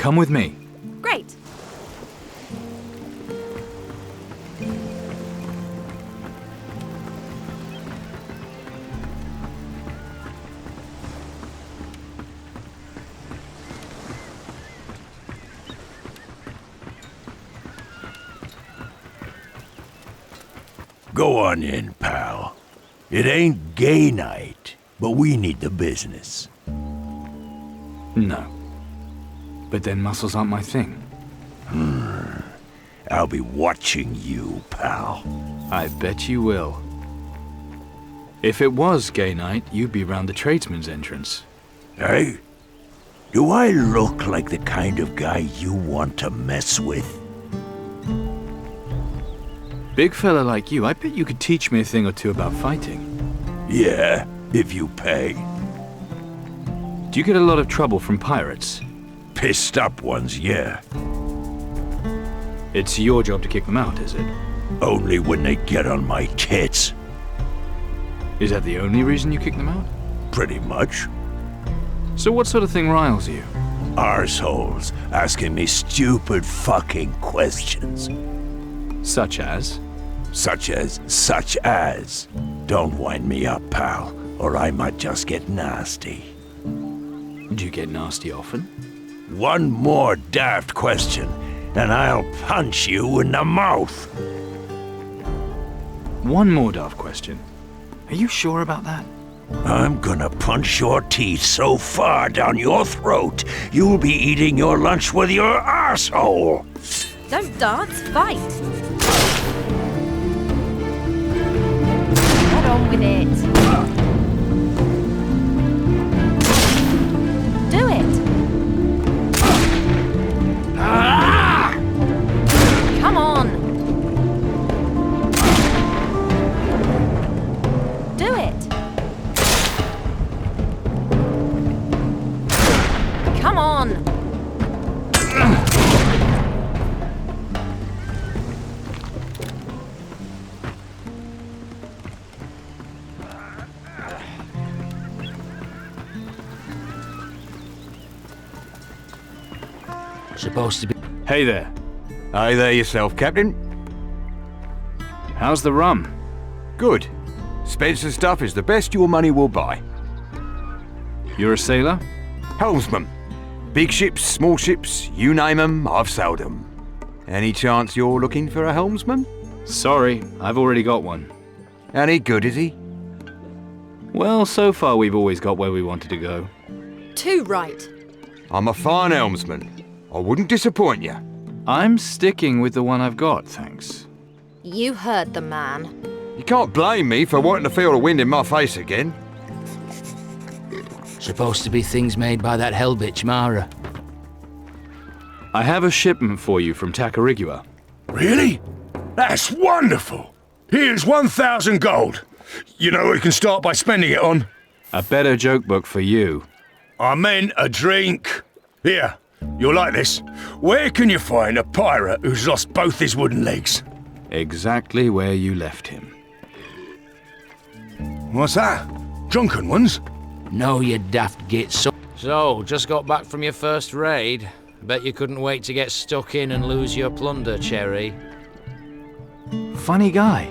Come with me. Great. Go on in, pal. It ain't gay night, but we need the business. No. But then muscles aren't my thing. I'll be watching you, pal. I bet you will. If it was gay night, you'd be round the tradesman's entrance. Hey? Do I look like the kind of guy you want to mess with? Big fella like you, I bet you could teach me a thing or two about fighting. Yeah, if you pay. Do you get a lot of trouble from pirates? Pissed up ones, yeah. It's your job to kick them out, is it? Only when they get on my tits. Is that the only reason you kick them out? Pretty much. So what sort of thing riles you? Arseholes asking me stupid fucking questions. Such as? Such as. Don't wind me up, pal, or I might just get nasty. Do you get nasty often? One more daft question, and I'll punch you in the mouth. One more daft question. Are you sure about that? I'm gonna punch your teeth so far down your throat, you'll be eating your lunch with your arsehole. Don't dance, fight. Get on with it. Do it. Come on. Do it. Come on. Supposed to be... Hey there. Hey there yourself, Captain. How's the rum? Good. Spencer stuff is the best your money will buy. You're a sailor? Helmsman. Big ships, small ships, you name 'em, I've sailed 'em. Any chance you're looking for a helmsman? Sorry, I've already got one. Any good, is he? Well, so far we've always got where we wanted to go. Too right. I'm a fine helmsman. I wouldn't disappoint you. I'm sticking with the one I've got, thanks. You heard the man. You can't blame me for wanting to feel the wind in my face again. Supposed to be things made by that hell bitch Mara. I have a shipment for you from Tacarigua. Really? That's wonderful. Here's 1,000 gold. You know what you can start by spending it on? A better joke book for you. I meant a drink. Here, you'll like this. Where can you find a pirate who's lost both his wooden legs? Exactly where you left him. What's that? Drunken ones? No, you daft git. So, just got back from your first raid. Bet you couldn't wait to get stuck in and lose your plunder, Cherry. Funny guy.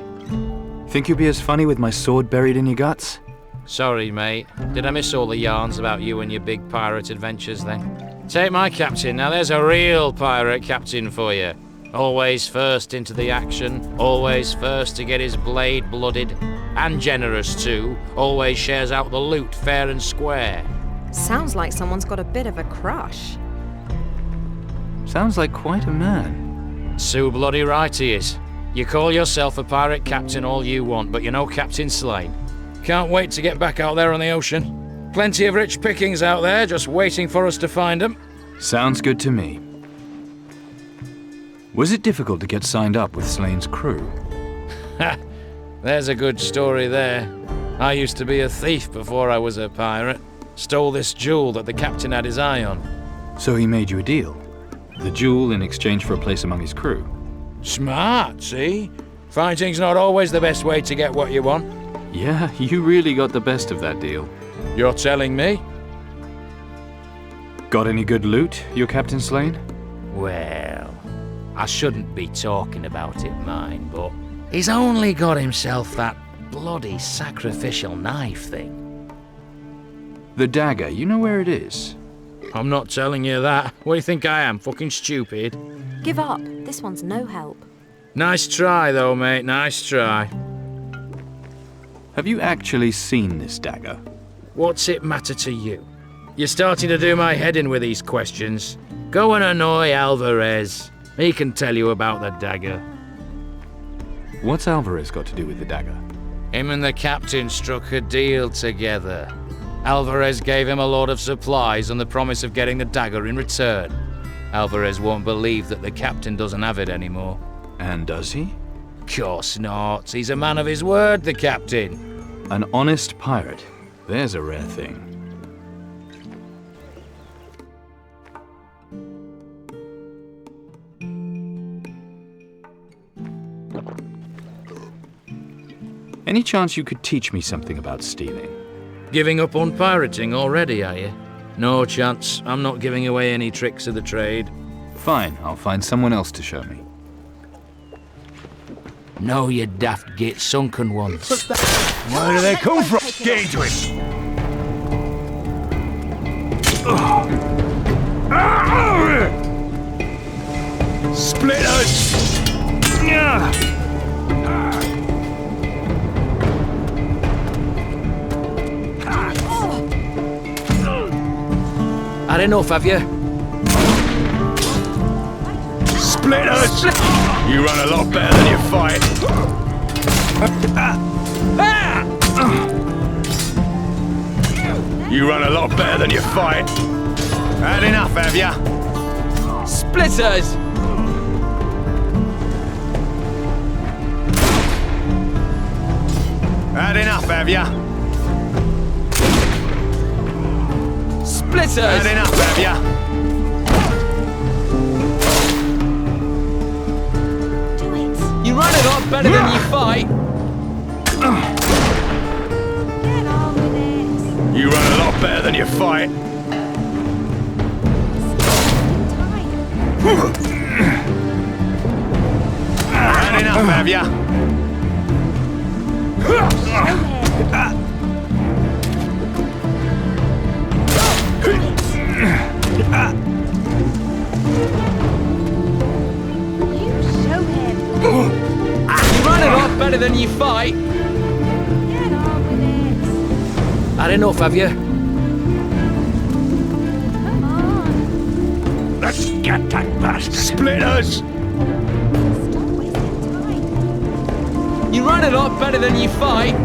Think you'll be as funny with my sword buried in your guts? Sorry, mate. Did I miss all the yarns about you and your big pirate adventures then? Take my captain. Now there's a real pirate captain for you. Always first into the action, always first to get his blade blooded, and generous too, always shares out the loot fair and square. Sounds like someone's got a bit of a crush. Sounds like quite a man. So bloody right he is. You call yourself a pirate captain all you want, but you're no Captain Slane. Can't wait to get back out there on the ocean. Plenty of rich pickings out there, just waiting for us to find them. Sounds good to me. Was it difficult to get signed up with Slane's crew? Ha! There's a good story there. I used to be a thief before I was a pirate. Stole this jewel that the captain had his eye on. So he made you a deal? The jewel in exchange for a place among his crew? Smart, see? Fighting's not always the best way to get what you want. Yeah, you really got the best of that deal. You're telling me? Got any good loot, your Captain Slane? Well, I shouldn't be talking about it, mind, but he's only got himself that bloody sacrificial knife thing. The dagger, you know where it is? I'm not telling you that. What do you think I am, fucking stupid? Give up. This one's no help. Nice try, though, mate. Nice try. Have you actually seen this dagger? What's it matter to you? You're starting to do my head in with these questions. Go and annoy Alvarez. He can tell you about the dagger. What's Alvarez got to do with the dagger? Him and the captain struck a deal together. Alvarez gave him a lot of supplies on the promise of getting the dagger in return. Alvarez won't believe that the captain doesn't have it anymore. And does he? Course not. He's a man of his word, the captain. An honest pirate. There's a rare thing. Any chance you could teach me something about stealing? Giving up on pirating already, are you? No chance. I'm not giving away any tricks of the trade. Fine, I'll find someone else to show me. No, you daft git sunken ones. Where do they come from? Get into it! Splitters! Had enough, have you? Splitters! You run a lot better than you fight. You run a lot better than you fight. Had enough, have ya? Splitters! Had enough, have ya? Splitters! Had enough, have ya? Do it. You run a lot better than you fight. Get on with it. You run a lot better than you fight. Had enough, have ya? Show him. You run a lot better than you fight. Get on with it. Had enough, have you? Come on. Let's get that bastard. Splitters! Stop wasting time. You run a lot better than you fight.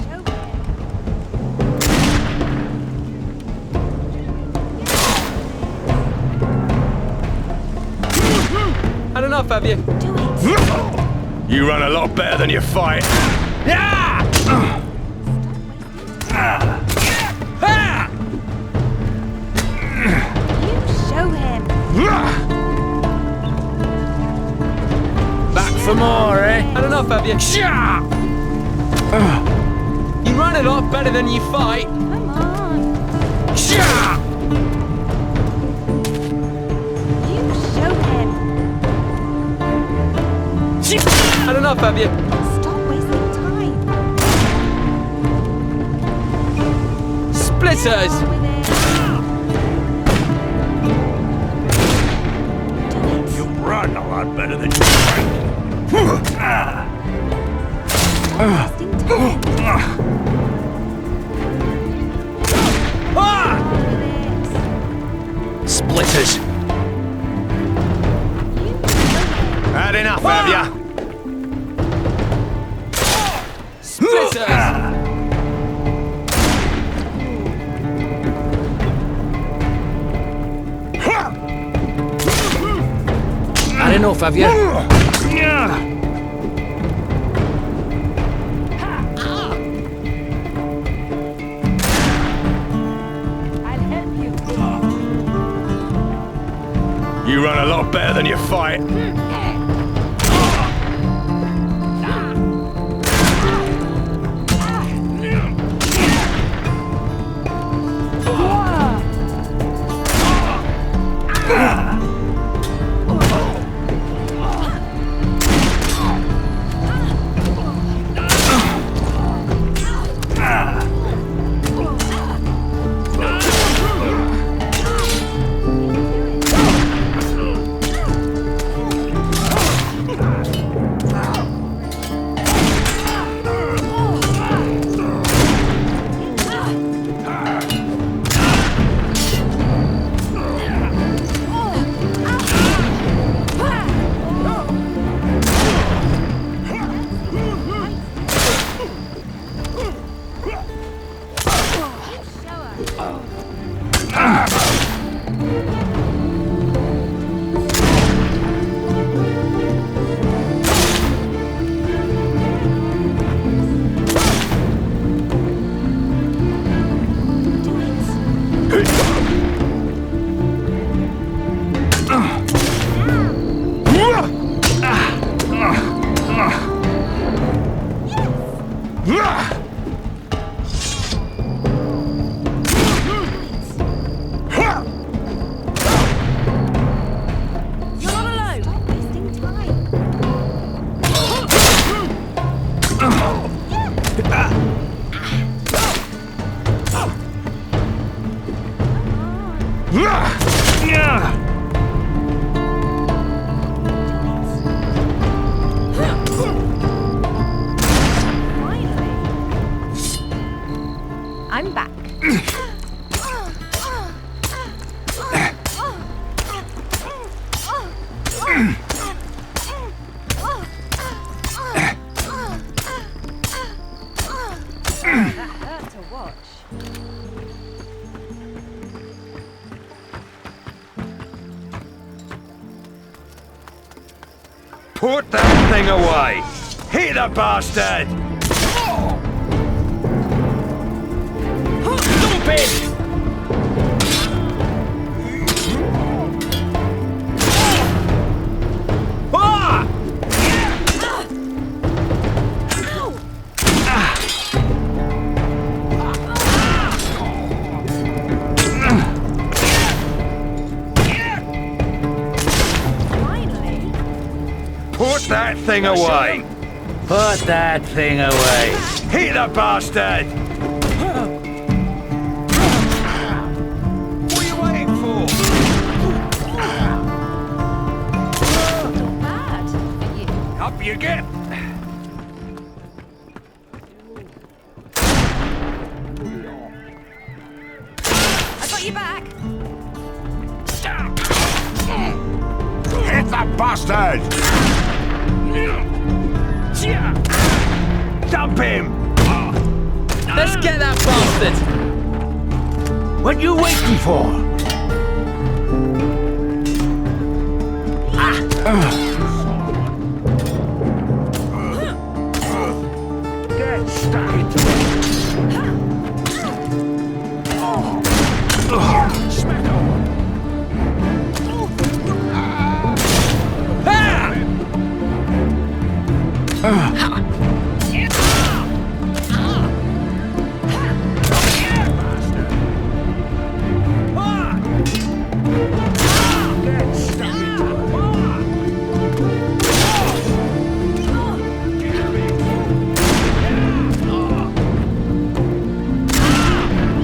Show him. Had enough, have you? Do it. You run a lot better than you fight. Show him. Back for more, eh? Had enough, have you? You run a lot better than you fight. Come on. You show him. Had enough, have you? Stop wasting time. Splitters! Get on with it. Do it. You run a lot better than you fight. Wasting time. Splitters! Had enough, have ya? Splitters! Had enough, have you? I'll help you. You run a lot better than you fight. I'm back. That hurt to watch. Put that thing away! Hit the bastard! Dump it! Ah! Finally. Put that thing away! Put that thing away! Hit the bastard! What are you waiting for? Not bad for you. Up you get! I got you back. Hit the bastard! Dump him! Let's get that bastard! What you waiting for? Get stuck into it!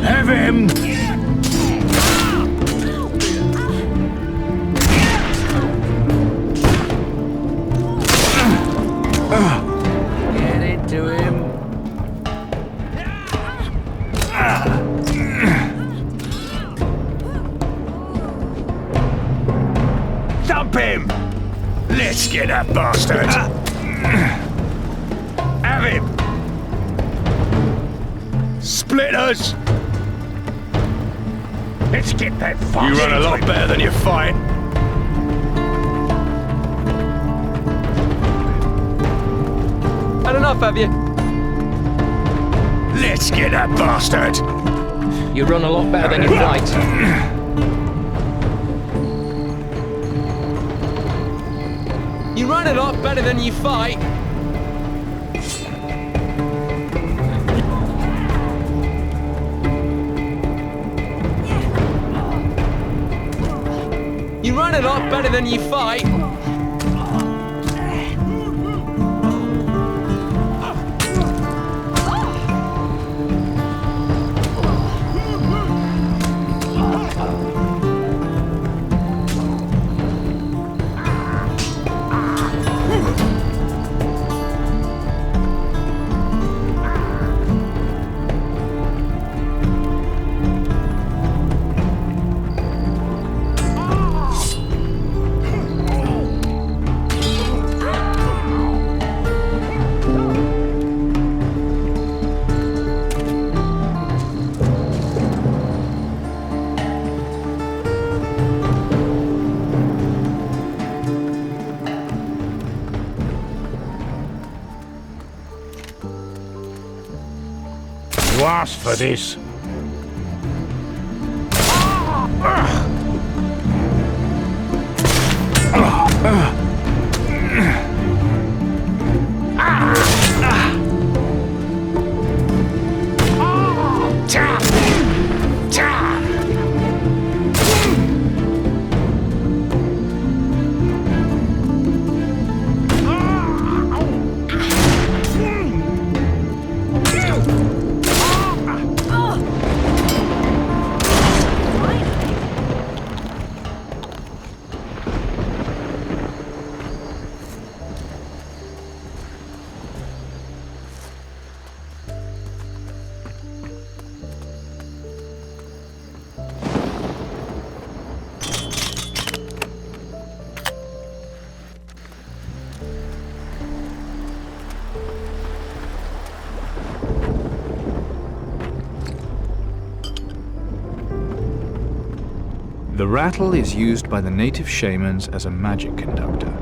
Have him! Get into him. Dump him! Let's get that bastard! Have him! Splitters! Let's get that fuck. You run a lot better than you fight. Had enough, have you? Let's get that bastard! You run a lot better than you fight. You run a lot better than you fight. You run a lot better than you fight. You asked for this. The rattle is used by the native shamans as a magic conductor.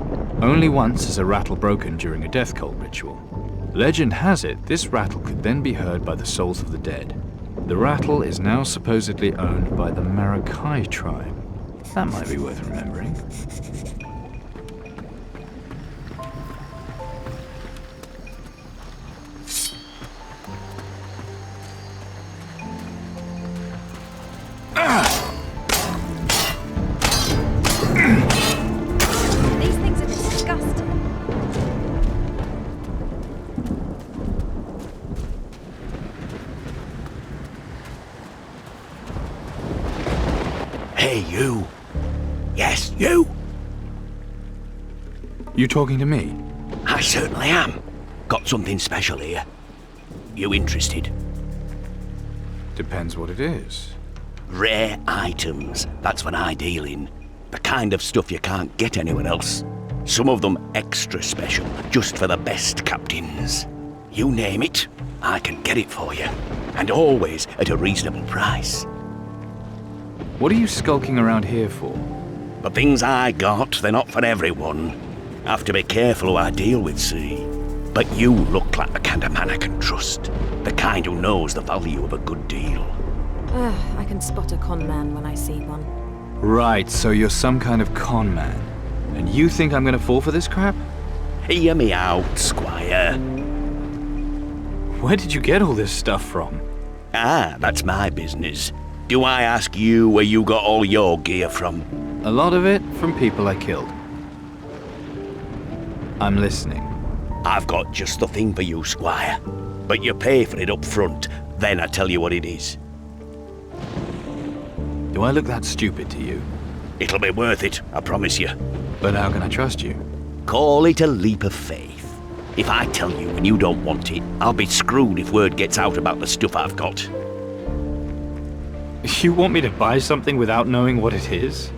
Only once is a rattle broken during a death cult ritual. Legend has it this rattle could then be heard by the souls of the dead. The rattle is now supposedly owned by the Marakai tribe. That might be worth remembering. These things are disgusting. Hey, you. Yes, you. You talking to me? I certainly am. Got something special here. You interested? Depends what it is. Rare items. That's what I deal in. The kind of stuff you can't get anywhere else. Some of them extra special, just for the best captains. You name it, I can get it for you. And always at a reasonable price. What are you skulking around here for? The things I got, they're not for everyone. Have to be careful who I deal with, see? But you look like the kind of man I can trust. The kind who knows the value of a good deal. I can spot a con man when I see one. Right, so you're some kind of con man. And you think I'm gonna fall for this crap? Hear me out, Squire. Where did you get all this stuff from? Ah, that's my business. Do I ask you where you got all your gear from? A lot of it from people I killed. I'm listening. I've got just the thing for you, Squire. But you pay for it up front, then I tell you what it is. Do I look that stupid to you? It'll be worth it, I promise you. But how can I trust you? Call it a leap of faith. If I tell you and you don't want it, I'll be screwed if word gets out about the stuff I've got. You want me to buy something without knowing what it is?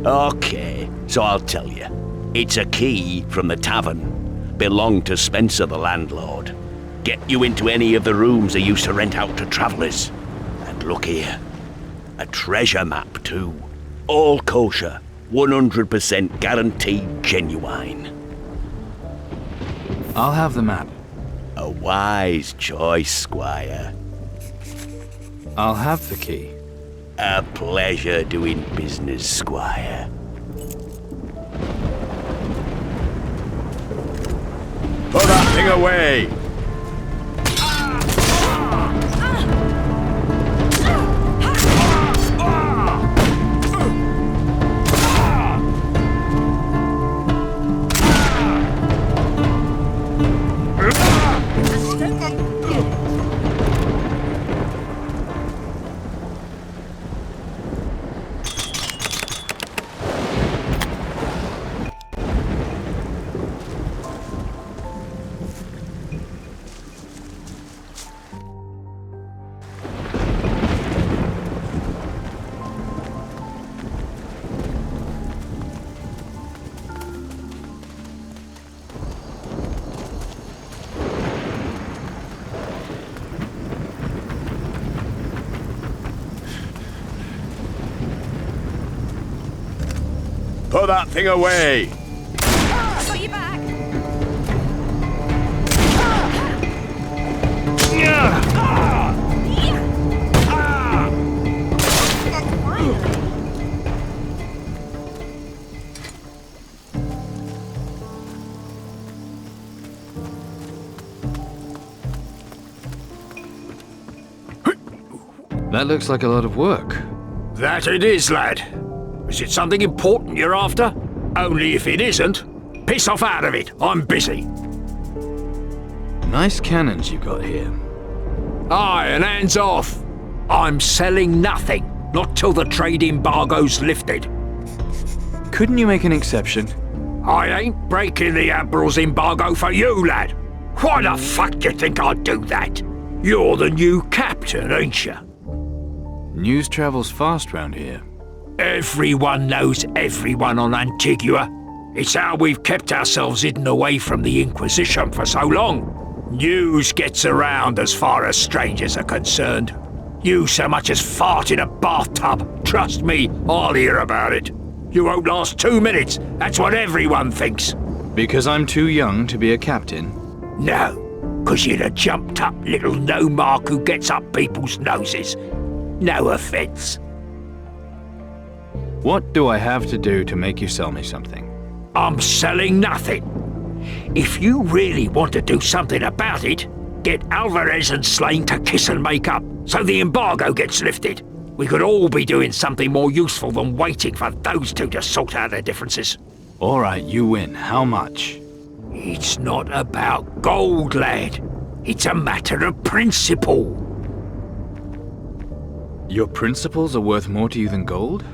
Okay, so I'll tell you. It's a key from the tavern. Belonged to Spencer, the landlord. Get you into any of the rooms they used to rent out to travellers. And look here. A treasure map, too. All kosher. 100% guaranteed genuine. I'll have the map. A wise choice, Squire. I'll have the key. A pleasure doing business, Squire. Put that thing away! Put that thing away! I got you back. That looks like a lot of work. That it is, lad. Is it something important you're after? Only if it isn't, piss off out of it. I'm busy. Nice cannons you got here. Aye, and hands off. I'm selling nothing. Not till the trade embargo's lifted. Couldn't you make an exception? I ain't breaking the Admiral's embargo for you, lad. Why the fuck do you think I'd do that? You're the new captain, ain't you? News travels fast round here. Everyone knows everyone on Antiqua. It's how we've kept ourselves hidden away from the Inquisition for so long. News gets around as far as strangers are concerned. You so much as fart in a bathtub. Trust me, I'll hear about it. You won't last 2 minutes. That's what everyone thinks. Because I'm too young to be a captain? No, 'cause you're a jumped-up little no-mark who gets up people's noses. No offence. What do I have to do to make you sell me something? I'm selling nothing. If you really want to do something about it, get Alvarez and Slane to kiss and make up, so the embargo gets lifted. We could all be doing something more useful than waiting for those two to sort out their differences. All right, you win. How much? It's not about gold, lad. It's a matter of principle. Your principles are worth more to you than gold?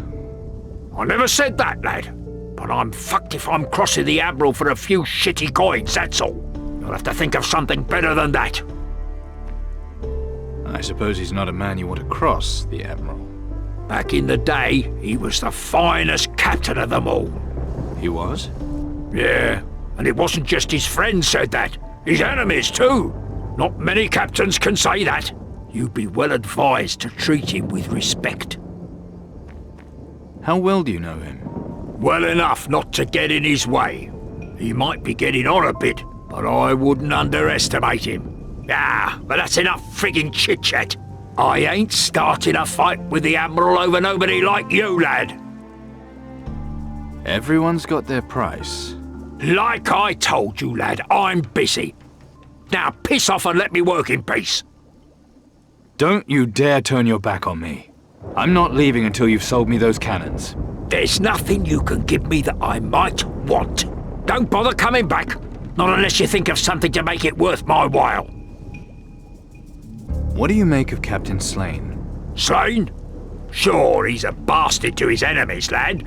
I never said that, lad. But I'm fucked if I'm crossing the Admiral for a few shitty coins, that's all. You'll have to think of something better than that. I suppose he's not a man you want to cross, the Admiral. Back in the day, he was the finest captain of them all. He was? Yeah, and it wasn't just his friends said that. His enemies, too. Not many captains can say that. You'd be well advised to treat him with respect. How well do you know him? Well enough not to get in his way. He might be getting on a bit, but I wouldn't underestimate him. Ah, but that's enough frigging chit-chat. I ain't starting a fight with the Admiral over nobody like you, lad. Everyone's got their price. Like I told you, lad, I'm busy. Now piss off and let me work in peace. Don't you dare turn your back on me. I'm not leaving until you've sold me those cannons. There's nothing you can give me that I might want. Don't bother coming back. Not unless you think of something to make it worth my while. What do you make of Captain Slane? Slane? Sure, he's a bastard to his enemies, lad.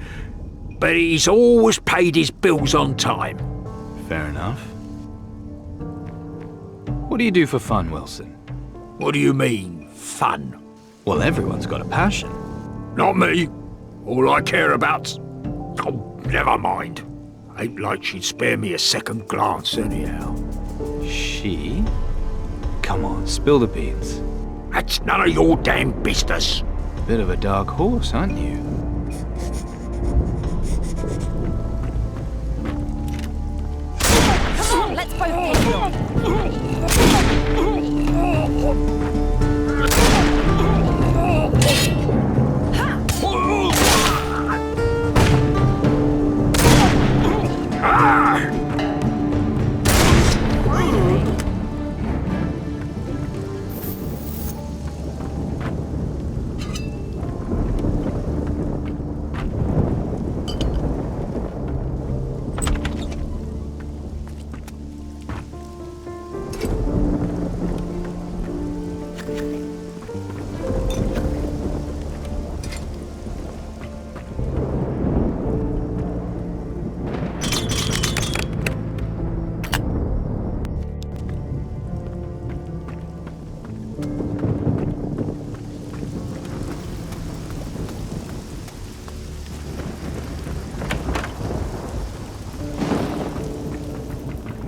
But he's always paid his bills on time. Fair enough. What do you do for fun, Wilson? What do you mean, fun? Well, everyone's got a passion. Not me. All I care about's... Oh, never mind. Ain't like she'd spare me a second glance anyhow. She? Come on, spill the beans. That's none of your damn business. Bit of a dark horse, aren't you? Come on, let's both get on.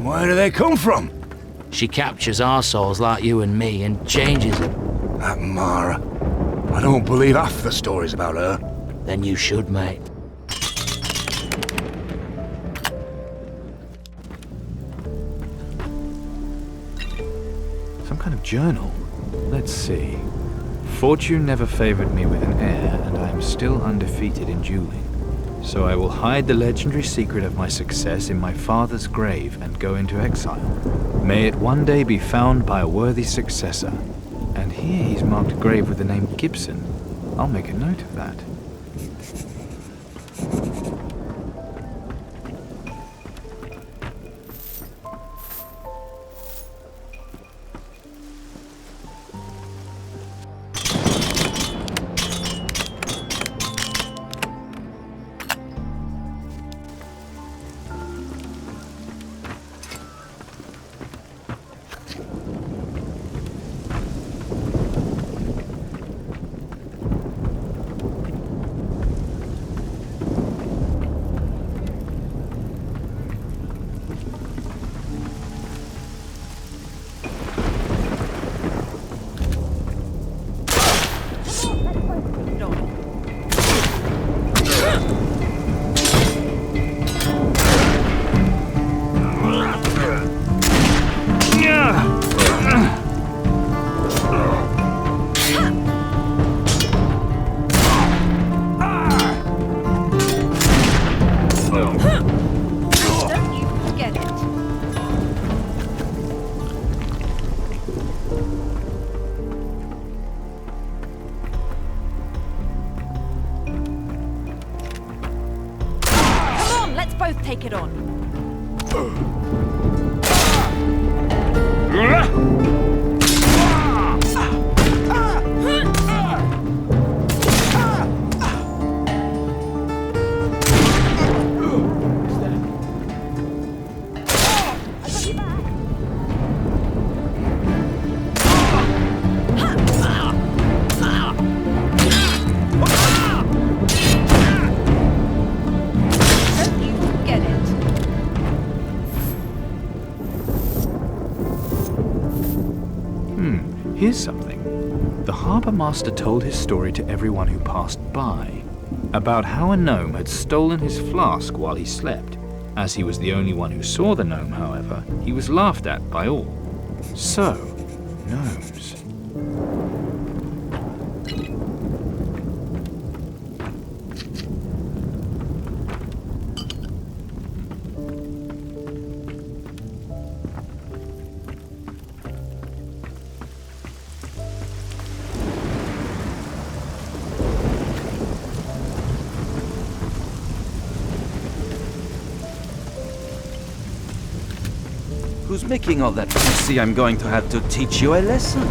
Where do they come from? She captures arseholes like you and me and changes them. That Mara. I don't believe half the stories about her. Then you should, mate. Some kind of journal. Let's see. Fortune never favored me with an heir, and I am still undefeated in dueling. So I will hide the legendary secret of my success in my father's grave and go into exile. May it one day be found by a worthy successor. And here he's marked a grave with the name Gibson. I'll make a note of that. take it on. Here's something. The harbour master told his story to everyone who passed by, about how a gnome had stolen his flask while he slept. As he was the only one who saw the gnome, however, he was laughed at by all. So, gnomes. Who's making all that fussy? I'm going to have to teach you a lesson.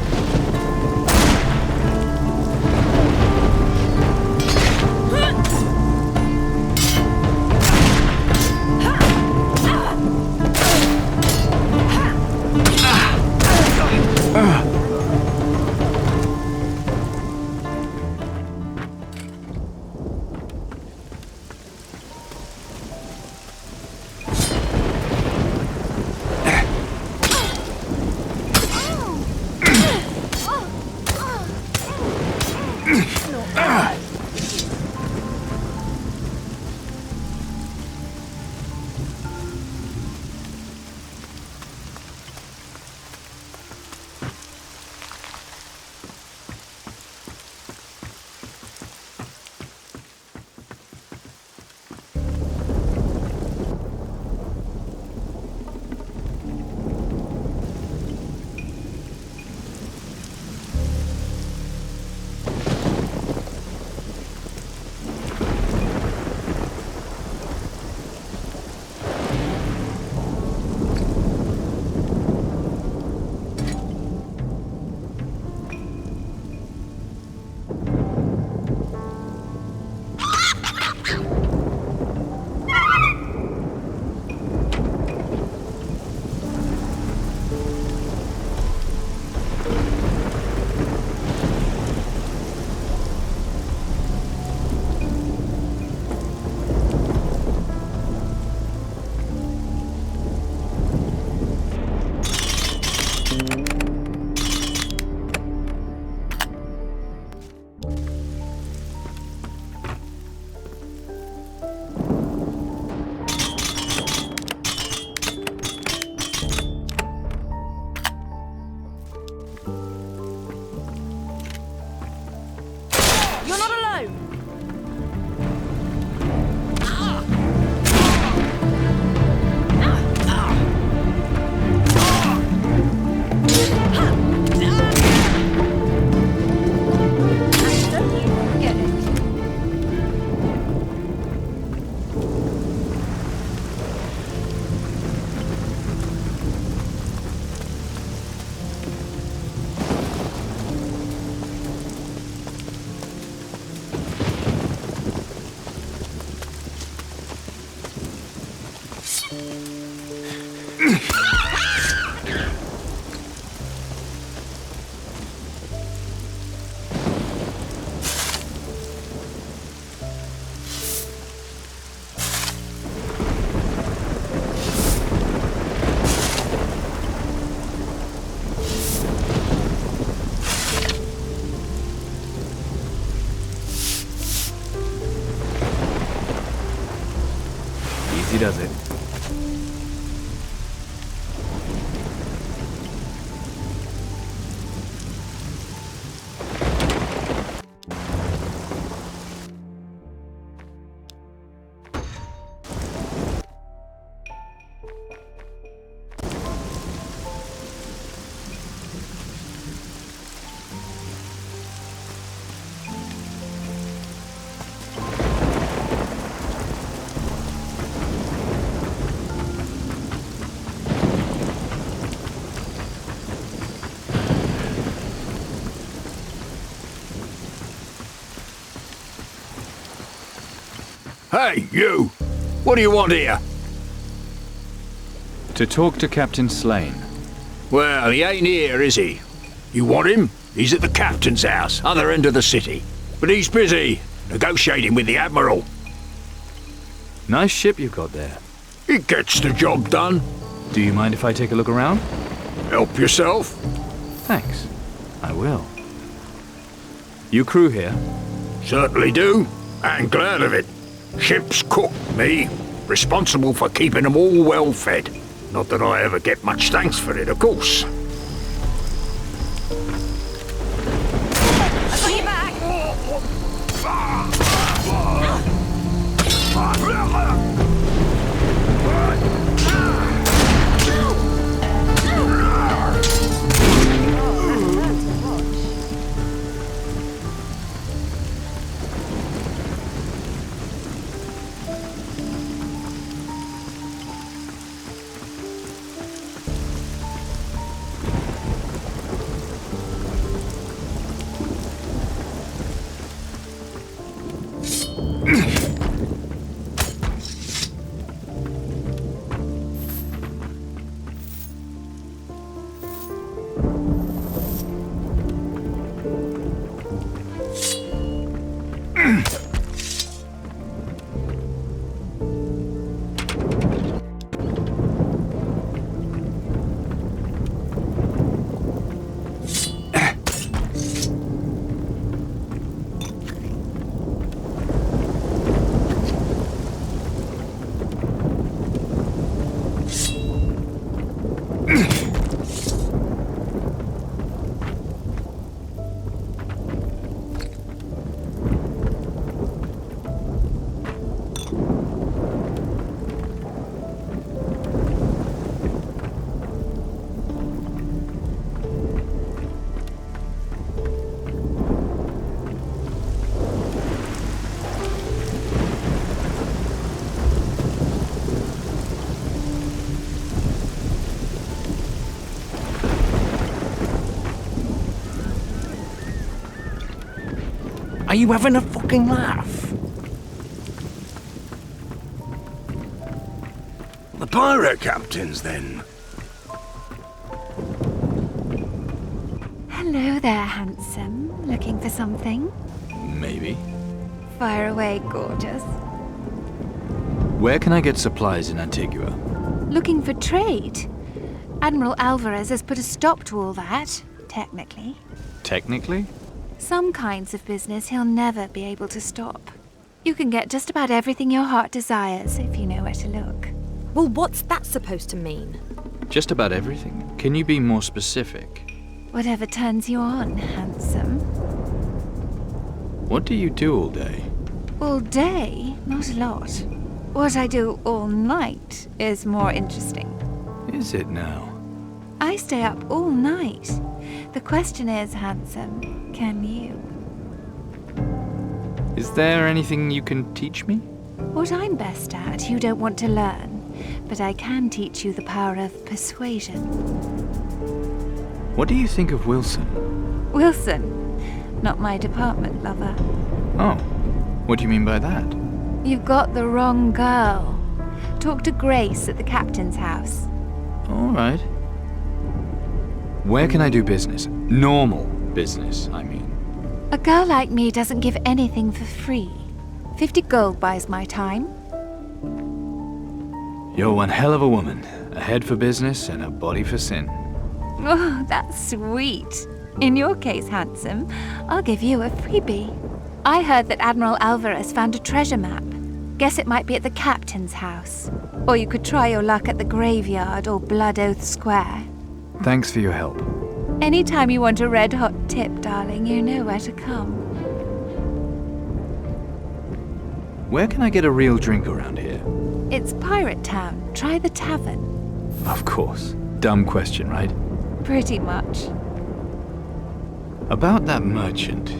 You're not alone! Hey, you! What do you want here? To talk to Captain Slane. Well, he ain't here, is he? You want him? He's at the captain's house, other end of the city. But he's busy, negotiating with the Admiral. Nice ship you've got there. It gets the job done. Do you mind if I take a look around? Help yourself. Thanks. I will. You crew here? Certainly do, and glad of it. Ship's cook, me. Responsible for keeping them all well fed. Not that I ever get much thanks for it, of course. I've got your back! Are you having a fucking laugh? The pirate captains, then. Hello there, handsome. Looking for something? Maybe. Fire away, gorgeous. Where can I get supplies in Antigua? Looking for trade? Admiral Alvarez has put a stop to all that, technically. Technically? Some kinds of business he'll never be able to stop. You can get just about everything your heart desires if you know where to look. Well, what's that supposed to mean? Just about everything. Can you be more specific? Whatever turns you on, handsome. What do you do all day? All day? Not a lot. What I do all night is more interesting. Is it now? I stay up all night. The question is, handsome, can you? Is there anything you can teach me? What I'm best at, you don't want to learn, but I can teach you the power of persuasion. What do you think of Wilson? Wilson, not my department, lover. Oh, what do you mean by that? You've got the wrong girl. Talk to Grace at the captain's house. All right. Where can I do business? Normal business, I mean. A girl like me doesn't give anything for free. 50 gold buys my time. You're one hell of a woman. A head for business and a body for sin. Oh, that's sweet. In your case, handsome, I'll give you a freebie. I heard that Admiral Alvarez found a treasure map. Guess it might be at the captain's house. Or you could try your luck at the graveyard or Blood Oath Square. Thanks for your help. Anytime you want a red-hot tip, darling, you know where to come. Where can I get a real drink around here? It's Pirate Town. Try the tavern. Of course. Dumb question, right? Pretty much. About that merchant.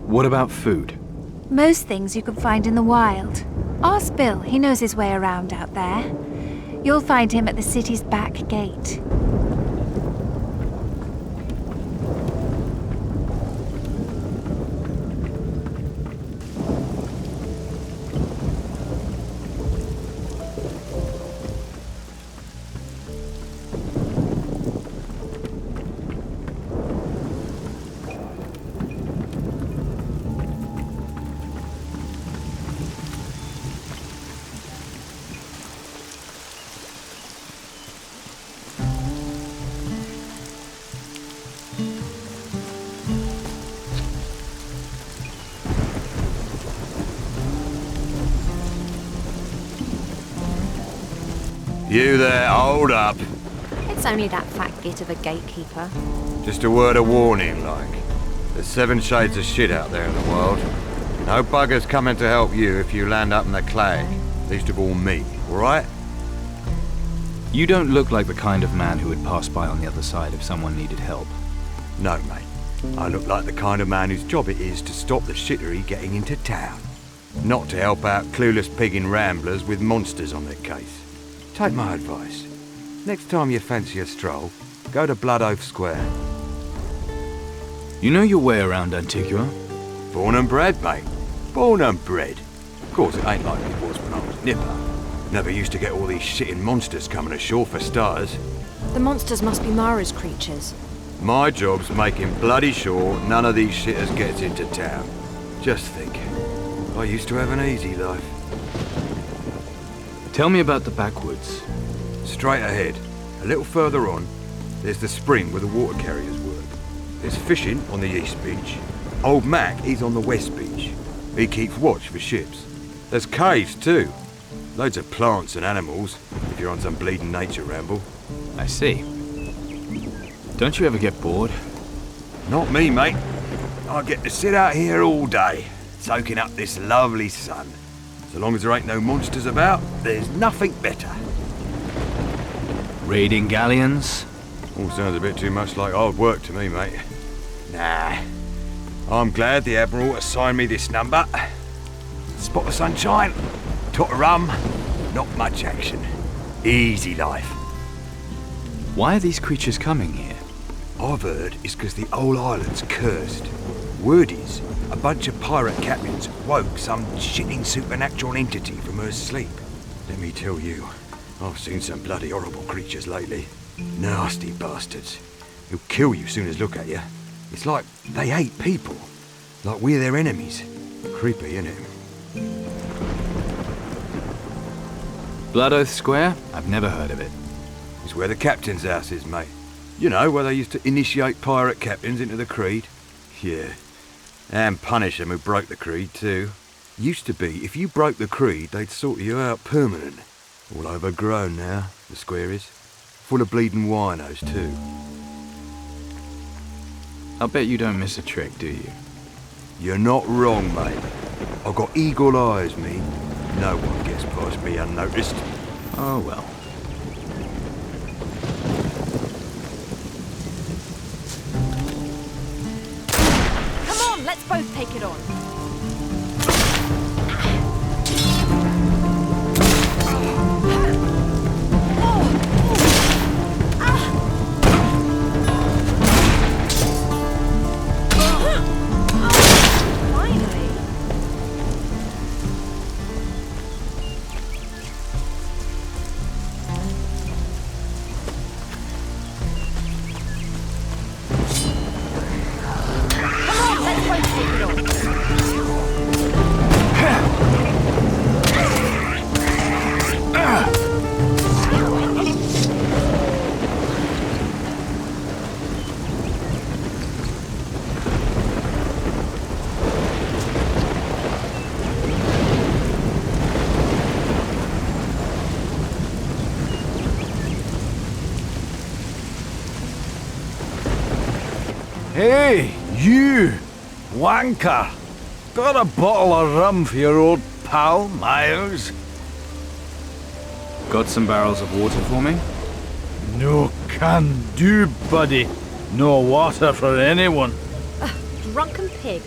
What about food? Most things you can find in the wild. Ask Bill, he knows his way around out there. You'll find him at the city's back gate. You there, hold up. It's only that fat git of a gatekeeper. Just a word of warning, like. There's 7 shades of shit out there in the world. No buggers coming to help you if you land up in the clag. Least of all me, alright? You don't look like the kind of man who would pass by on the other side if someone needed help. No, mate. I look like the kind of man whose job it is to stop the shittery getting into town. Not to help out clueless pigging ramblers with monsters on their case. Take my advice. Next time you fancy a stroll, go to Blood Oath Square. You know your way around Antiqua? Born and bred, mate. Born and bred. Of course, it ain't like it was when I was nipper. Never used to get all these shitting monsters coming ashore for starters. The monsters must be Mara's creatures. My job's making bloody sure none of these shitters gets into town. Just think, I used to have an easy life. Tell me about the backwoods. Straight ahead, a little further on, there's the spring where the water carriers work. There's fishing on the east beach. Old Mac, he's on the west beach. He keeps watch for ships. There's caves too. Loads of plants and animals, if you're on some bleeding nature ramble. I see. Don't you ever get bored? Not me, mate. I get to sit out here all day, soaking up this lovely sun. So long as there ain't no monsters about, there's nothing better. Raiding galleons? All sounds a bit too much like hard work to me, mate. Nah. I'm glad the Admiral assigned me this number. Spot of sunshine, tot of rum, not much action. Easy life. Why are these creatures coming here? I've heard it's because the whole island's cursed. Word is, a bunch of pirate captains woke some shitting supernatural entity from her sleep. Let me tell you, I've seen some bloody horrible creatures lately. Nasty bastards. Who'll kill you soon as look at you. It's like they hate people. Like we're their enemies. Creepy, innit? Blood Oath Square? I've never heard of it. It's where the captain's house is, mate. You know, where they used to initiate pirate captains into the creed? Yeah. And punish them who broke the creed, too. Used to be, if you broke the creed, they'd sort you out permanent. All overgrown now, the square is. Full of bleeding winos, too. I'll bet you don't miss a trick, do you? You're not wrong, mate. I've got eagle eyes, me. No one gets past me unnoticed. Oh, well. Come on, let's both take it on. Hey, you! Wanker! Got a bottle of rum for your old pal, Miles? Got some barrels of water for me? No can do, buddy. No water for anyone. Drunken pig.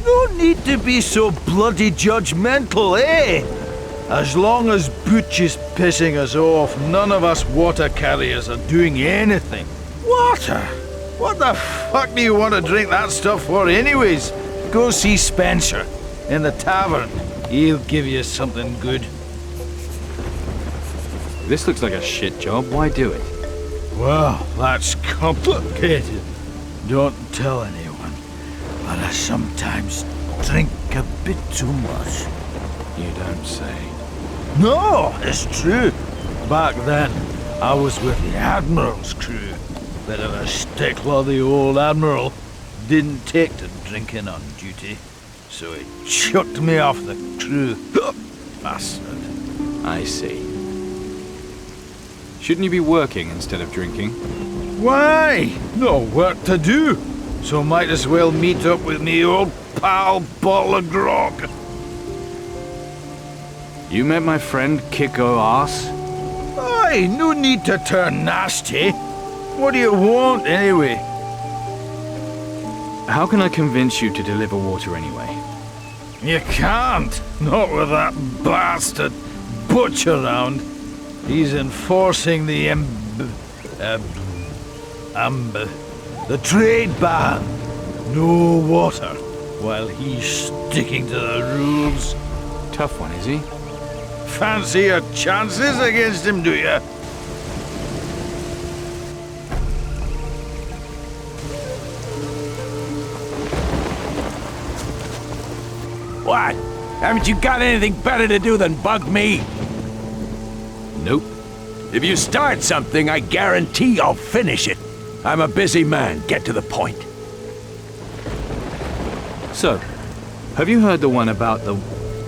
No need to be so bloody judgmental, eh? As long as Butch is pissing us off, none of us water carriers are doing anything. Water? What the fuck do you want to drink that stuff for anyways? Go see Spencer in the tavern. He'll give you something good. This looks like a shit job. Why do it? Well, that's complicated. Don't tell anyone. But I sometimes drink a bit too much. You don't say. No, it's true. Back then, I was with the Admiral's crew. Bit of a stickler, the old Admiral. Didn't take to drinking on duty. So he chucked me off the crew. Bastard. I see. Shouldn't you be working instead of drinking? Why? No work to do. So might as well meet up with me old pal bottle of grog. You met my friend Kiko Arse? Aye, no need to turn nasty. What do you want, anyway? How can I convince you to deliver water anyway? You can't. Not with that bastard Butch around. He's enforcing the the trade ban. No water, while he's sticking to the rules. Tough one, is he? Fancy your chances against him, do you? What? Haven't you got anything better to do than bug me? Nope. If you start something, I guarantee I'll finish it. I'm a busy man. Get to the point. So, have you heard the one about the...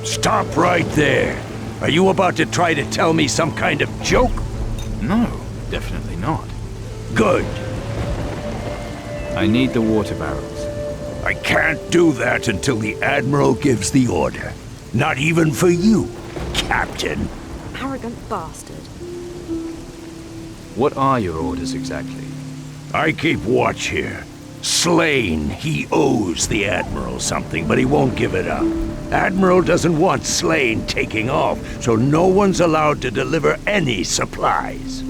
Stop right there. Are you about to try to tell me some kind of joke? No, definitely not. Good. I need the water barrels. I can't do that until the Admiral gives the order. Not even for you, Captain. Arrogant bastard. What are your orders exactly? I keep watch here. Slain, he owes the Admiral something, but he won't give it up. Admiral doesn't want Slain taking off, so no one's allowed to deliver any supplies.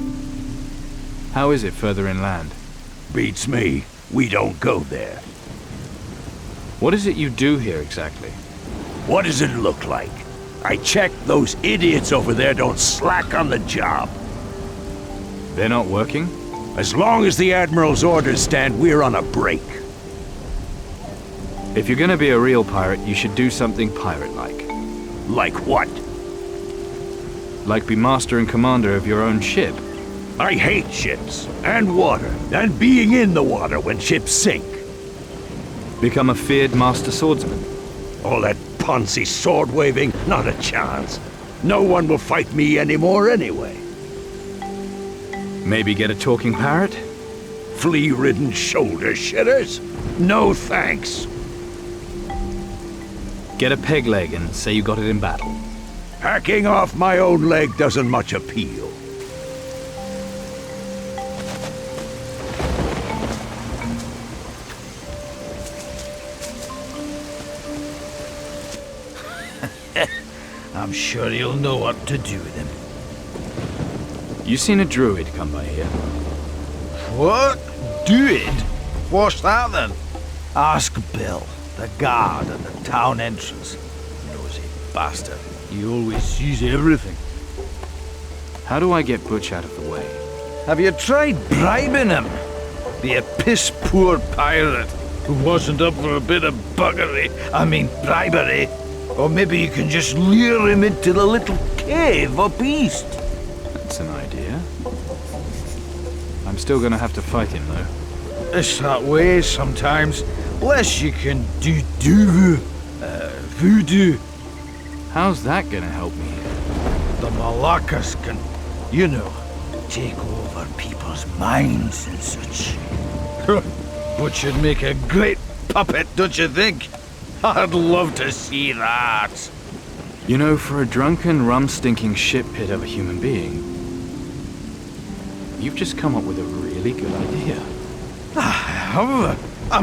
How is it further inland? Beats me. We don't go there. What is it you do here exactly? What does it look like? I check those idiots over there don't slack on the job. They're not working? As long as the Admiral's orders stand, we're on a break. If you're gonna be a real pirate, you should do something pirate-like. Like what? Like be master and commander of your own ship. I hate ships, and water, and being in the water when ships sink. Become a feared master swordsman. All that poncy sword-waving, not a chance. No one will fight me anymore anyway. Maybe get a talking parrot? Flea-ridden shoulder shitters? No thanks. Get a peg leg and say you got it in battle. Hacking off my own leg doesn't much appeal. I'm sure he'll know what to do with him. You seen a druid come by here? What? Druid? What's that then? Ask Bill, the guard at the town entrance. Nosy bastard. He always sees everything. How do I get Butch out of the way? Have you tried bribing him? Be a piss-poor pirate who wasn't up for a bit of buggery. I mean bribery. Or maybe you can just lure him into the little cave up east. That's an idea. I'm still gonna have to fight him, though. It's that way sometimes. Less you can do voodoo. How's that gonna help me here? The Malakas can, you know, take over people's minds and such. But you'd make a great puppet, don't you think? I'd love to see that. You know, for a drunken, rum-stinking shit pit of a human being, you've just come up with a really good idea. I have. I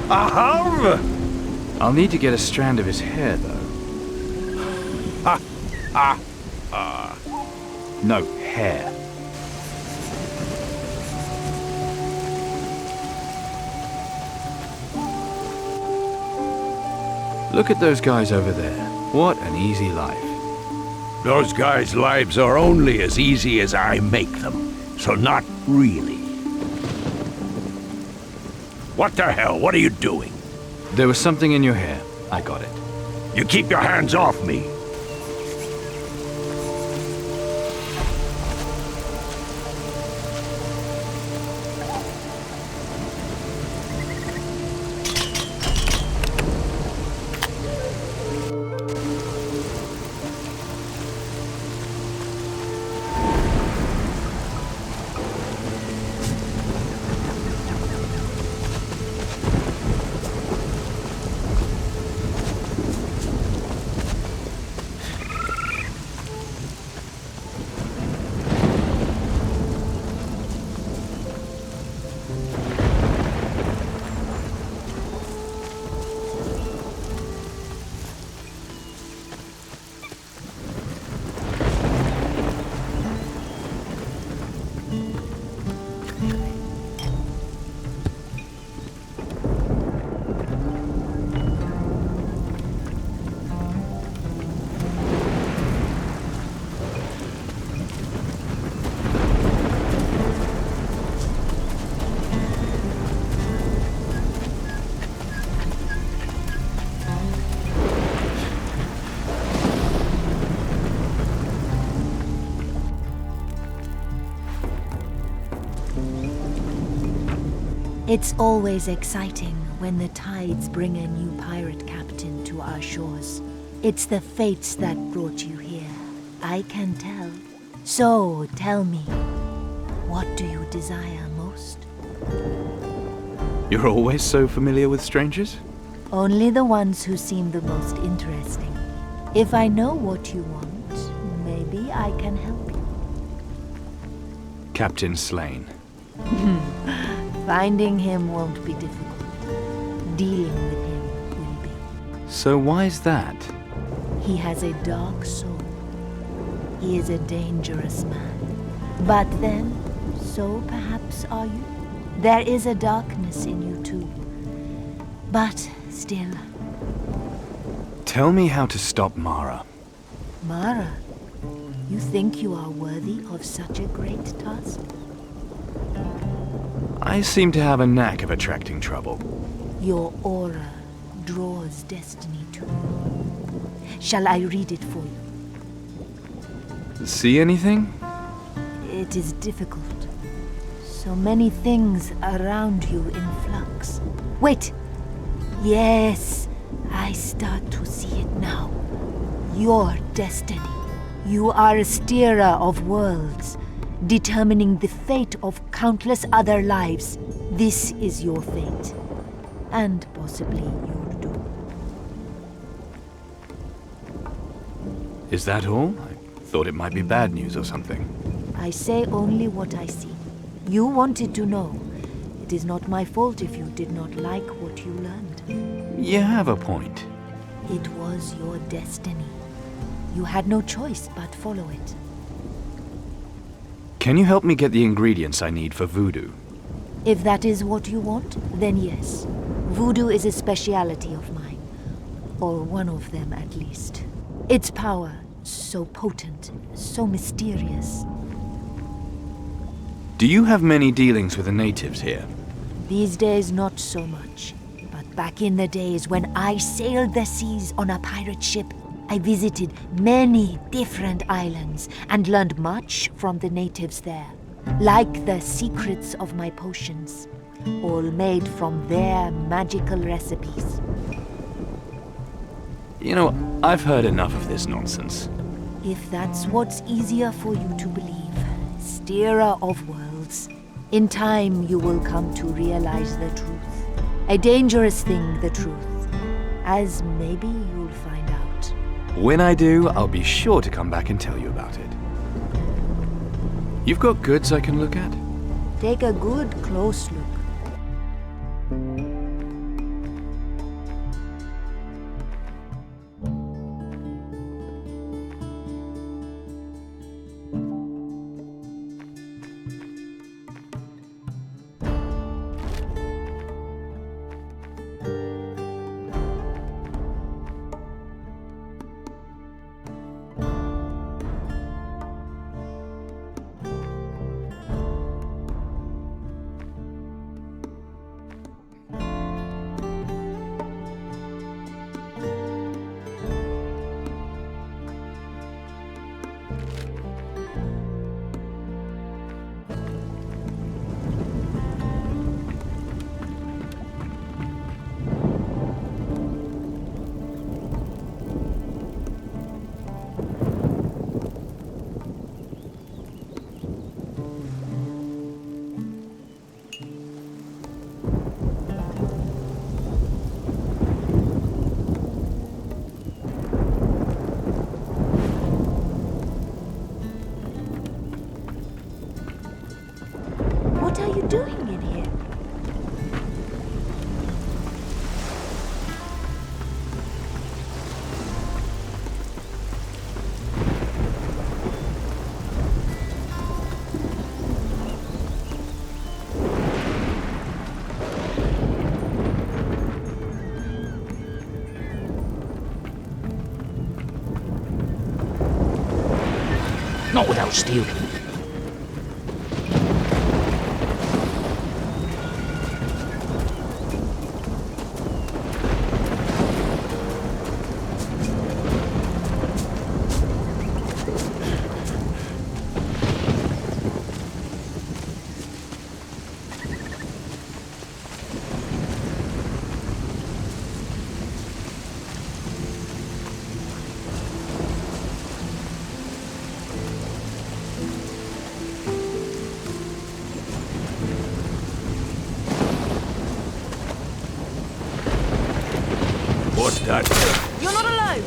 have. I'll need to get a strand of his hair, though. No, hair. Look at those guys over there. What an easy life. Those guys' lives are only as easy as I make them, so not really. What the hell? What are you doing? There was something in your hair. I got it. You keep your hands off me. It's always exciting when the tides bring a new pirate captain to our shores. It's the fates that brought you here, I can tell. So, tell me, what do you desire most? You're always so familiar with strangers? Only the ones who seem the most interesting. If I know what you want, maybe I can help you. Captain Slane. Finding him won't be difficult. Dealing with him will be. So why's that? He has a dark soul. He is a dangerous man. But then, so perhaps are you. There is a darkness in you too. But still. Tell me how to stop Mara. Mara, you think you are worthy of such a great task? I seem to have a knack of attracting trouble. Your aura draws destiny to you. Shall I read it for you? See anything? It is difficult. So many things around you in flux. Wait! Yes, I start to see it now. Your destiny. You are a steerer of worlds, determining the fate of countless other lives. This is your fate, and possibly your doom. Is that all? I thought it might be bad news or something. I say only what I see. You wanted to know. It is not my fault if you did not like what you learned. You have a point. It was your destiny. You had no choice but follow it. Can you help me get the ingredients I need for voodoo? If that is what you want, then yes. Voodoo is a speciality of mine. Or one of them, at least. Its power, so potent, so mysterious. Do you have many dealings with the natives here? These days, not so much. But back in the days when I sailed the seas on a pirate ship, I visited many different islands and learned much from the natives there. Like the secrets of my potions, all made from their magical recipes. You know, I've heard enough of this nonsense. If that's what's easier for you to believe, steerer of worlds, in time you will come to realize the truth. A dangerous thing, the truth, as maybe you'll find out. When I do, I'll be sure to come back and tell you about it. You've got goods I can look at? Take a good, close look. What are you doing in here? Not without stealing. What's that? You're not alone!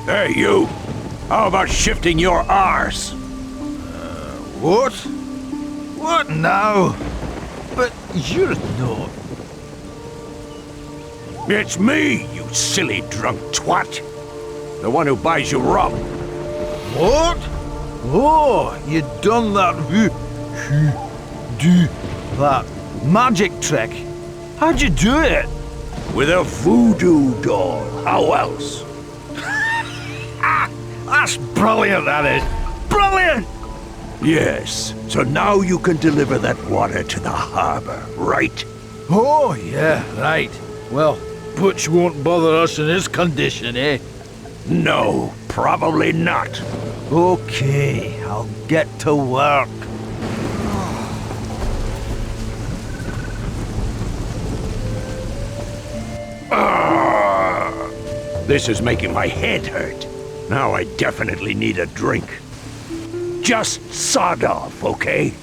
Hey, you! How about shifting your arse? What? What now? But you're not... It's me, you silly drunk twat! The one who buys you rum. What? Oh, you done that that magic trick. How'd you do it? With a voodoo doll. How else? That's brilliant, that is. Brilliant! Yes, so now you can deliver that water to the harbor, right? Oh, yeah, right. Well, Butch won't bother us in his condition, eh? No, probably not. Okay, I'll get to work. This is making my head hurt. Now I definitely need a drink. Just sod off, okay?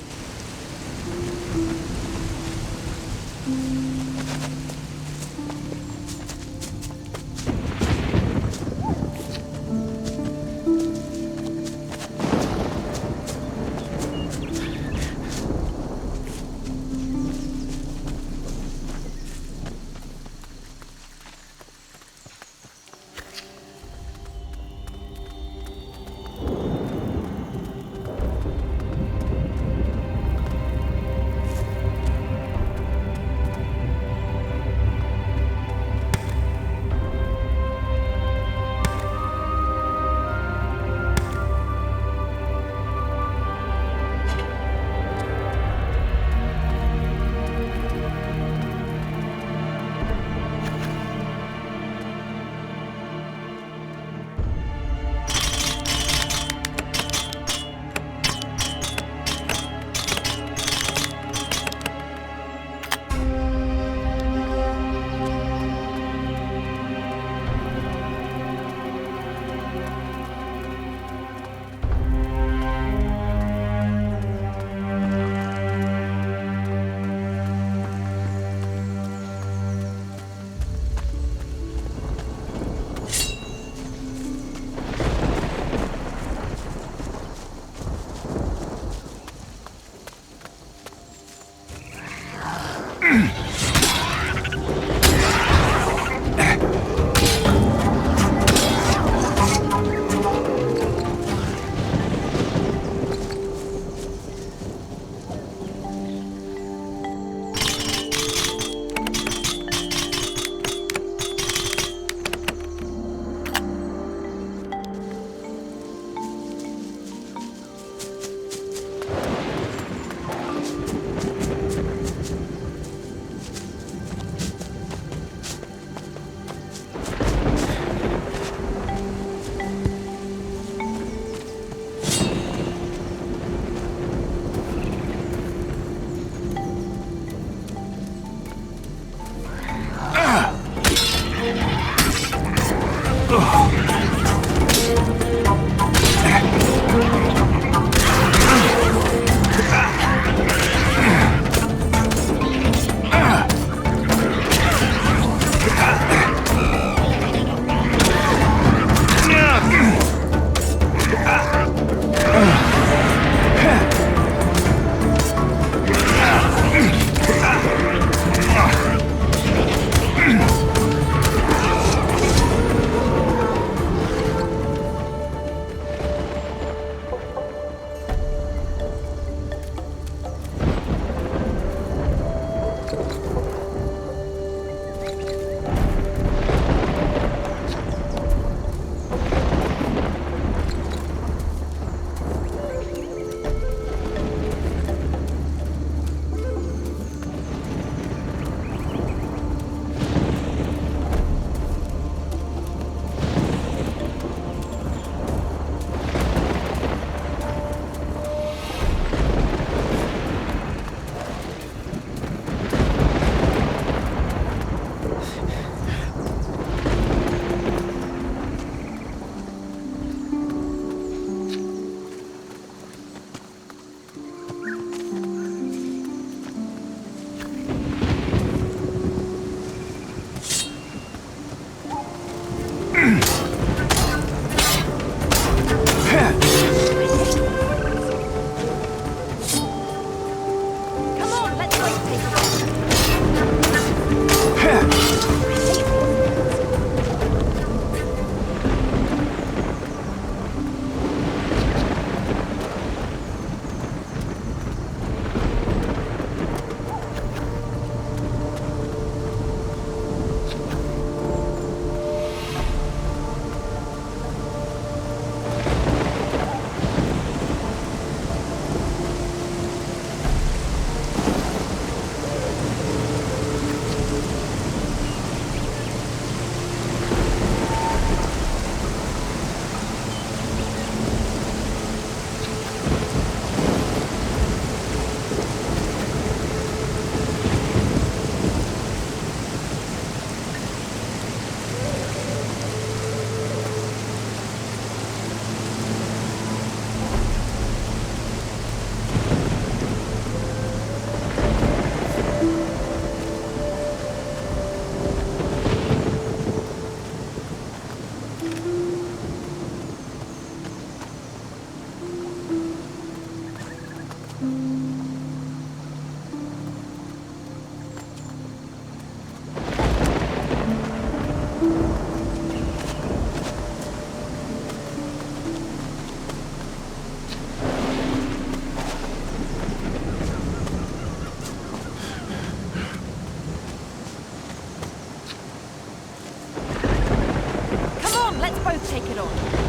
take it on.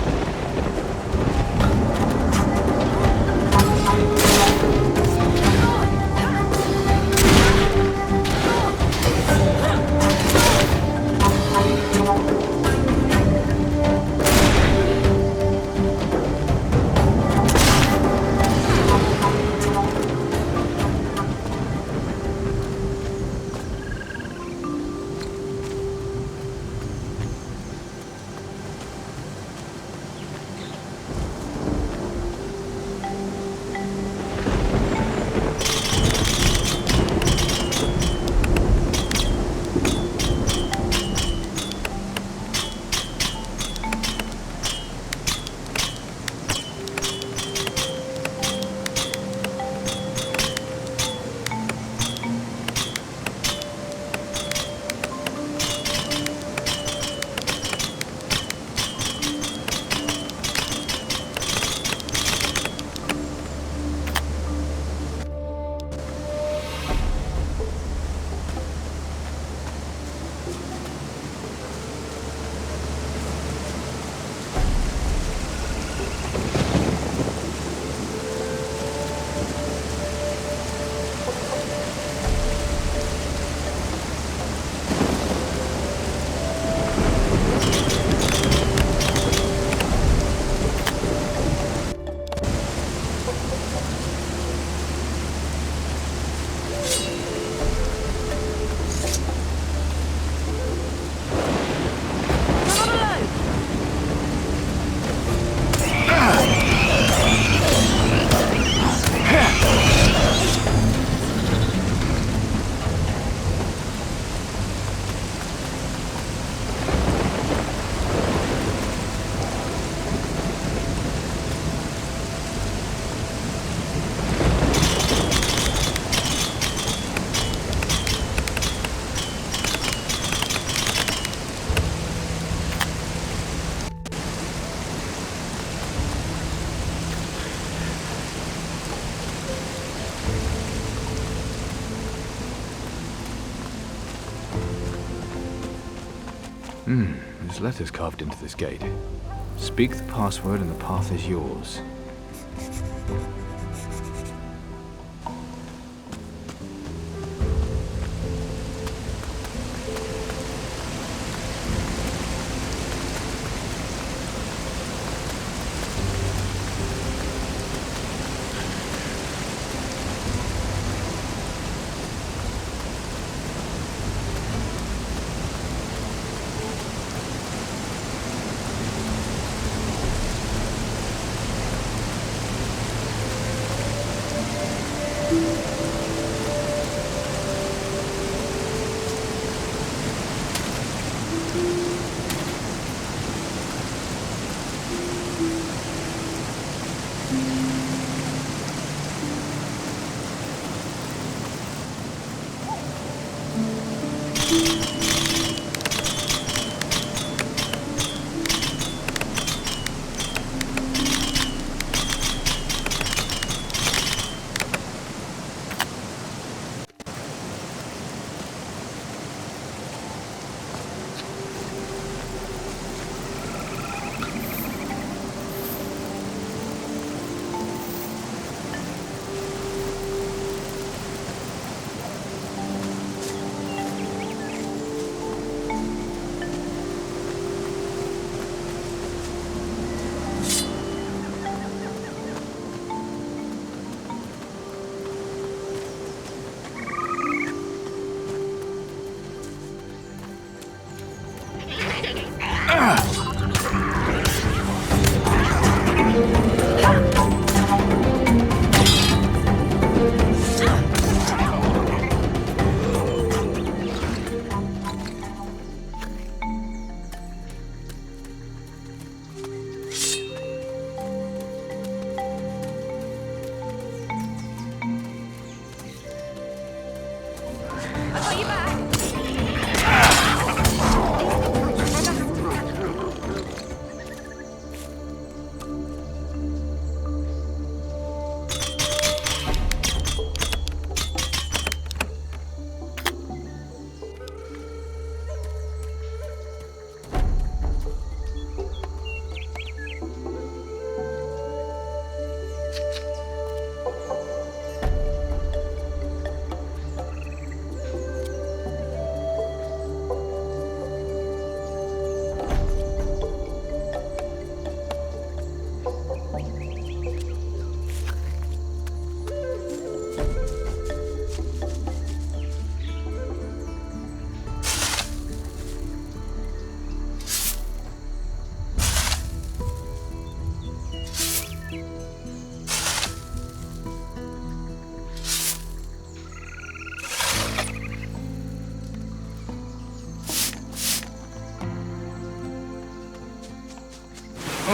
There's letters carved into this gate. Speak the password and the path is yours.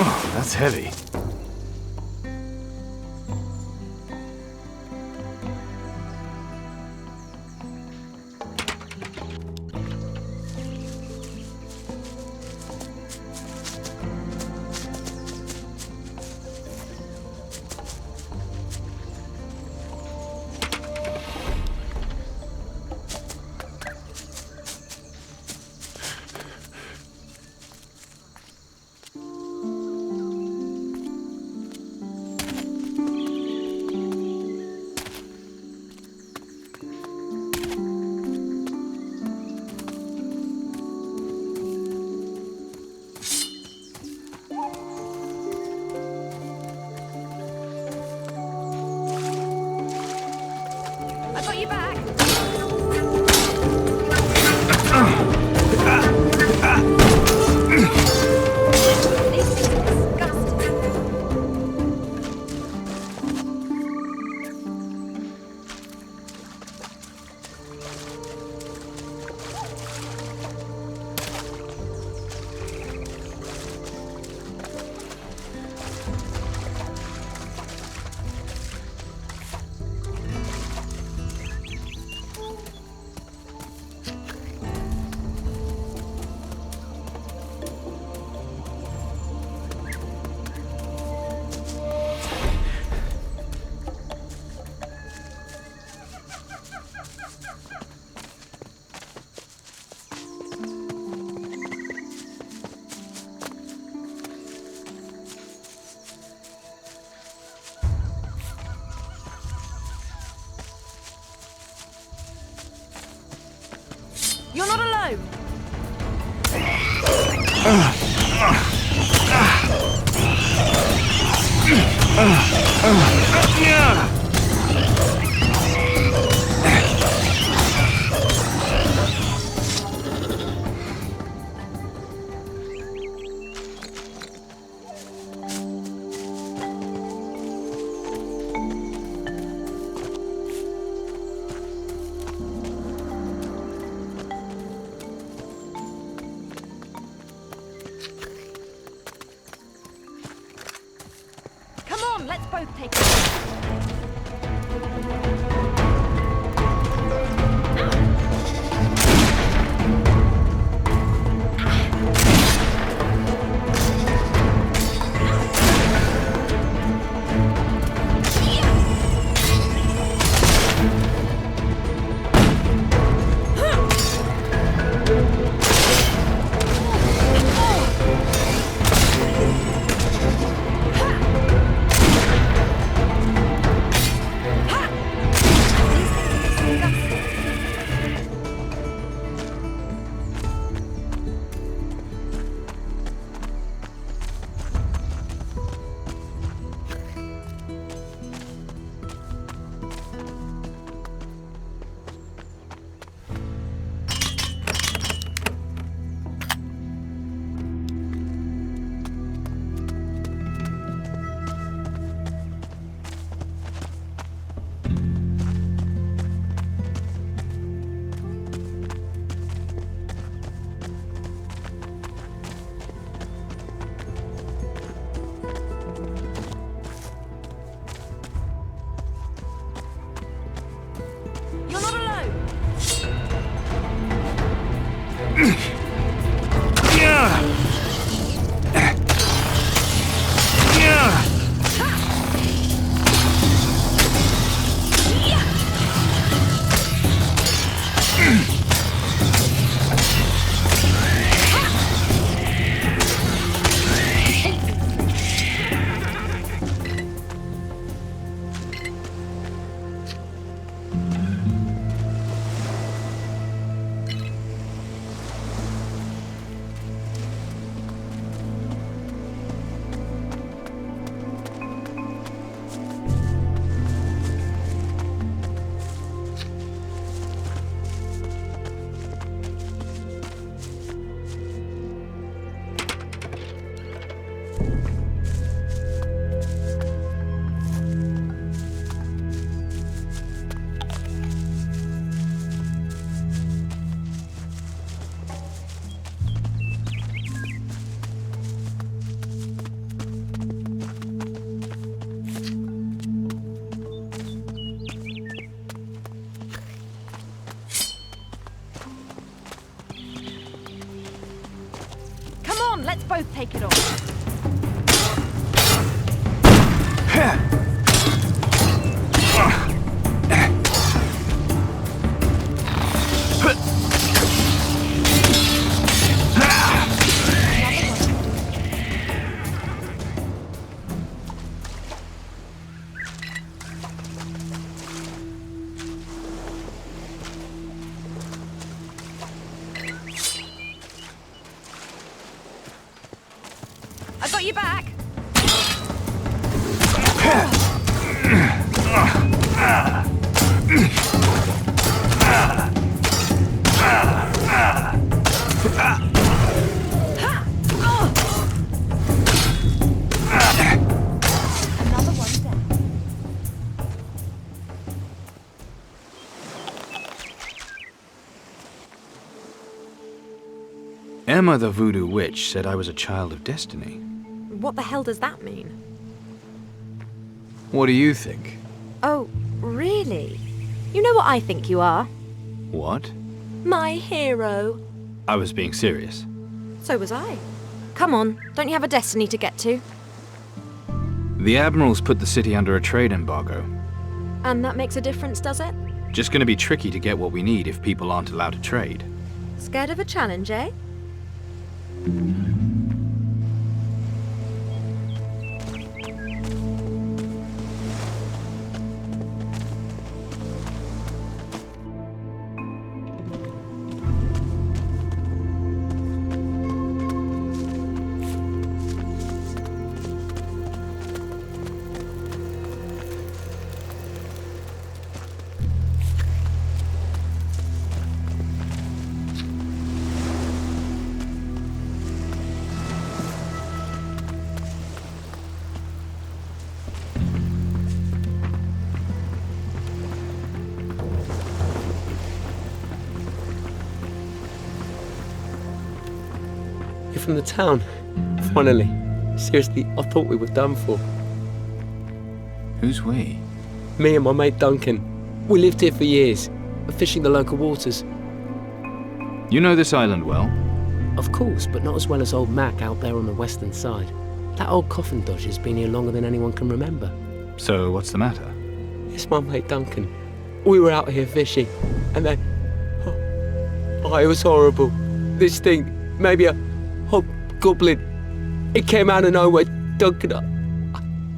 Oh, that's heavy. below! Come on, let's both take it. You're not alone! Come on, let's both take it off. I've got you back! Another one down. Emma the Voodoo Witch said I was a child of destiny. What the hell does that mean? What do you think? Oh, really? You know what I think you are? What? My hero. I was being serious. So was I. Come on, don't you have a destiny to get to? The Admiral's put the city under a trade embargo. And that makes a difference, does it? Just gonna be tricky to get what we need if people aren't allowed to trade. Scared of a challenge, eh? You're from the town. Finally. Seriously, I thought we were done for. Who's we? Me and my mate Duncan. We lived here for years, fishing the local waters. You know this island well? Of course, but not as well as old Mac out there on the western side. That old coffin dodge has been here longer than anyone can remember. So, what's the matter? It's my mate Duncan. We were out here fishing, and then... Oh, it was horrible. This thing, maybe a hobgoblin. It came out of nowhere, Duncan.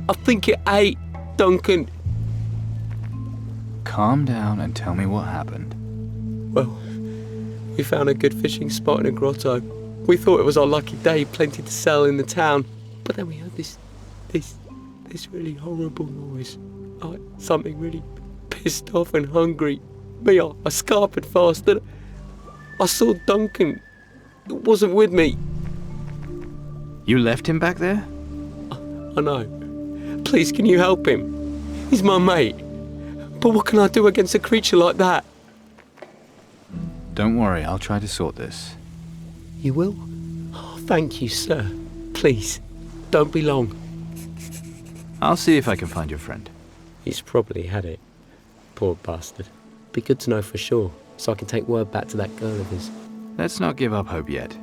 I think it ate Duncan. Calm down and tell me what happened. Well, we found a good fishing spot in a grotto. We thought it was our lucky day, plenty to sell in the town. But then we heard this really horrible noise. Something really pissed off and hungry. Me, I scarpered fast and I saw Duncan. It wasn't with me. You left him back there? I know. Please, can you help him? He's my mate. But what can I do against a creature like that? Don't worry, I'll try to sort this. You will? Oh, thank you, sir. Please, don't be long. I'll see if I can find your friend. He's probably had it. Poor bastard. Be good to know for sure, so I can take word back to that girl of his. Let's not give up hope yet.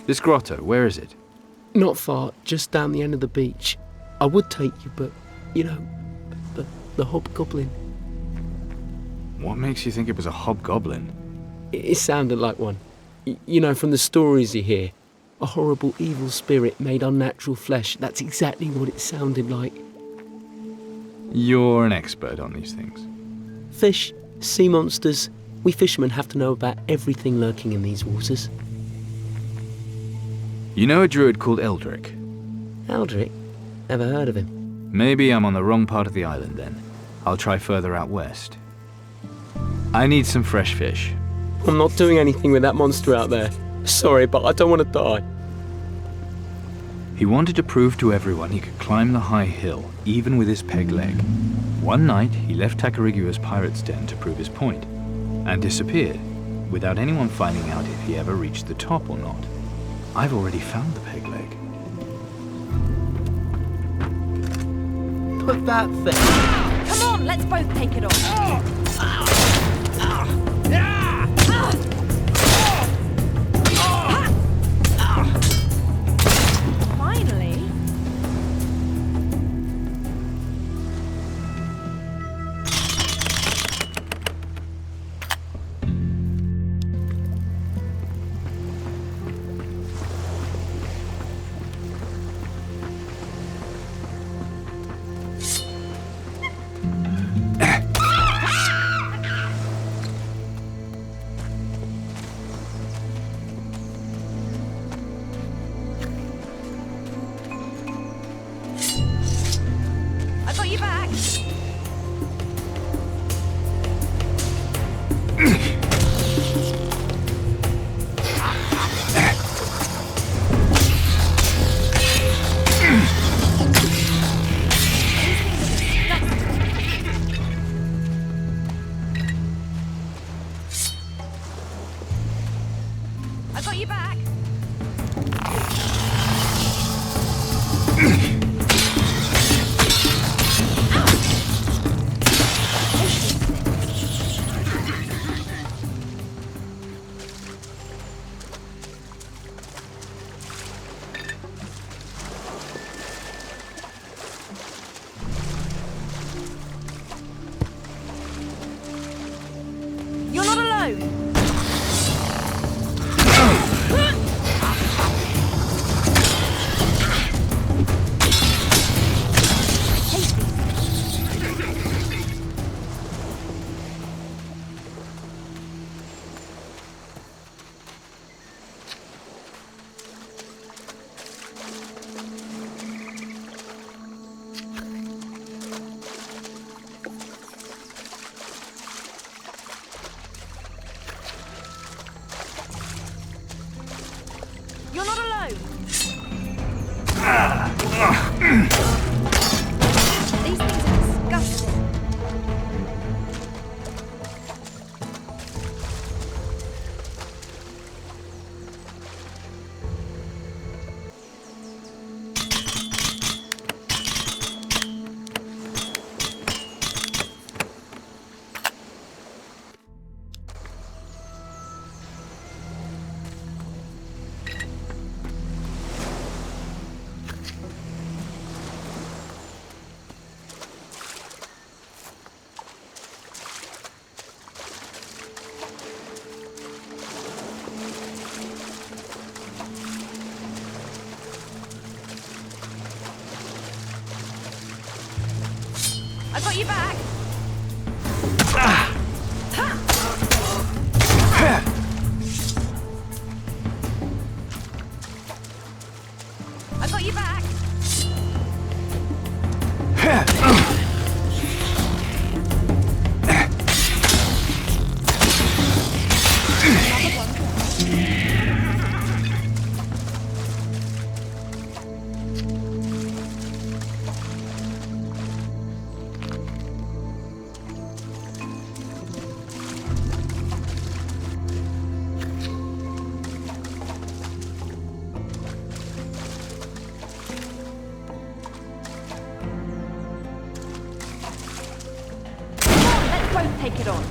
This grotto, where is it? Not far, just down the end of the beach. I would take you, but, you know, the hobgoblin. What makes you think it was a hobgoblin? It sounded like one. You know, from the stories you hear. A horrible evil spirit made unnatural flesh. That's exactly what it sounded like. You're an expert on these things. Fish, sea monsters. We fishermen have to know about everything lurking in these waters. You know a druid called Eldrick? Eldrick? Never heard of him. Maybe I'm on the wrong part of the island then. I'll try further out west. I need some fresh fish. I'm not doing anything with that monster out there. Sorry, but I don't want to die. He wanted to prove to everyone he could climb the high hill, even with his peg leg. One night, he left Takarigua's pirate's den to prove his point, and disappeared, without anyone finding out if he ever reached the top or not. I've already found the peg leg. Put that thing... Come on, let's both take it off. Finally. I got you back. I got you back. You're not alone. You're not alone. These things are disgusting. got your back. I got your back. Both take it on.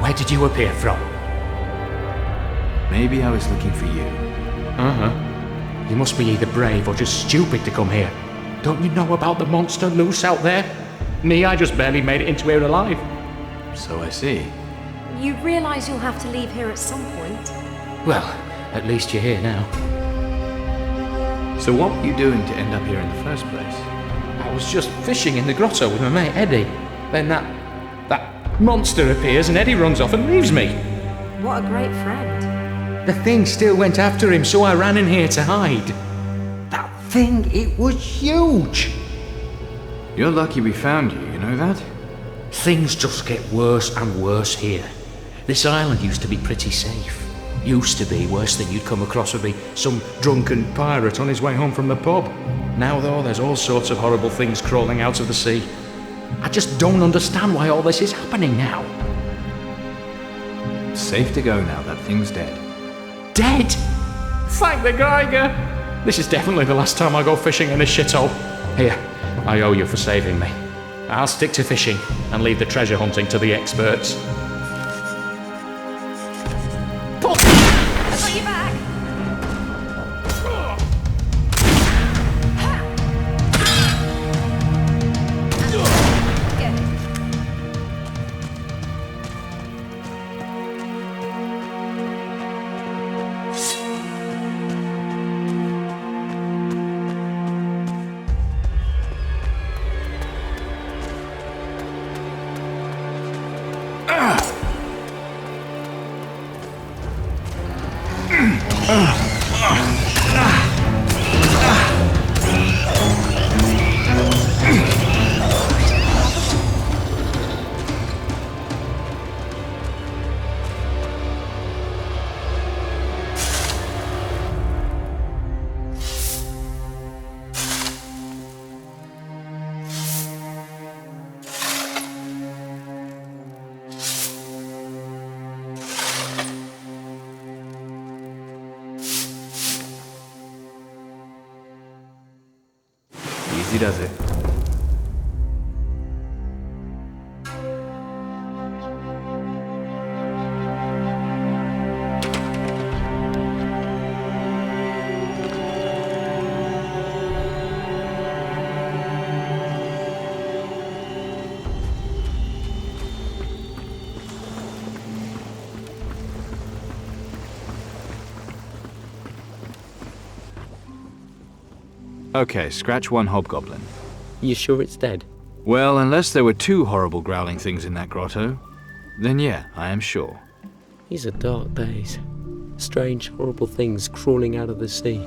Where did you appear from? Maybe I was looking for you. Uh-huh. You must be either brave or just stupid to come here. Don't you know about the monster loose out there? Me, I just barely made it into here alive. So I see. You realise you'll have to leave here at some point? Well, at least you're here now. So what were you doing to end up here in the first place? I was just fishing in the grotto with my mate Eddie. Then that monster appears and Eddie runs off and leaves me. What a great friend. The thing still went after him, so I ran in here to hide. That thing, it was huge. You're lucky we found you, you know that? Things just get worse and worse here. This island used to be pretty safe. Used to be. Worst thing you'd come across would be some drunken pirate on his way home from the pub. Now though, there's all sorts of horrible things crawling out of the sea. I just don't understand why all this is happening now. It's safe to go now, that thing's dead. Dead? Thank the Geiger! This is definitely the last time I go fishing in this shithole. Here, I owe you for saving me. I'll stick to fishing and leave the treasure hunting to the experts. I got your back. he does it. Okay, scratch one hobgoblin. You sure it's dead? Well, unless there were two horrible growling things in that grotto, then yeah, I am sure. These are dark days. Strange, horrible things crawling out of the sea.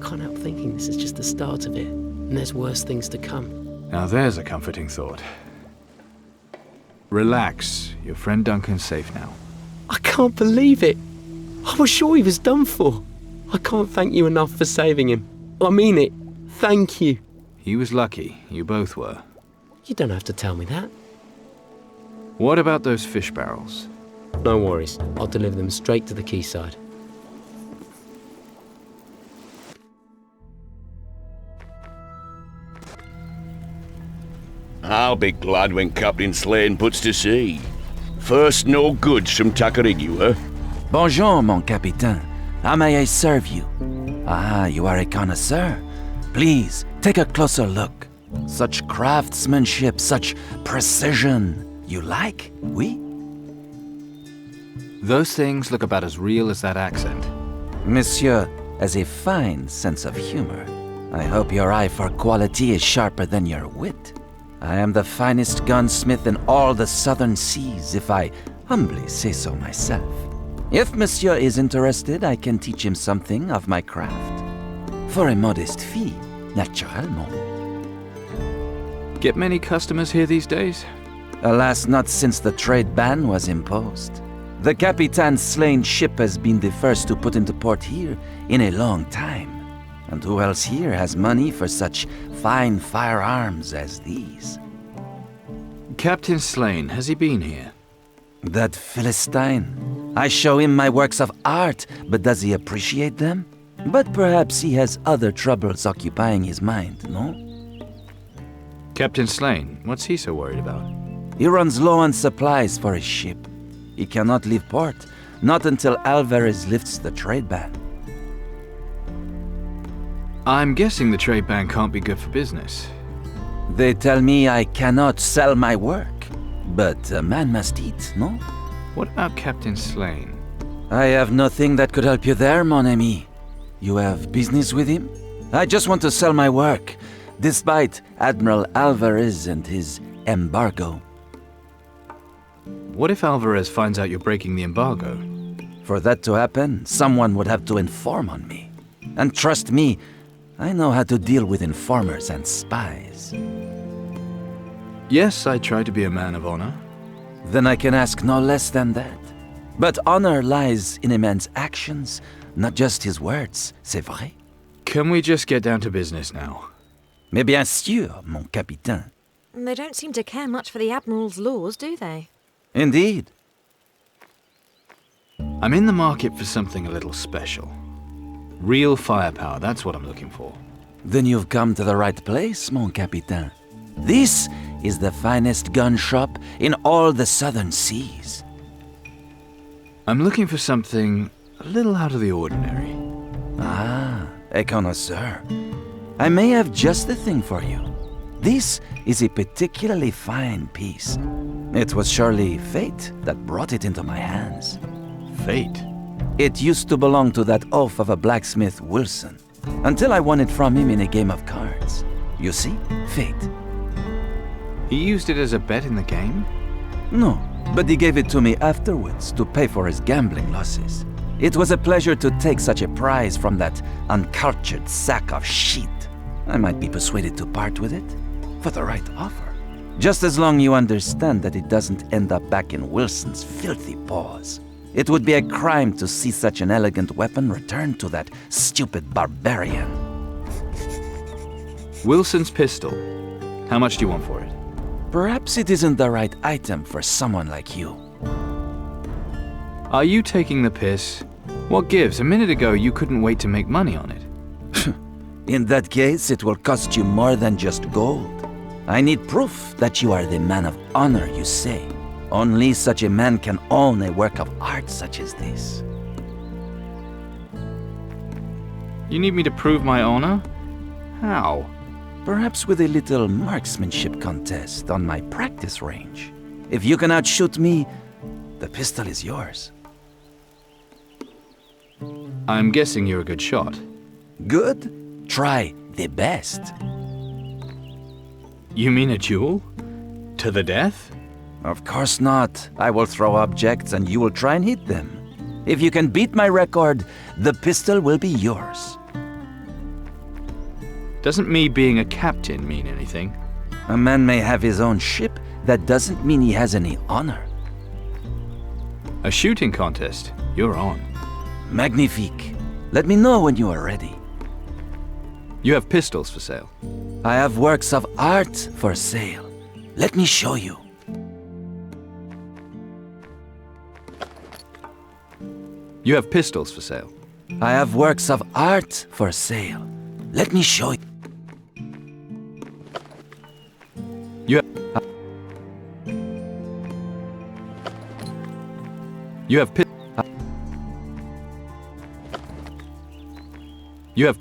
Can't help thinking this is just the start of it, and there's worse things to come. Now there's a comforting thought. Relax, your friend Duncan's safe now. I can't believe it! I was sure he was done for. I can't thank you enough for saving him. I mean it. Thank you. He was lucky, you both were. You don't have to tell me that. What about those fish barrels? No worries, I'll deliver them straight to the quayside. I'll be glad when Captain Slane puts to sea. First, no goods from Tacarigua. Bonjour, mon capitaine. How may I serve you? Ah, you are a connoisseur. Please, take a closer look. Such craftsmanship, such precision. You like? Oui? Those things look about as real as that accent. Monsieur has a fine sense of humor. I hope your eye for quality is sharper than your wit. I am the finest gunsmith in all the southern seas, if I humbly say so myself. If Monsieur is interested, I can teach him something of my craft. For a modest fee, naturellement. Get many customers here these days? Alas, not since the trade ban was imposed. The Capitan Slane's ship has been the first to put into port here in a long time. And who else here has money for such fine firearms as these? Captain Slane, has he been here? That Philistine. I show him my works of art, but does he appreciate them? But perhaps he has other troubles occupying his mind, no? Captain Slane, what's he so worried about? He runs low on supplies for his ship. He cannot leave port, not until Alvarez lifts the trade ban. I'm guessing the trade ban can't be good for business. They tell me I cannot sell my work, but a man must eat, no? What about Captain Slane? I have nothing that could help you there, mon ami. You have business with him? I just want to sell my work, despite Admiral Alvarez and his embargo. What if Alvarez finds out you're breaking the embargo? For that to happen, someone would have to inform on me. And trust me, I know how to deal with informers and spies. Yes, I try to be a man of honor. Then I can ask no less than that. But honor lies in a man's actions, not just his words, c'est vrai? Can we just get down to business now? Mais bien sûr, mon capitaine. They don't seem to care much for the Admiral's laws, do they? Indeed. I'm in the market for something a little special. Real firepower, that's what I'm looking for. Then you've come to the right place, mon capitaine. This is the finest gun shop in all the southern seas. I'm looking for something a little out of the ordinary. Ah, a connoisseur. I may have just the thing for you. This is a particularly fine piece. It was surely fate that brought it into my hands. Fate? It used to belong to that oaf of a blacksmith, Wilson, until I won it from him in a game of cards. You see? Fate. He used it as a bet in the game? No, but he gave it to me afterwards to pay for his gambling losses. It was a pleasure to take such a prize from that uncultured sack of shit. I might be persuaded to part with it for the right offer. Just as long you understand that it doesn't end up back in Wilson's filthy paws. It would be a crime to see such an elegant weapon return to that stupid barbarian. Wilson's pistol. How much do you want for it? Perhaps it isn't the right item for someone like you. Are you taking the piss? What gives? A minute ago you couldn't wait to make money on it. In that case, it will cost you more than just gold. I need proof that you are the man of honor you say. Only such a man can own a work of art such as this. You need me to prove my honor? How? Perhaps with a little marksmanship contest on my practice range. If you can outshoot me, the pistol is yours. I'm guessing you're a good shot. Good? Try the best. You mean a duel? To the death? Of course not. I will throw objects and you will try and hit them. If you can beat my record, the pistol will be yours. Doesn't me being a captain mean anything? A man may have his own ship, that doesn't mean he has any honor. A shooting contest? You're on. Magnifique. Let me know when you are ready. You have pistols for sale. I have works of art for sale. Let me show you. You have pistols for sale. I have works of art for sale. Let me show you. You have You have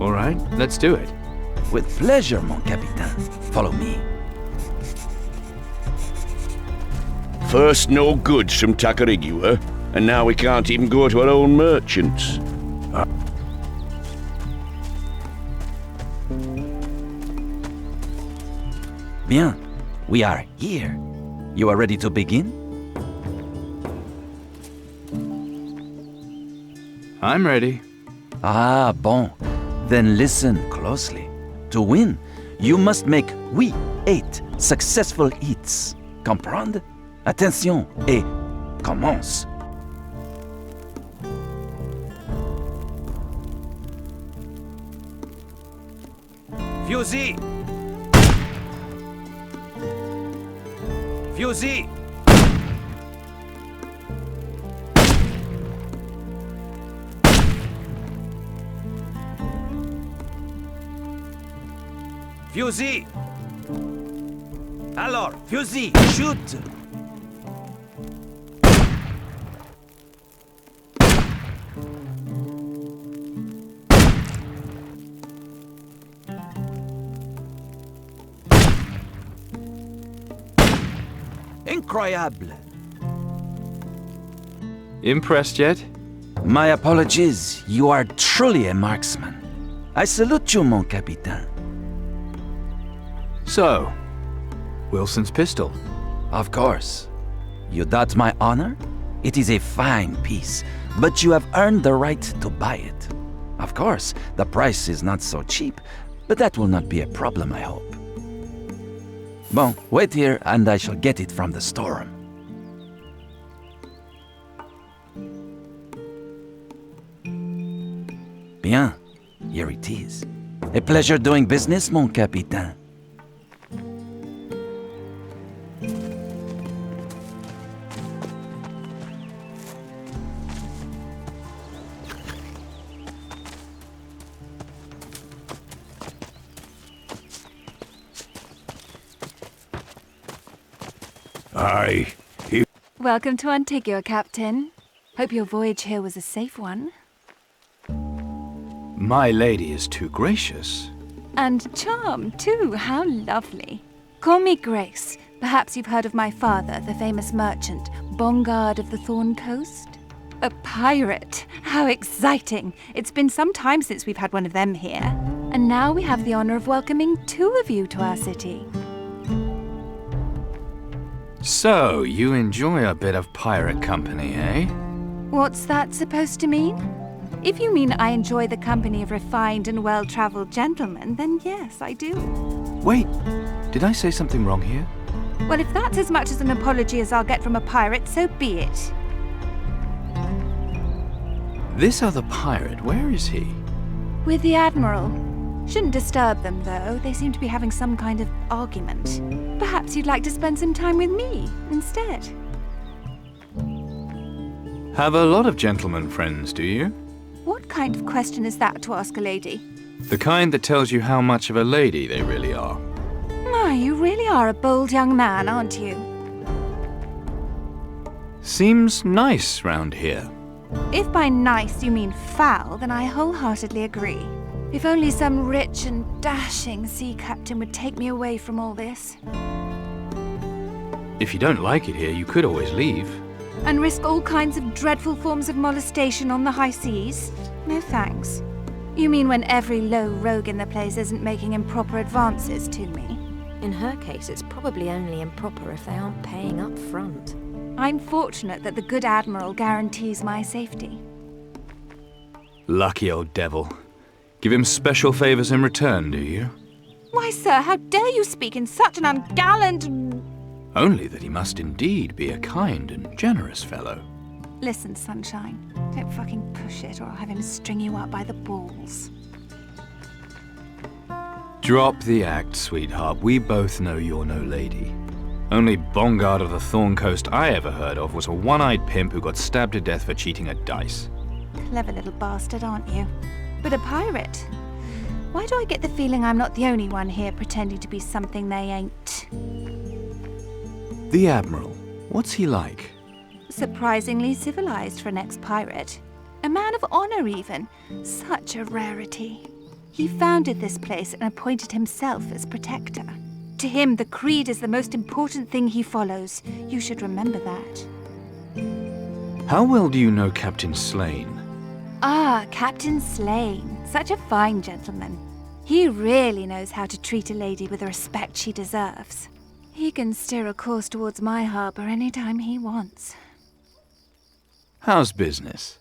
All right, let's do it. With pleasure, mon capitaine. Follow me. First no goods from Tacarigua, and now we can't even go to our own merchants. Bien, we are here. You are ready to begin? I'm ready. Ah, bon. Then listen closely. To win, you must make 8 successful hits. Comprendre? Attention et commence. Fusil! Fusil! Fusil! Alors, fusil, shoot! Incroyable! Impressed yet? My apologies, you are truly a marksman. I salute you, mon capitaine. So, Wilson's pistol. Of course. You doubt my honor? It is a fine piece, but you have earned the right to buy it. Of course, the price is not so cheap, but that will not be a problem, I hope. Bon, wait here and I shall get it from the storeroom. Bien, here it is. A pleasure doing business, mon capitaine. Welcome to Antiqua, Captain. Hope your voyage here was a safe one. My lady is too gracious. And charmed, too. How lovely. Call me Grace. Perhaps you've heard of my father, the famous merchant, Bongard of the Thorn Coast? A pirate? How exciting! It's been some time since we've had one of them here. And now we have the honor of welcoming 2 of you to our city. So, you enjoy a bit of pirate company, eh? What's that supposed to mean? If you mean I enjoy the company of refined and well-traveled gentlemen, then yes, I do. Wait, did I say something wrong here? Well, if that's as much as an apology as I'll get from a pirate, so be it. This other pirate, where is he? With the Admiral. Shouldn't disturb them, though. They seem to be having some kind of argument. Perhaps you'd like to spend some time with me instead. Have a lot of gentlemen friends, do you? What kind of question is that to ask a lady? The kind that tells you how much of a lady they really are. My, you really are a bold young man, aren't you? Seems nice round here. If by nice you mean foul, then I wholeheartedly agree. If only some rich and dashing sea captain would take me away from all this. If you don't like it here, you could always leave. And risk all kinds of dreadful forms of molestation on the high seas? No thanks. You mean when every low rogue in the place isn't making improper advances to me? In her case, it's probably only improper if they aren't paying up front. I'm fortunate that the good Admiral guarantees my safety. Lucky old devil. Give him special favors in return, do you? Why, sir, how dare you speak in such an ungallant... Only that he must indeed be a kind and generous fellow. Listen, Sunshine, don't fucking push it or I'll have him string you up by the balls. Drop the act, sweetheart. We both know you're no lady. Only Bongard of the Thorn Coast I ever heard of was a one-eyed pimp who got stabbed to death for cheating at dice. Clever little bastard, aren't you? But a pirate? Why do I get the feeling I'm not the only one here pretending to be something they ain't? The Admiral. What's he like? Surprisingly civilized for an ex-pirate. A man of honor, even. Such a rarity. He founded this place and appointed himself as protector. To him, the creed is the most important thing he follows. You should remember that. How well do you know Captain Slane? Ah, Captain Slane. Such a fine gentleman. He really knows how to treat a lady with the respect she deserves. He can steer a course towards my harbor any time he wants. How's business?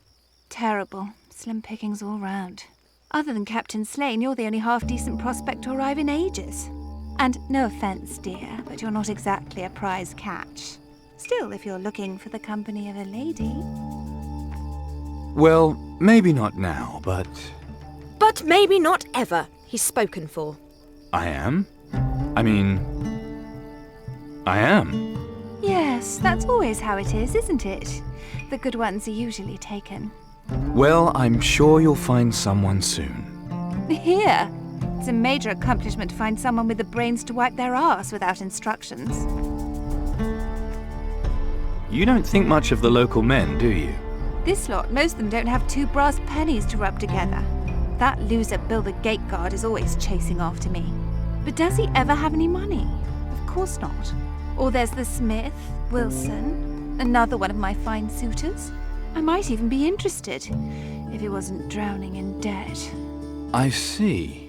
Terrible. Slim pickings all round. Other than Captain Slane, you're the only half-decent prospect to arrive in ages. And no offense, dear, but you're not exactly a prize catch. Still, if you're looking for the company of a lady... Well, maybe not now, but... But maybe not ever. He's spoken for. I am? I am. Yes, that's always how it is, isn't it? The good ones are usually taken. Well, I'm sure you'll find someone soon. Here! It's a major accomplishment to find someone with the brains to wipe their arse without instructions. You don't think much of the local men, do you? This lot, most of them don't have 2 brass pennies to rub together. That loser Bill the Gate Guard is always chasing after me. But does he ever have any money? Of course not. Or there's the Smith, Wilson, another one of my fine suitors. I might even be interested, if he wasn't drowning in debt. I see.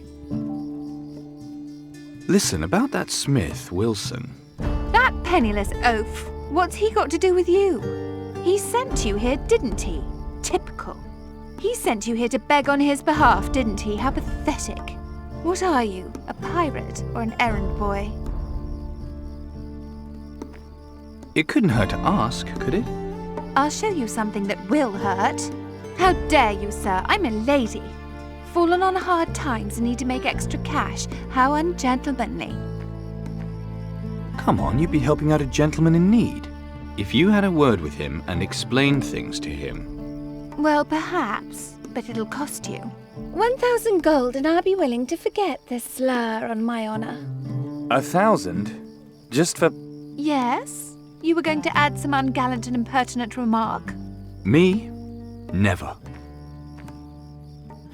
Listen, about that Smith, Wilson. That penniless oaf! What's he got to do with you? He sent you here, didn't he? Typical. He sent you here to beg on his behalf, didn't he? How pathetic. What are you, a pirate or an errand boy? It couldn't hurt to ask, could it? I'll show you something that will hurt. How dare you, sir? I'm a lady. Fallen on hard times and need to make extra cash. How ungentlemanly. Come on, you'd be helping out a gentleman in need. If you had a word with him and explained things to him. Well, perhaps, but it'll cost you. 1,000 gold and I'll be willing to forget this slur on my honor. 1,000? Just for... Yes? You were going to add some ungallant and impertinent remark? Me? Never.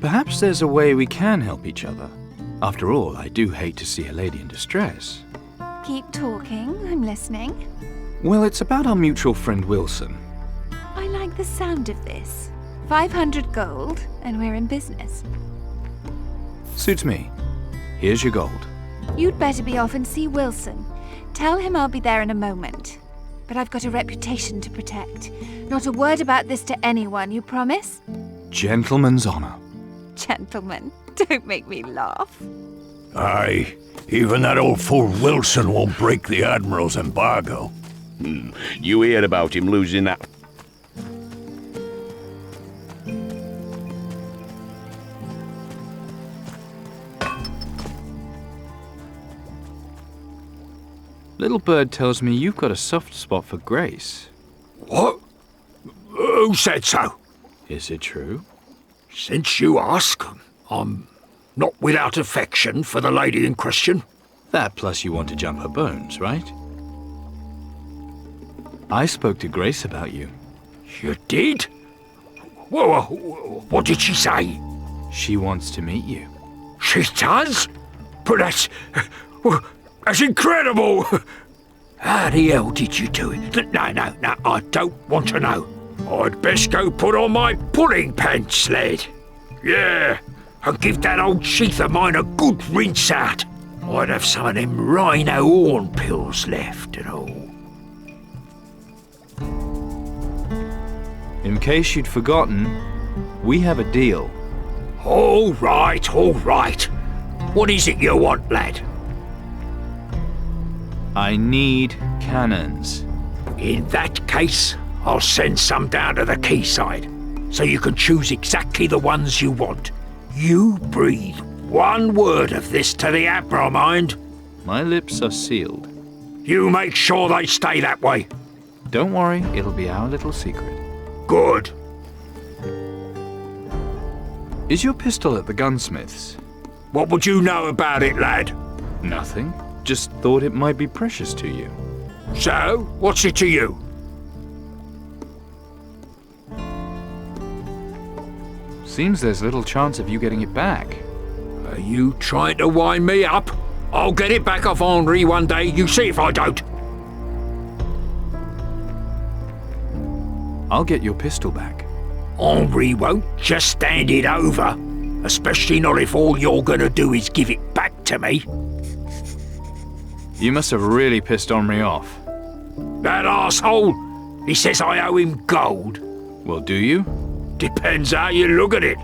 Perhaps there's a way we can help each other. After all, I do hate to see a lady in distress. Keep talking, I'm listening. Well, it's about our mutual friend Wilson. I like the sound of this. 500 gold, and we're in business. Suits me. Here's your gold. You'd better be off and see Wilson. Tell him I'll be there in a moment. But I've got a reputation to protect. Not a word about this to anyone, you promise? Gentleman's honor. Gentlemen, don't make me laugh. Aye, even that old fool Wilson won't break the Admiral's embargo. You heard about him losing that. Little bird tells me you've got a soft spot for Grace. What? Who said so? Is it true? Since you ask, I'm not without affection for the lady in question. That plus you want to jump her bones, right? I spoke to Grace about you. You did? Whoa, what did she say? She wants to meet you. She does? But that's incredible! How the hell did you do it? No, I don't want to know. I'd best go put on my pudding pants, lad. Yeah, and give that old sheath of mine a good rinse out. I'd have some of them rhino horn pills left and all. In case you'd forgotten, we have a deal. All right. What is it you want, lad? I need cannons. In that case, I'll send some down to the quayside, so you can choose exactly the ones you want. You breathe one word of this to the Admiral, mind? My lips are sealed. You make sure they stay that way. Don't worry, it'll be our little secret. Good. Is your pistol at the gunsmith's? What would you know about it, lad? Nothing. Just thought it might be precious to you. So, what's it to you? Seems there's little chance of you getting it back. Are you trying to wind me up? I'll get it back off Henri one day, you see if I don't. I'll get your pistol back. Henri won't just stand it over. Especially not if all you're gonna do is give it back to me. You must have really pissed Henri off. That arsehole! He says I owe him gold. Well, do you? Depends how you look at it.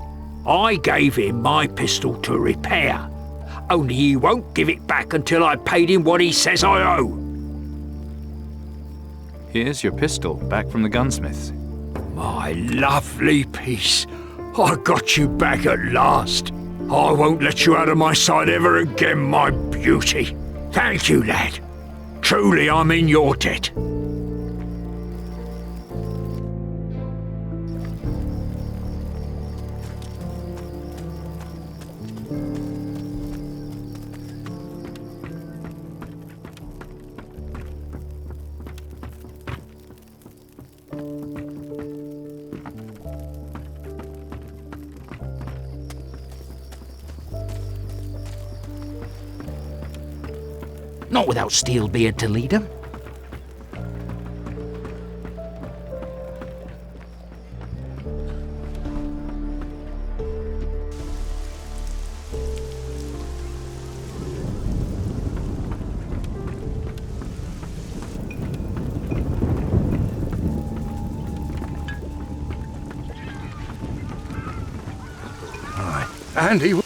I gave him my pistol to repair. Only he won't give it back until I paid him what he says I owe. Here's your pistol, back from the gunsmith's. My lovely piece. I got you back at last. I won't let you out of my sight ever again, my beauty. Thank you, lad. Truly, I'm in your debt. Not without Steelbeard to lead 'em. And he...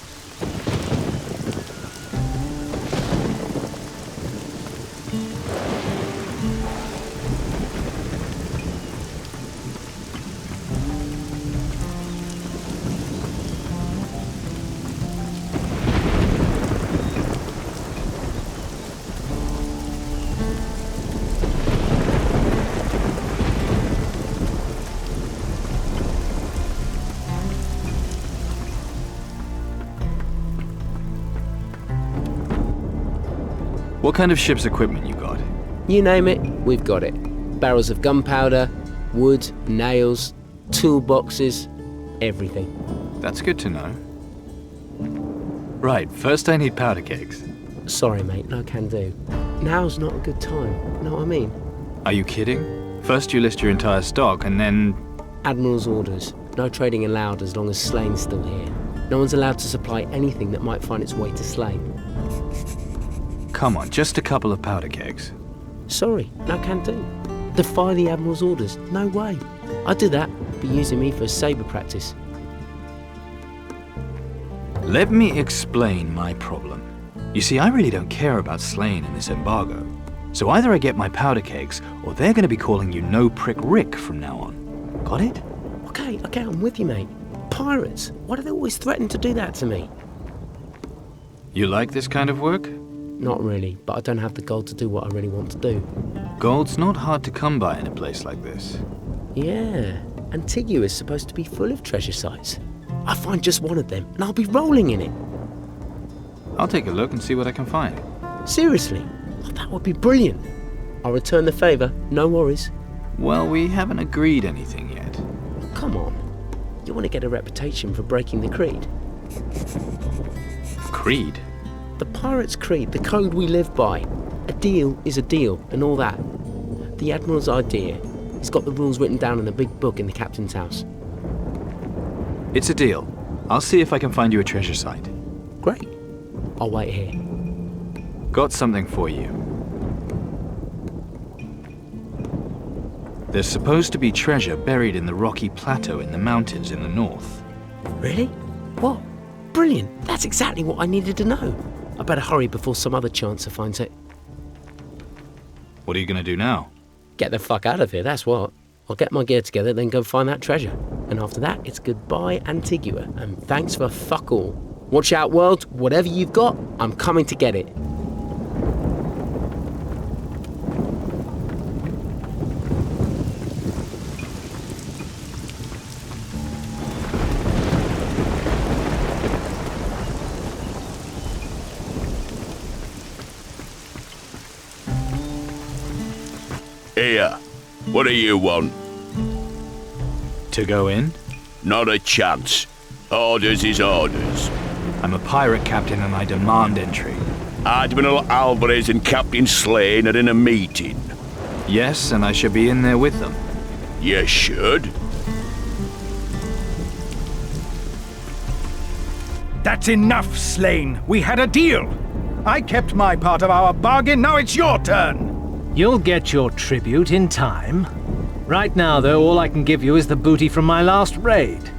What kind of ship's equipment you got? You name it, we've got it. Barrels of gunpowder, wood, nails, toolboxes, everything. That's good to know. Right, first I need powder kegs. Sorry, mate, no can do. Now's not a good time, know what I mean? Are you kidding? First you list your entire stock and then... Admiral's orders. No trading allowed as long as Slane's still here. No one's allowed to supply anything that might find its way to Slane. Come on, just a couple of powder kegs. Sorry, no can do. Defy the Admiral's orders. No way. I'd do that. Be using me for saber practice. Let me explain my problem. You see, I really don't care about Slane and this embargo. So either I get my powder kegs, or they're going to be calling you No Prick Rick from now on. Got it? Okay, I'm with you, mate. Pirates. Why do they always threaten to do that to me? You like this kind of work? Not really, but I don't have the gold to do what I really want to do. Gold's not hard to come by in a place like this. Yeah, Antiqua is supposed to be full of treasure sites. I find just one of them, and I'll be rolling in it. I'll take a look and see what I can find. Seriously? Oh, that would be brilliant. I'll return the favour, no worries. Well, we haven't agreed anything yet. Come on. You want to get a reputation for breaking the creed? Creed? The Pirate's Creed, the code we live by. A deal is a deal, and all that. The Admiral's idea. He's got the rules written down in a big book in the captain's house. It's a deal. I'll see if I can find you a treasure site. Great. I'll wait here. Got something for you. There's supposed to be treasure buried in the rocky plateau in the mountains in the north. Really? What? Brilliant. That's exactly what I needed to know. I better hurry before some other chancer finds it. What are you going to do now? Get the fuck out of here, that's what. I'll get my gear together, then go find that treasure. And after that, it's goodbye Antiqua, and thanks for fuck all. Watch out, world. Whatever you've got, I'm coming to get it. Here, what do you want? To go in? Not a chance. Orders is orders. I'm a pirate captain and I demand entry. Admiral Alvarez and Captain Slane are in a meeting. Yes, and I should be in there with them. You should. That's enough, Slane. We had a deal. I kept my part of our bargain, now it's your turn. You'll get your tribute in time. Right now, though, all I can give you is the booty from my last raid.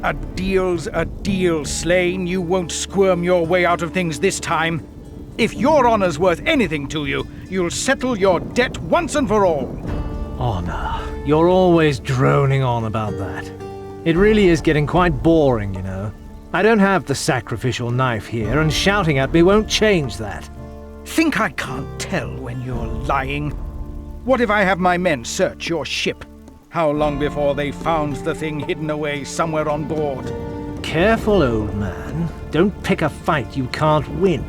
A deal's a deal, Slane. You won't squirm your way out of things this time. If your honor's worth anything to you, you'll settle your debt once and for all. Honor. You're always droning on about that. It really is getting quite boring, you know. I don't have the sacrificial knife here, and shouting at me won't change that. Think I can't tell when you're lying? What if I have my men search your ship? How long before they found the thing hidden away somewhere on board? Careful, old man. Don't pick a fight you can't win.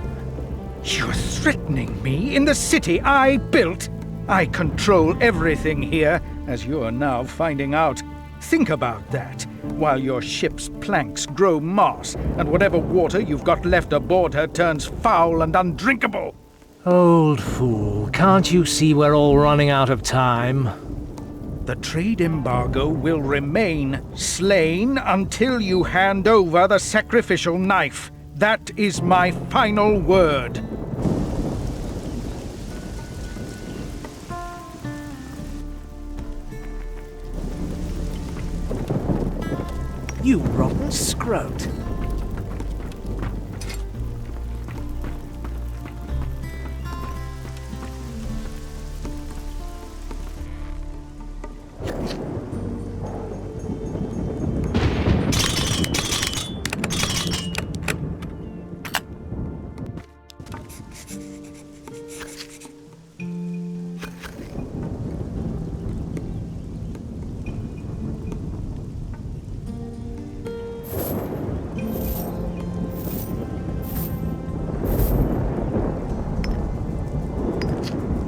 You're threatening me in the city I built? I control everything here, as you're now finding out. Think about that, while your ship's planks grow moss, and whatever water you've got left aboard her turns foul and undrinkable. Old fool, can't you see we're all running out of time? The trade embargo will remain, Slane, until you hand over the sacrificial knife. That is my final word. You rotten scrote.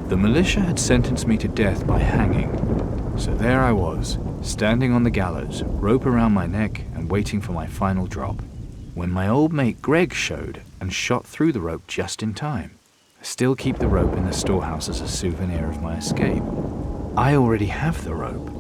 The militia had sentenced me to death by hanging. So there I was, standing on the gallows, rope around my neck and waiting for my final drop, when my old mate Greg showed and shot through the rope just in time. I still keep the rope in the storehouse as a souvenir of my escape. I already have the rope.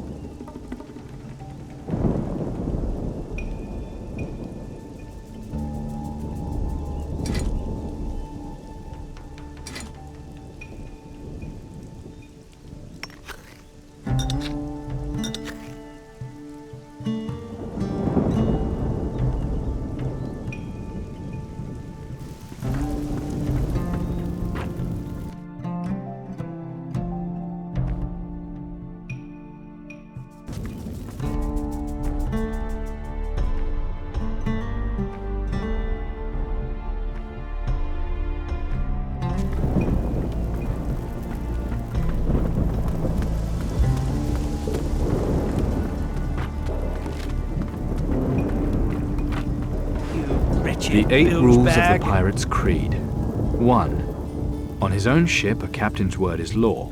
The 8 Bill's rules back. of the Pirate's Creed. 1. On his own ship, a captain's word is law.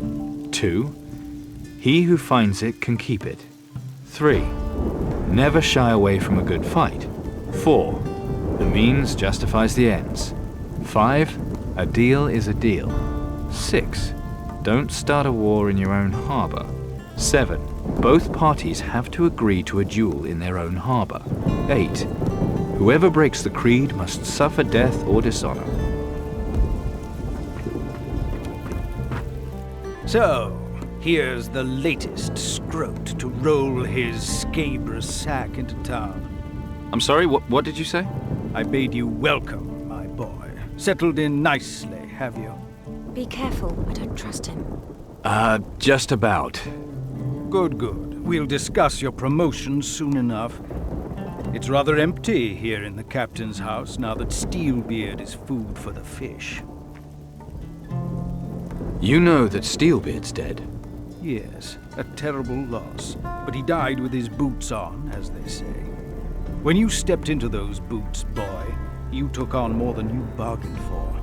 2. He who finds it can keep it. 3. Never shy away from a good fight. 4. The means justifies the ends. 5. A deal is a deal. 6. Don't start a war in your own harbour. 7. Both parties have to agree to a duel in their own harbour. 8. Whoever breaks the creed must suffer death or dishonour. So, here's the latest scrote to roll his scabrous sack into town. I'm sorry, what did you say? I bade you welcome, my boy. Settled in nicely, have you? Be careful, I don't trust him. Just about. Good, good. We'll discuss your promotion soon enough. It's rather empty here in the captain's house now that Steelbeard is food for the fish. You know that Steelbeard's dead. Yes, a terrible loss, but he died with his boots on, as they say. When you stepped into those boots, boy, you took on more than you bargained for.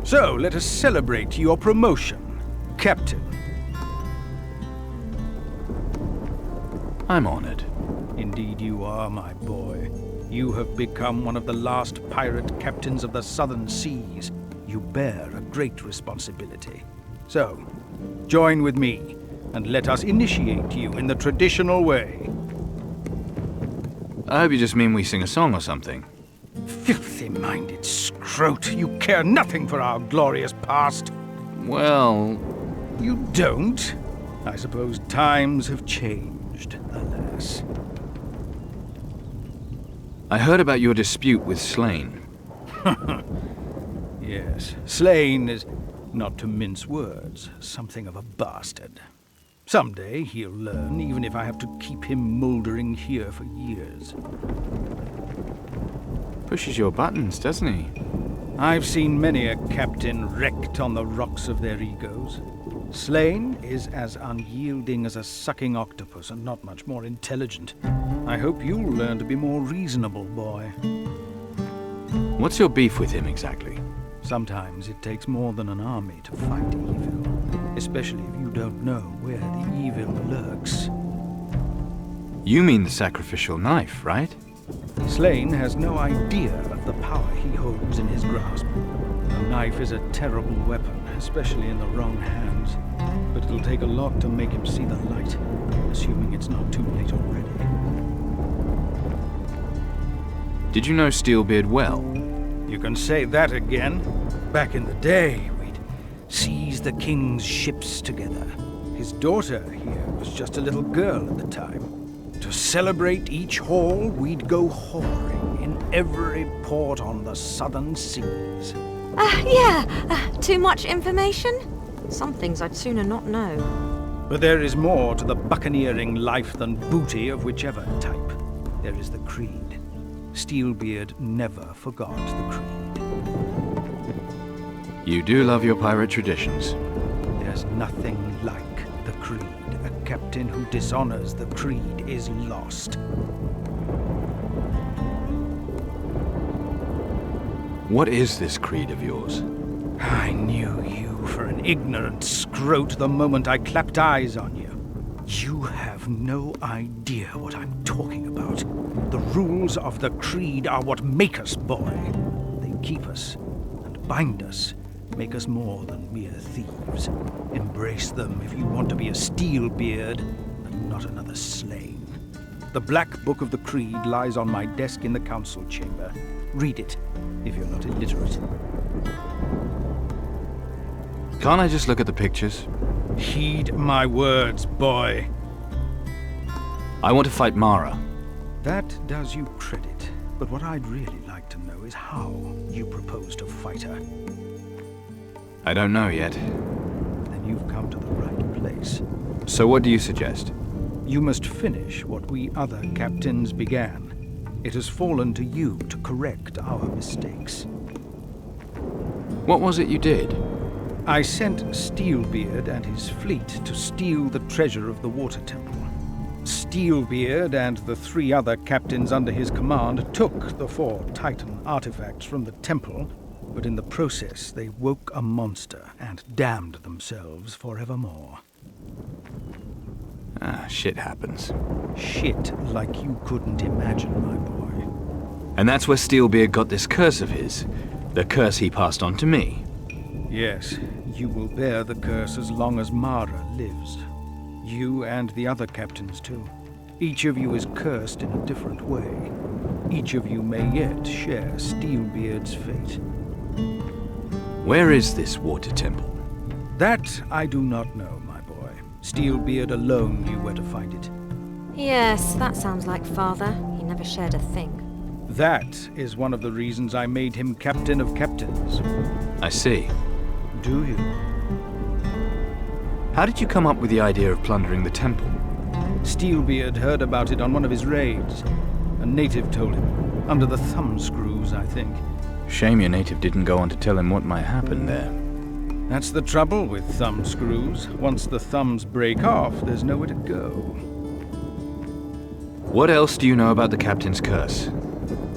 So, let us celebrate your promotion, Captain. I'm honored. Indeed you are, my boy. You have become one of the last pirate captains of the southern seas. You bear a great responsibility. So, join with me, and let us initiate you in the traditional way. I hope you just mean we sing a song or something. Filthy-minded scrote, you care nothing for our glorious past. Well... You don't? I suppose times have changed, alas. I heard about your dispute with Slain. Yes, Slain is, not to mince words, something of a bastard. Someday he'll learn, even if I have to keep him mouldering here for years. Pushes your buttons, doesn't he? I've seen many a captain wrecked on the rocks of their egos. Slain is as unyielding as a sucking octopus and not much more intelligent. I hope you'll learn to be more reasonable, boy. What's your beef with him exactly? Sometimes it takes more than an army to fight evil, especially if you don't know where the evil lurks. You mean the sacrificial knife, right? Slain has no idea of the power he holds in his grasp. A knife is a terrible weapon, especially in the wrong hands. But it'll take a lot to make him see the light, assuming it's not too late already. Did you know Steelbeard well? You can say that again. Back in the day, we'd seize the king's ships together. His daughter here was just a little girl at the time. To celebrate each haul, we'd go whoring in every port on the southern seas. Too much information? Some things I'd sooner not know. But there is more to the buccaneering life than booty of whichever type. There is the creed. Steelbeard never forgot the creed. You do love your pirate traditions. There's nothing like the creed. A captain who dishonors the creed is lost. What is this creed of yours? I knew you for an ignorant scrote the moment I clapped eyes on you. You have no idea what I'm talking about. The rules of the creed are what make us, boy. They keep us and bind us, make us more than mere thieves. Embrace them if you want to be a Steelbeard and not another Slain. The Black Book of the Creed lies on my desk in the council chamber. Read it, if you're not illiterate. Can't I just look at the pictures? Heed my words, boy. I want to fight Mara. That does you credit, but what I'd really like to know is how you propose to fight her. I don't know yet. Then you've come to the right place. So what do you suggest? You must finish what we other captains began. It has fallen to you to correct our mistakes. What was it you did? I sent Steelbeard and his fleet to steal the treasure of the Water Temple. Steelbeard and the 3 other captains under his command took the 4 Titan artifacts from the temple, but in the process they woke a monster and damned themselves forevermore. Shit happens. Shit like you couldn't imagine, my boy. And that's where Steelbeard got this curse of his. The curse he passed on to me. Yes, you will bear the curse as long as Mara lives. You and the other captains, too. Each of you is cursed in a different way. Each of you may yet share Steelbeard's fate. Where is this water temple? That I do not know, my boy. Steelbeard alone knew where to find it. Yes, that sounds like Father. He never shared a thing. That is one of the reasons I made him Captain of Captains. I see. Do you? How did you come up with the idea of plundering the temple? Steelbeard heard about it on one of his raids. A native told him. Under the thumbscrews, I think. Shame your native didn't go on to tell him what might happen there. That's the trouble with thumbscrews. Once the thumbs break off, there's nowhere to go. What else do you know about the captain's curse?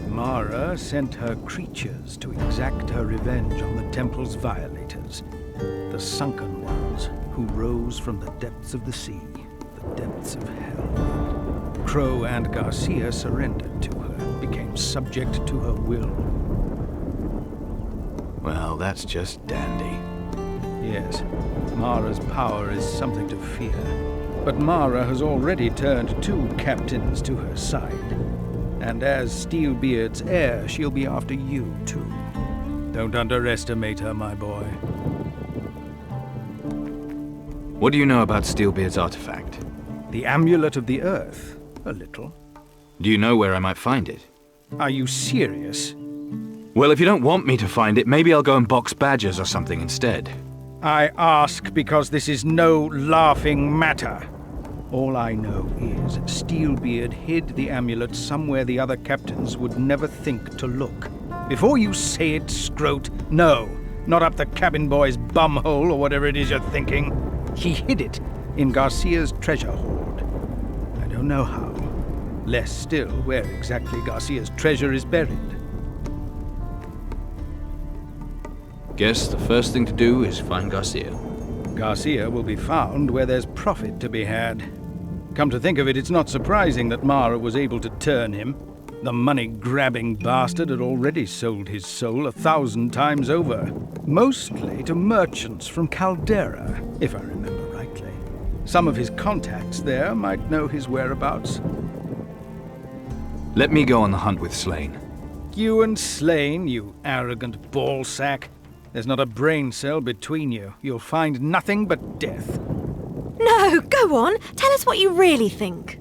Mara sent her creatures to exact her revenge on the temple's violators. The sunken ones who rose from the depths of the sea, the depths of hell. Crow and Garcia surrendered to her, became subject to her will. Well, that's just dandy. Yes, Mara's power is something to fear. But Mara has already turned 2 captains to her side. And as Steelbeard's heir, she'll be after you, too. Don't underestimate her, my boy. What do you know about Steelbeard's artifact? The Amulet of the Earth. A little. Do you know where I might find it? Are you serious? Well, if you don't want me to find it, maybe I'll go and box badgers or something instead. I ask because this is no laughing matter. All I know is Steelbeard hid the amulet somewhere the other captains would never think to look. Before you say it, Scroat, no, not up the cabin boy's bumhole or whatever it is you're thinking. He hid it in Garcia's treasure hoard. I don't know how. Less still where exactly Garcia's treasure is buried. Guess the first thing to do is find Garcia. Garcia will be found where there's profit to be had. Come to think of it, it's not surprising that Mara was able to turn him. The money-grabbing bastard had already sold his soul 1,000 times over. Mostly to merchants from Caldera, if I remember rightly. Some of his contacts there might know his whereabouts. Let me go on the hunt with Slane. You and Slane, you arrogant ballsack. There's not a brain cell between you. You'll find nothing but death. No, go on. Tell us what you really think.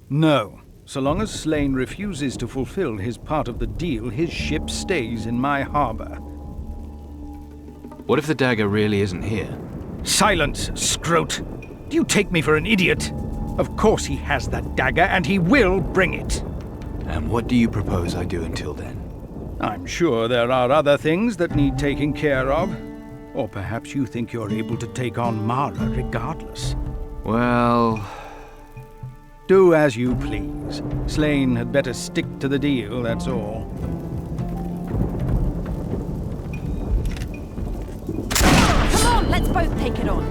No. So long as Slane refuses to fulfill his part of the deal, his ship stays in my harbor. What if the dagger really isn't here? Silence, Scroat! Do you take me for an idiot? Of course he has that dagger, and he will bring it. And what do you propose I do until then? I'm sure there are other things that need taking care of. Or perhaps you think you're able to take on Mara regardless. Well... Do as you please. Slane had better stick to the deal, that's all. Come on, let's both take it on.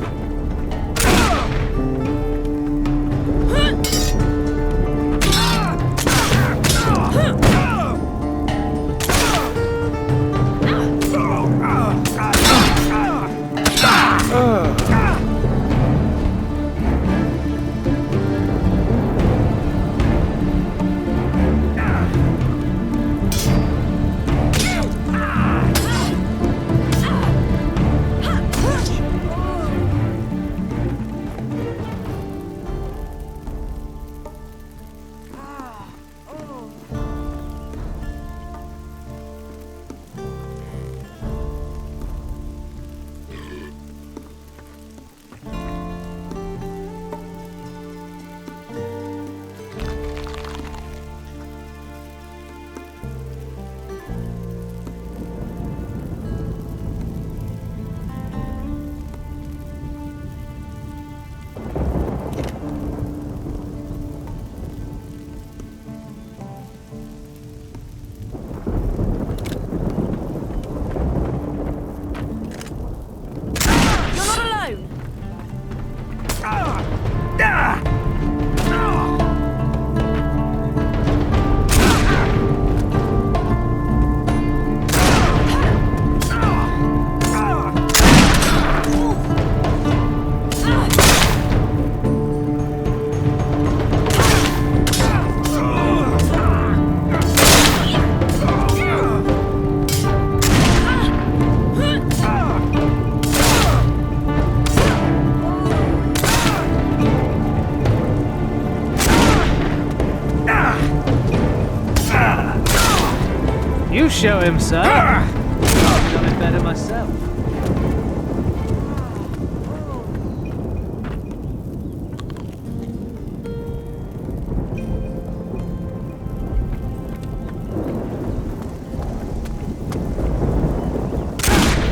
show him, sir. I've done it better myself.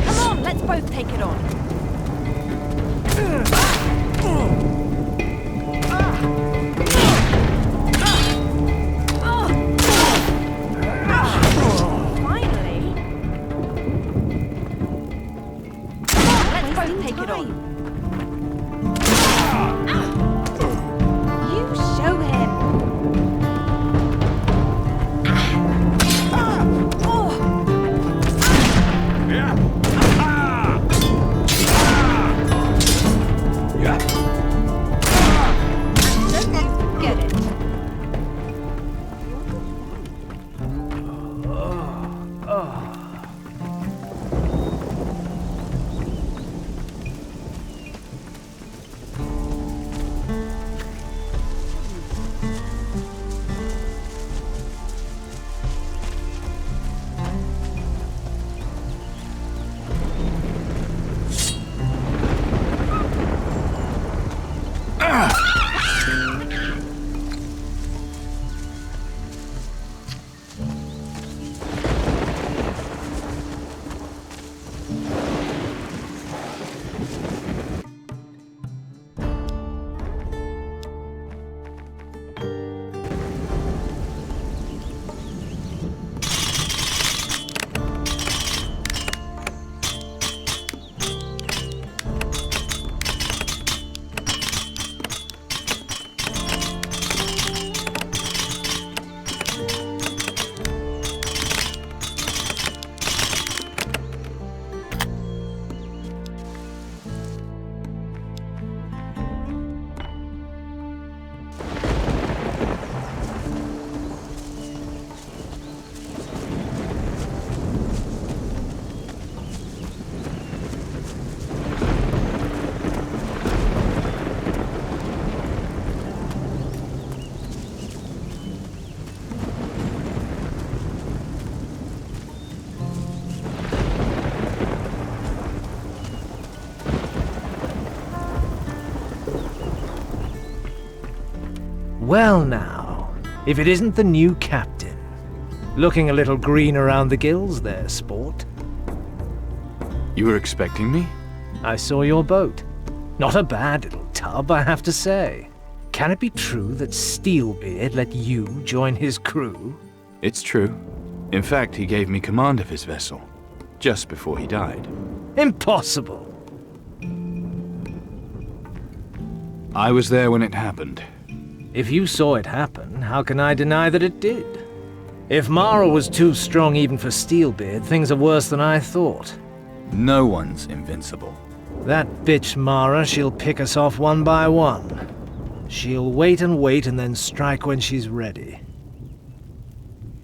Come on, let's both take it on. Take it on. You show him. Get it. Well now, if it isn't the new captain. Looking a little green around the gills there, sport. You were expecting me? I saw your boat. Not a bad little tub, I have to say. Can it be true that Steelbeard let you join his crew? It's true. In fact, he gave me command of his vessel, just before he died. Impossible! I was there when it happened. If you saw it happen, how can I deny that it did? If Mara was too strong even for Steelbeard, things are worse than I thought. No one's invincible. That bitch Mara, she'll pick us off one by one. She'll wait and wait and then strike when she's ready.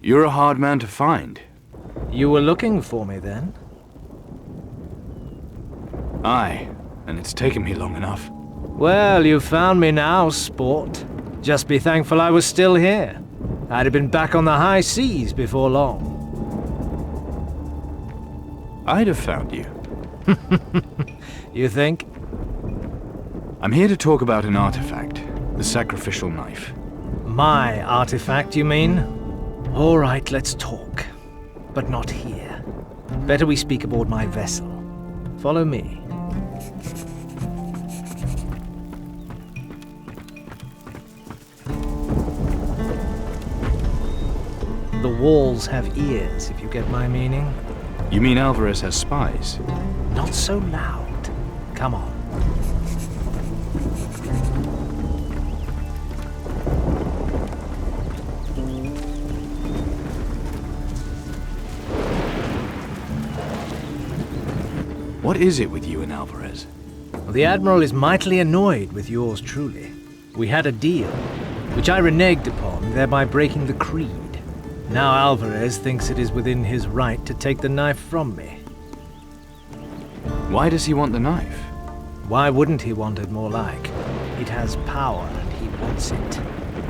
You're a hard man to find. You were looking for me then? Aye, and it's taken me long enough. Well, you found me now, sport. Just be thankful I was still here. I'd have been back on the high seas before long. I'd have found you. You think? I'm here to talk about an artifact, the sacrificial knife. My artifact, you mean? All right, let's talk. But not here. Better we speak aboard my vessel. Follow me. The walls have ears, if you get my meaning. You mean Alvarez has spies? Not so loud. Come on. What is it with you and Alvarez? Well, the Admiral is mightily annoyed with yours truly. We had a deal, which I reneged upon, thereby breaking the creed. Now Alvarez thinks it is within his right to take the knife from me. Why does he want the knife? Why wouldn't he want it, more like? It has power and he wants it.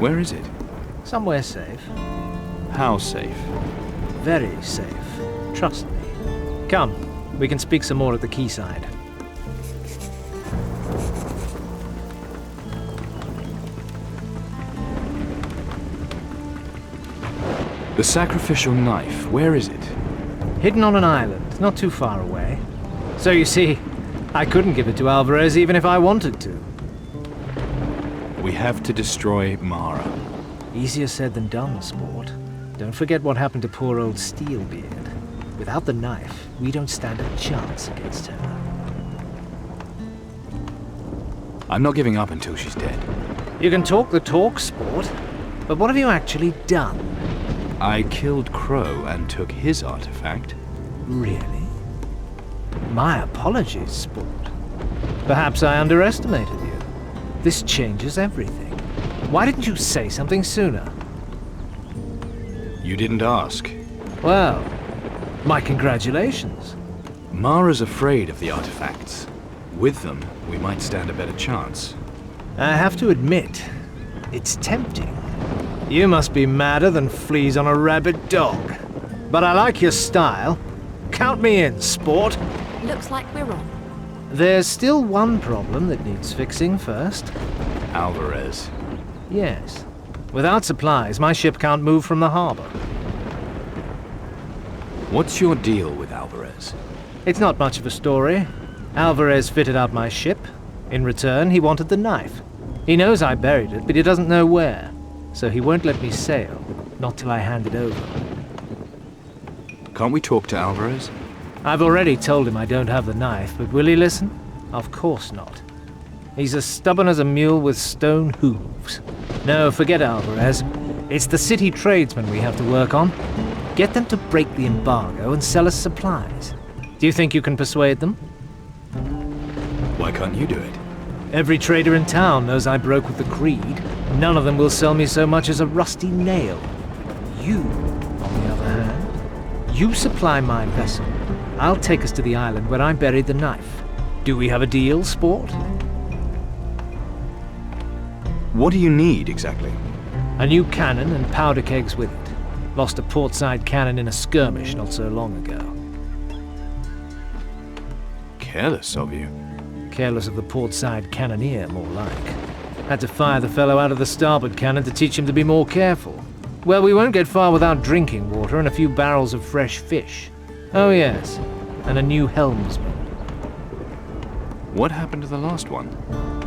Where is it? Somewhere safe. How safe? Very safe. Trust me. Come, we can speak some more at the quayside. The sacrificial knife, where is it? Hidden on an island, not too far away. So you see, I couldn't give it to Alvarez even if I wanted to. We have to destroy Mara. Easier said than done, sport. Don't forget what happened to poor old Steelbeard. Without the knife, we don't stand a chance against her. I'm not giving up until she's dead. You can talk the talk, sport, but what have you actually done? I killed Crow and took his artifact. Really? My apologies, sport. Perhaps I underestimated you. This changes everything. Why didn't you say something sooner? You didn't ask. Well, my congratulations. Mara's afraid of the artifacts. With them, we might stand a better chance. I have to admit, it's tempting. You must be madder than fleas on a rabid dog. But I like your style. Count me in, sport. Looks like we're on. There's still one problem that needs fixing first. Alvarez. Yes. Without supplies, my ship can't move from the harbor. What's your deal with Alvarez? It's not much of a story. Alvarez fitted out my ship. In return, he wanted the knife. He knows I buried it, but he doesn't know where. So he won't let me sail, not till I hand it over. Can't we talk to Alvarez? I've already told him I don't have the knife, but will he listen? Of course not. He's as stubborn as a mule with stone hooves. No, forget Alvarez. It's the city tradesmen we have to work on. Get them to break the embargo and sell us supplies. Do you think you can persuade them? Why can't you do it? Every trader in town knows I broke with the Creed. None of them will sell me so much as a rusty nail. You, on the other hand, you supply my vessel. I'll take us to the island where I buried the knife. Do we have a deal, sport? What do you need, exactly? A new cannon and powder kegs with it. Lost a portside cannon in a skirmish not so long ago. Careless of you. Careless of the portside cannoneer, more like. Had to fire the fellow out of the starboard cannon to teach him to be more careful. Well, we won't get far without drinking water and a few barrels of fresh fish. Oh yes, and a new helmsman. What happened to the last one?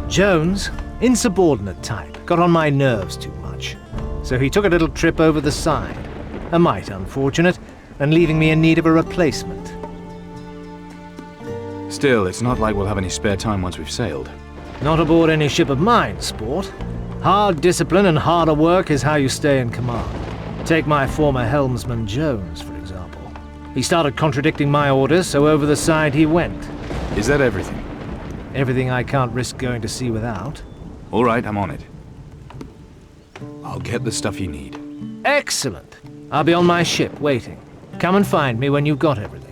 Jones, insubordinate type, got on my nerves too much. So he took a little trip over the side. A mite unfortunate, and leaving me in need of a replacement. Still, it's not like we'll have any spare time once we've sailed. Not aboard any ship of mine, sport. Hard discipline and harder work is how you stay in command. Take my former helmsman Jones, for example. He started contradicting my orders, so over the side he went. Is that everything? Everything I can't risk going to sea without. All right, I'm on it. I'll get the stuff you need. Excellent. I'll be on my ship, waiting. Come and find me when you've got everything.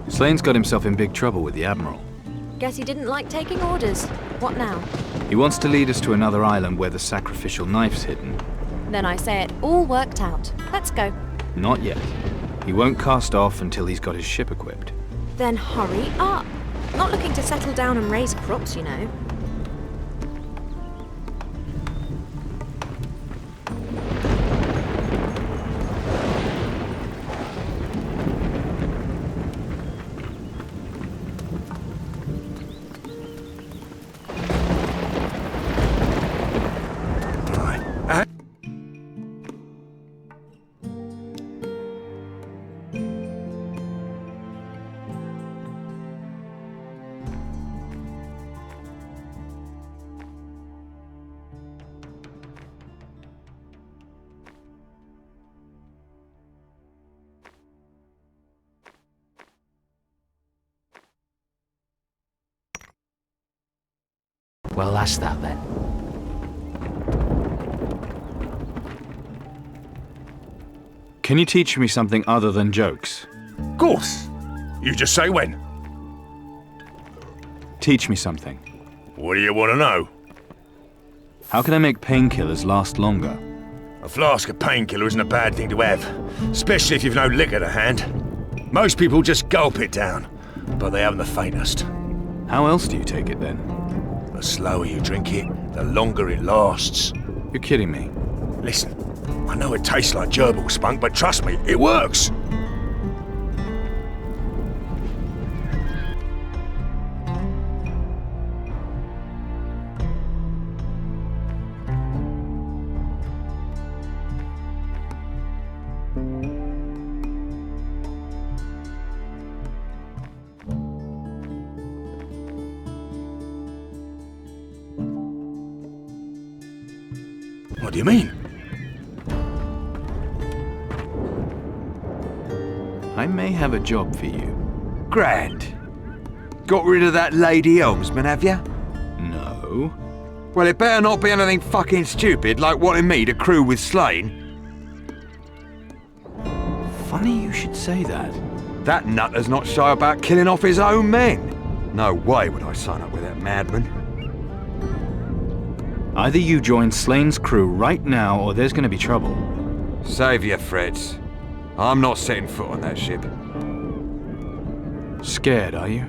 Slane's got himself in big trouble with the Admiral. Guess he didn't like taking orders. What now? He wants to lead us to another island where the sacrificial knife's hidden. Then I say it all worked out. Let's go. Not yet. He won't cast off until he's got his ship equipped. Then hurry up. Not looking to settle down and raise crops, you know. Well, that's that then. Can you teach me something other than jokes? Of course. You just say when. Teach me something. What do you want to know? How can I make painkillers last longer? A flask of painkiller isn't a bad thing to have, especially if you've no liquor to hand. Most people just gulp it down, but they haven't the faintest. How else do you take it then? The slower you drink it, the longer it lasts. You're kidding me. Listen, I know it tastes like gerbil spunk, but trust me, it works. What do you mean? I may have a job for you. Grand. Got rid of that lady helmsman, have ya? No. Well, it better not be anything fucking stupid like wanting me to crew with Slain. Funny you should say that. That nutter's not shy about killing off his own men. No way would I sign up with that madman. Either you join Slane's crew right now, or there's going to be trouble. Save your frets. I'm not setting foot on that ship. Scared, are you?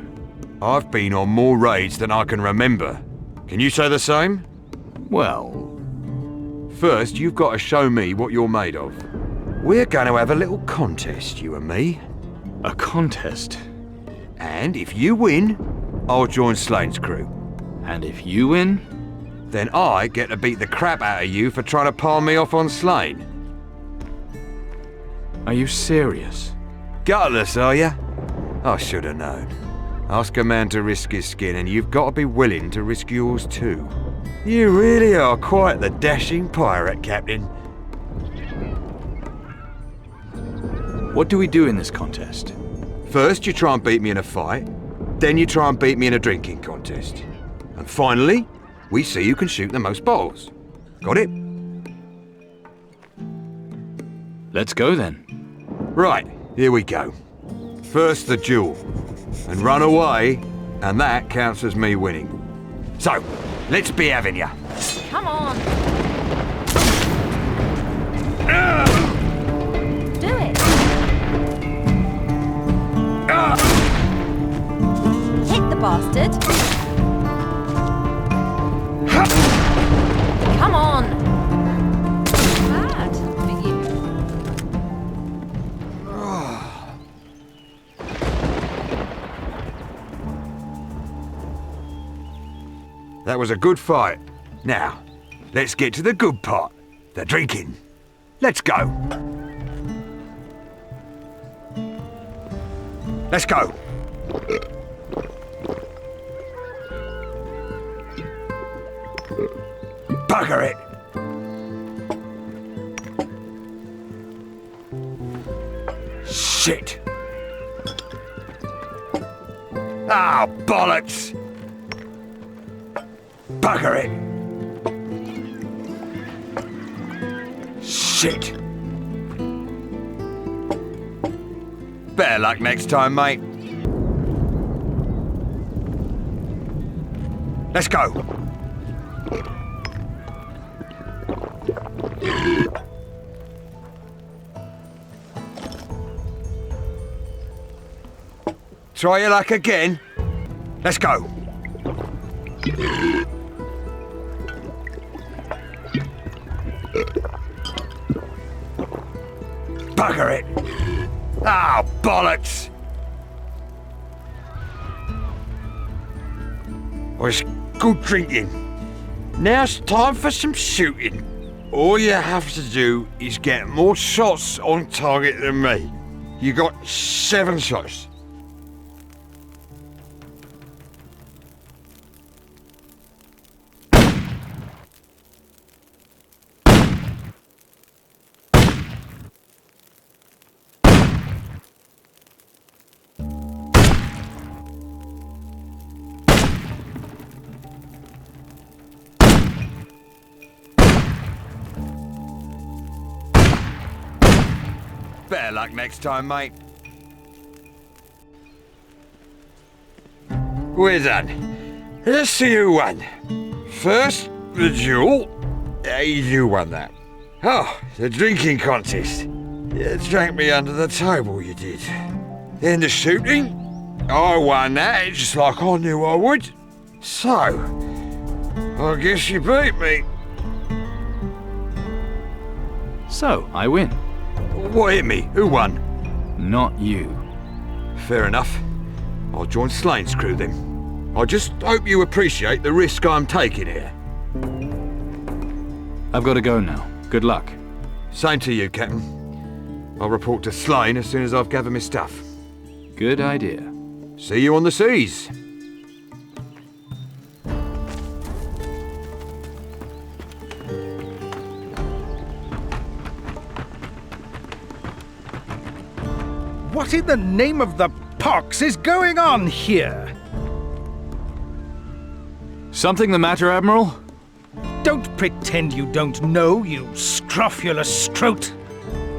I've been on more raids than I can remember. Can you say the same? Well... First, you've got to show me what you're made of. We're going to have a little contest, you and me. A contest? And if you win, I'll join Slane's crew. And if you win? Then I get to beat the crap out of you for trying to palm me off on Slane. Are you serious? Gutless, are ya? I should have known. Ask a man to risk his skin, and you've got to be willing to risk yours too. You really are quite the dashing pirate, Captain. What do we do in this contest? First, you try and beat me in a fight. Then you try and beat me in a drinking contest. And finally, we see who can shoot the most bottles. Got it? Let's go then. Right, here we go. First the duel. And run away, and that counts as me winning. So, let's be having ya. Come on. Do it. Hit the bastard. Come on. Bad for you. That was a good fight. Now, let's get to the good part. The drinking. Let's go. Let's go. Bugger it. Shit. Ah, bollocks. Bugger it. Shit. Better luck next time, mate. Let's go. Try your luck again. Let's go. Bugger it. Ah, bollocks. Well, it's good drinking. Now it's time for some shooting. All you have to do is get more shots on target than me. You got 7 shots. Better luck next time, mate. We're done. Let's see who won. First, the duel. You won that. Oh, the drinking contest. You drank me under the table, you did. Then the shooting. I won that, just like I knew I would. So, I guess you beat me. So, I win. What hit me? Who won? Not you. Fair enough. I'll join Slane's crew then. I just hope you appreciate the risk I'm taking here. I've got to go now. Good luck. Same to you, Captain. I'll report to Slane as soon as I've gathered my stuff. Good idea. See you on the seas. What in the name of the pox is going on here? Something the matter, Admiral? Don't pretend you don't know, you scrofulous scrote.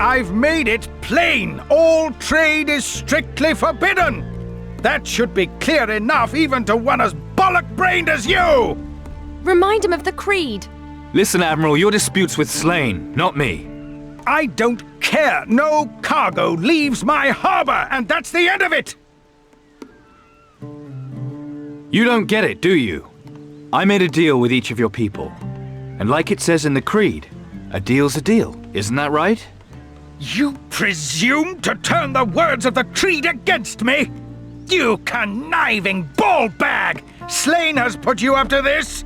I've made it plain. All trade is strictly forbidden. That should be clear enough even to one as bollock-brained as you! Remind him of the creed. Listen, Admiral, your dispute's with Slane, not me. I don't care. No cargo leaves my harbor, and that's the end of it! You don't get it, do you? I made a deal with each of your people. And like it says in the creed, a deal's a deal, isn't that right? You presume to turn the words of the creed against me? You conniving ballbag! Slane has put you up to this?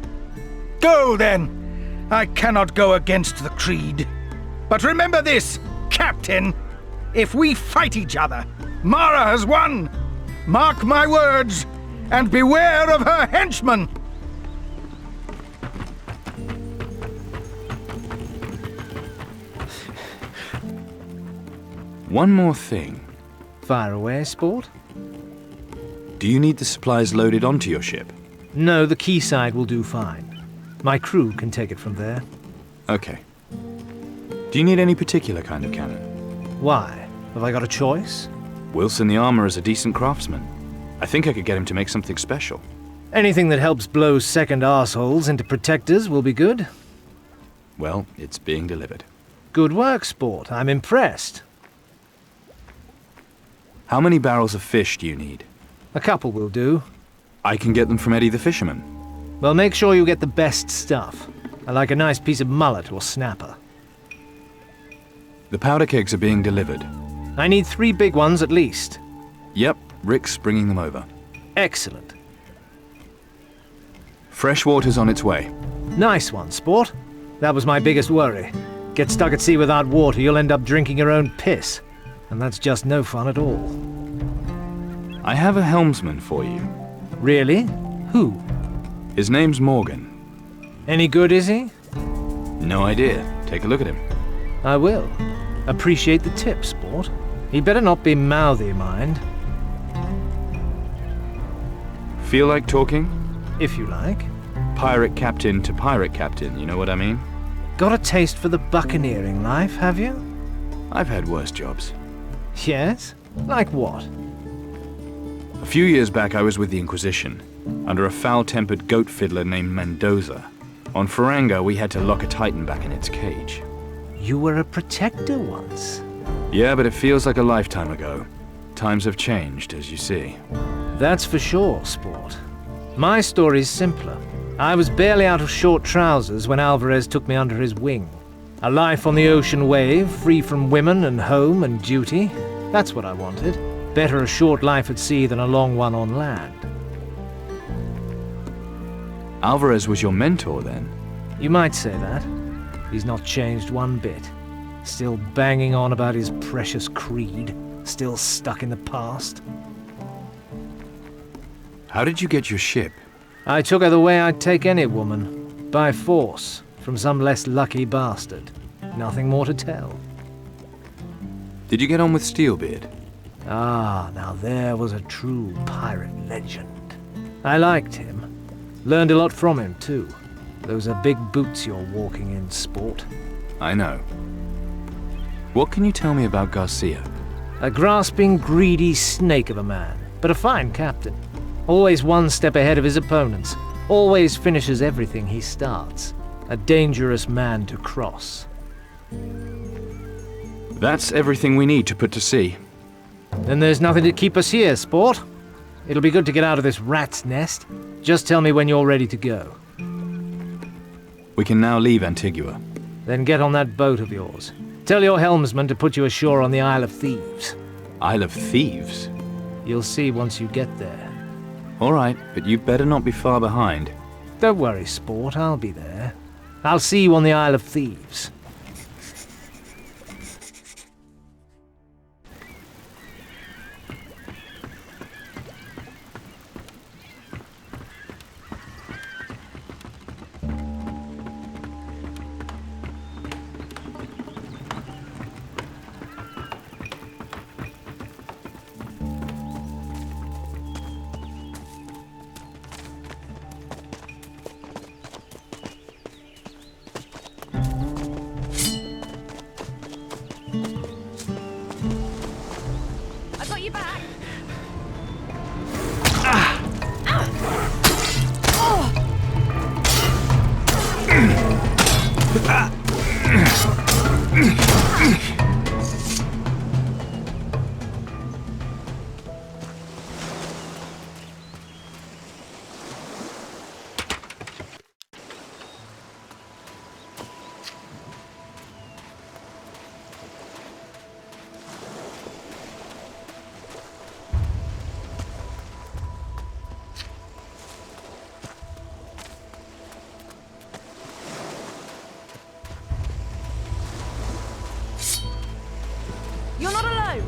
Go then. I cannot go against the creed. But remember this, Captain. If we fight each other, Mara has won. Mark my words, and beware of her henchmen. One more thing. Fire away, Sport. Do you need the supplies loaded onto your ship? No, the quayside will do fine. My crew can take it from there. Okay. Do you need any particular kind of cannon? Why? Have I got a choice? Wilson the armor is a decent craftsman. I think I could get him to make something special. Anything that helps blow second arseholes into protectors will be good. Well, it's being delivered. Good work, Sport. I'm impressed. How many barrels of fish do you need? A couple will do. I can get them from Eddie the fisherman. Well, make sure you get the best stuff. I like a nice piece of mullet or snapper. The powder kegs are being delivered. I need 3 big ones at least. Yep, Rick's bringing them over. Excellent. Fresh water's on its way. Nice one, Sport. That was my biggest worry. Get stuck at sea without water, you'll end up drinking your own piss. And that's just no fun at all. I have a helmsman for you. Really? Who? His name's Morgan. Any good, is he? No idea. Take a look at him. I will. Appreciate the tip, Sport. He better not be mouthy, mind. Feel like talking? If you like. Pirate captain to pirate captain, you know what I mean? Got a taste for the buccaneering life, have you? I've had worse jobs. Yes? Like what? A few years back I was with the Inquisition, under a foul-tempered goat fiddler named Mendoza. On Faranga we had to lock a titan back in its cage. You were a protector once. Yeah, but it feels like a lifetime ago. Times have changed, as you see. That's for sure, Sport. My story's simpler. I was barely out of short trousers when Alvarez took me under his wing. A life on the ocean wave, free from women and home and duty. That's what I wanted. Better a short life at sea than a long one on land. Alvarez was your mentor, then? You might say that. He's not changed one bit. Still banging on about his precious creed. Still stuck in the past. How did you get your ship? I took her the way I'd take any woman. By force. From some less lucky bastard. Nothing more to tell. Did you get on with Steelbeard? Ah, now there was a true pirate legend. I liked him. Learned a lot from him, too. Those are big boots you're walking in, Sport. I know. What can you tell me about Garcia? A grasping, greedy snake of a man, but a fine captain. Always one step ahead of his opponents. Always finishes everything he starts. A dangerous man to cross. That's everything we need to put to sea. Then there's nothing to keep us here, sport. It'll be good to get out of this rat's nest. Just tell me when you're ready to go. We can now leave Antiqua. Then get on that boat of yours. Tell your helmsman to put you ashore on the Isle of Thieves. Isle of Thieves? You'll see once you get there. All right, but you better not be far behind. Don't worry, sport. I'll be there. I'll see you on the Isle of Thieves. You're not alone!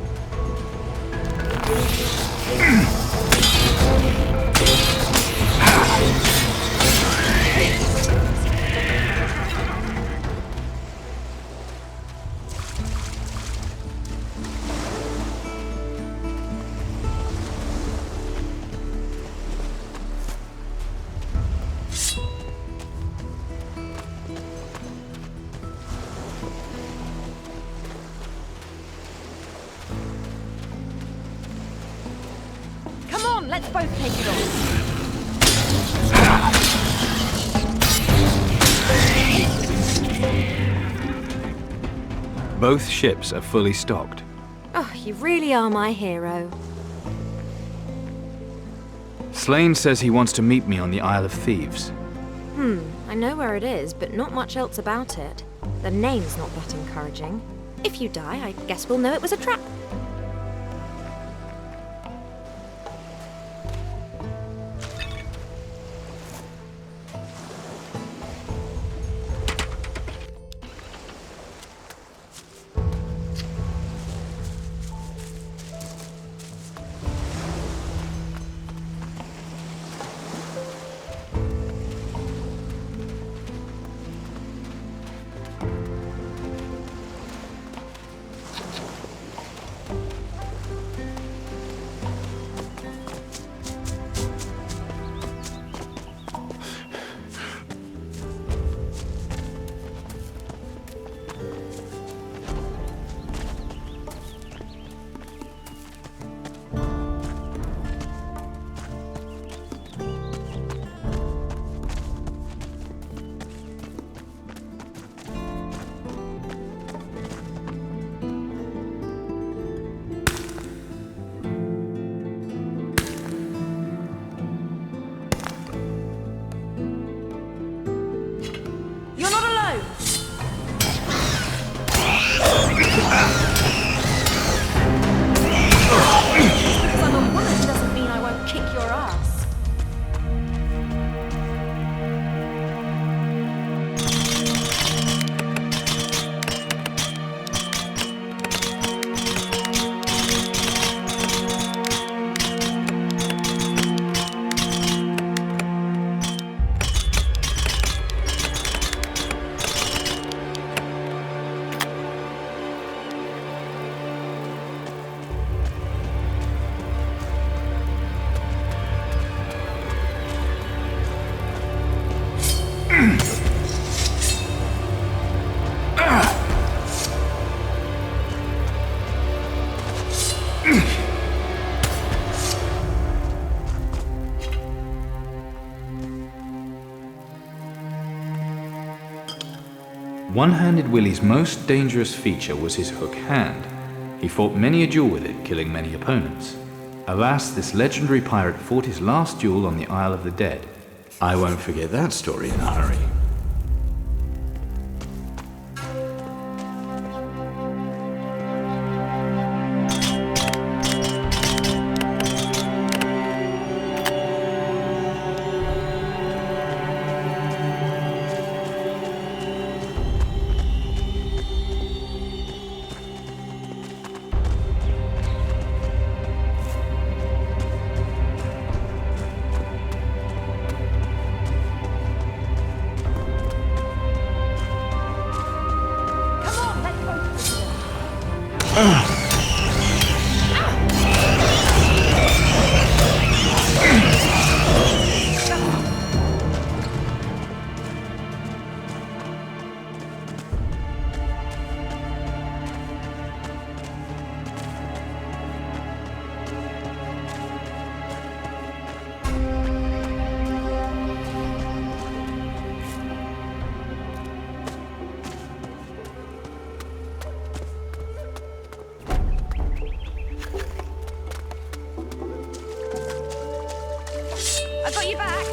Let's both take it on. Both ships are fully stocked. Oh, you really are my hero. Slane says he wants to meet me on the Isle of Thieves. I know where it is, but not much else about it. The name's not that encouraging. If you die, I guess we'll know it was a trap. One-Handed Willie's most dangerous feature was his hook hand. He fought many a duel with it, killing many opponents. Alas, this legendary pirate fought his last duel on the Isle of the Dead. I won't forget that story in a hurry. I got you back.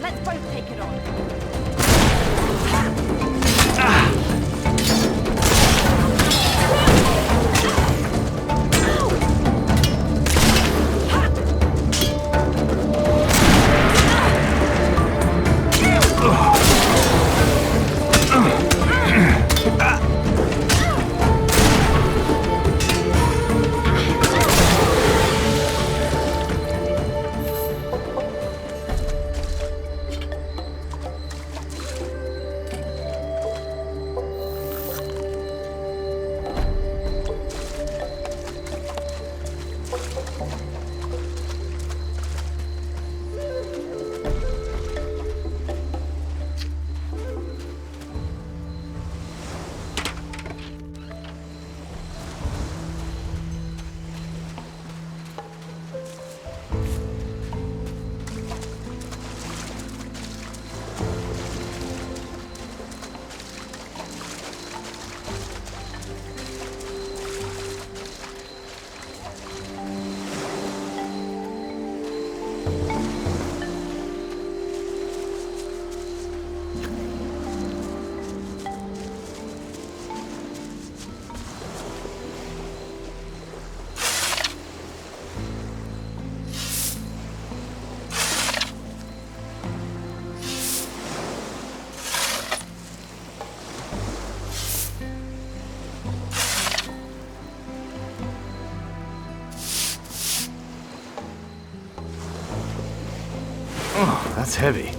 Let's both take it on. Oh, that's heavy.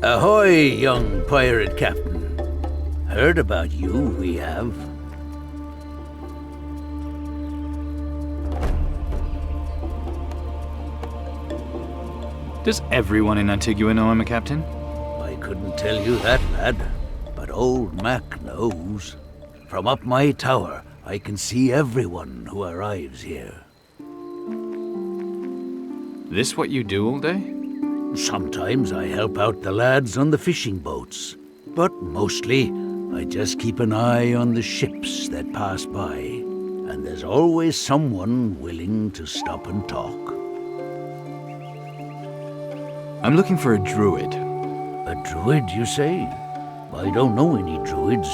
Ahoy, young pirate captain. Heard about you, we have. Does everyone in Antiqua know I'm a captain? I couldn't tell you that, lad, but old Mac knows. From up my tower, I can see everyone who arrives here. This what you do all day? Sometimes I help out the lads on the fishing boats, but mostly I just keep an eye on the ships that pass by, and there's always someone willing to stop and talk. I'm looking for a druid. A druid, you say? I don't know any druids.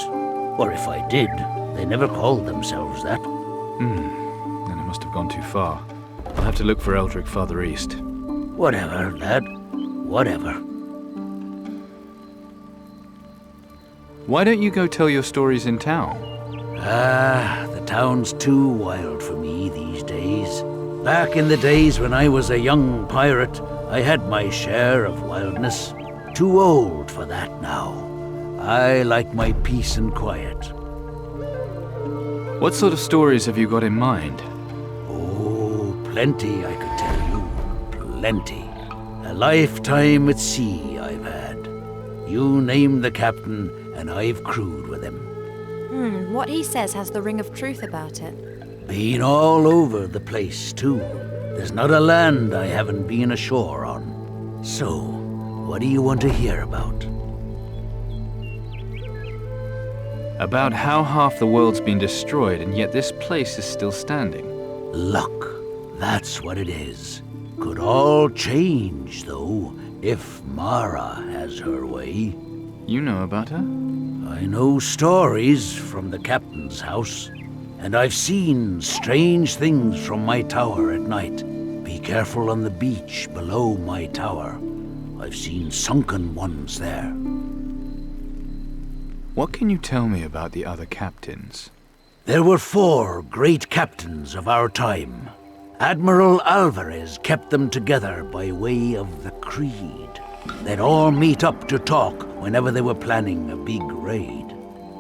Or if I did, they never called themselves that. Then I must have gone too far. I'll have to look for Eldrick farther east. Whatever, lad. Whatever. Why don't you go tell your stories in town? The town's too wild for me these days. Back in the days when I was a young pirate, I had my share of wildness. Too old for that now. I like my peace and quiet. What sort of stories have you got in mind? Oh, plenty I could tell you. Plenty. A lifetime at sea I've had. You name the captain, and I've crewed with him. What he says has the ring of truth about it. Been all over the place, too. There's not a land I haven't been ashore on. So, what do you want to hear about? About how half the world's been destroyed, and yet this place is still standing. Luck. That's what it is. Could all change, though, if Mara has her way. You know about her? I know stories from the captain's house, and I've seen strange things from my tower at night. Be careful on the beach below my tower. I've seen sunken ones there. What can you tell me about the other captains? There were 4 great captains of our time. Admiral Alvarez kept them together by way of the Creed. They'd all meet up to talk whenever they were planning a big raid.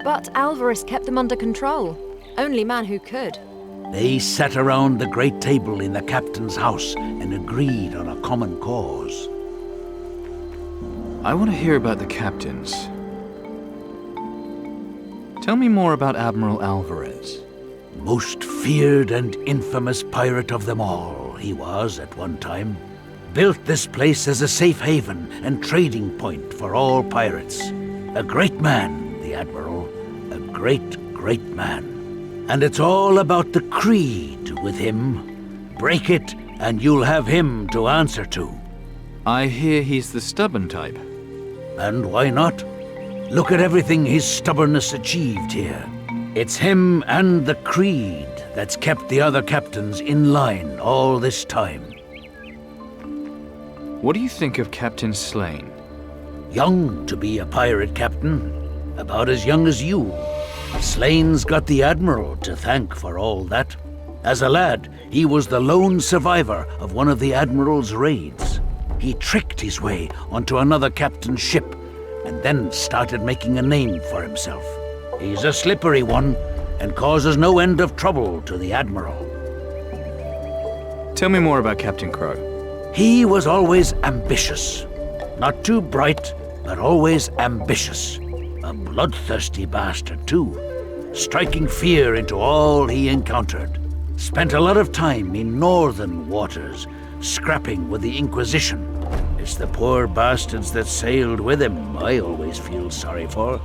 But Alvarez kept them under control. Only man who could. They sat around the great table in the captain's house and agreed on a common cause. I want to hear about the captains. Tell me more about Admiral Alvarez. Most feared and infamous pirate of them all, he was at one time. Built this place as a safe haven and trading point for all pirates. A great man, the Admiral. A great, great man. And it's all about the creed with him. Break it, and you'll have him to answer to. I hear he's the stubborn type. And why not? Look at everything his stubbornness achieved here. It's him and the creed that's kept the other captains in line all this time. What do you think of Captain Slane? Young to be a pirate captain. About as young as you. Slane's got the Admiral to thank for all that. As a lad, he was the lone survivor of one of the Admiral's raids. He tricked his way onto another captain's ship and then started making a name for himself. He's a slippery one and causes no end of trouble to the Admiral. Tell me more about Captain Crow. He was always ambitious. Not too bright, but always ambitious. A bloodthirsty bastard, too. Striking fear into all he encountered. Spent a lot of time in northern waters, scrapping with the Inquisition. It's the poor bastards that sailed with him I always feel sorry for.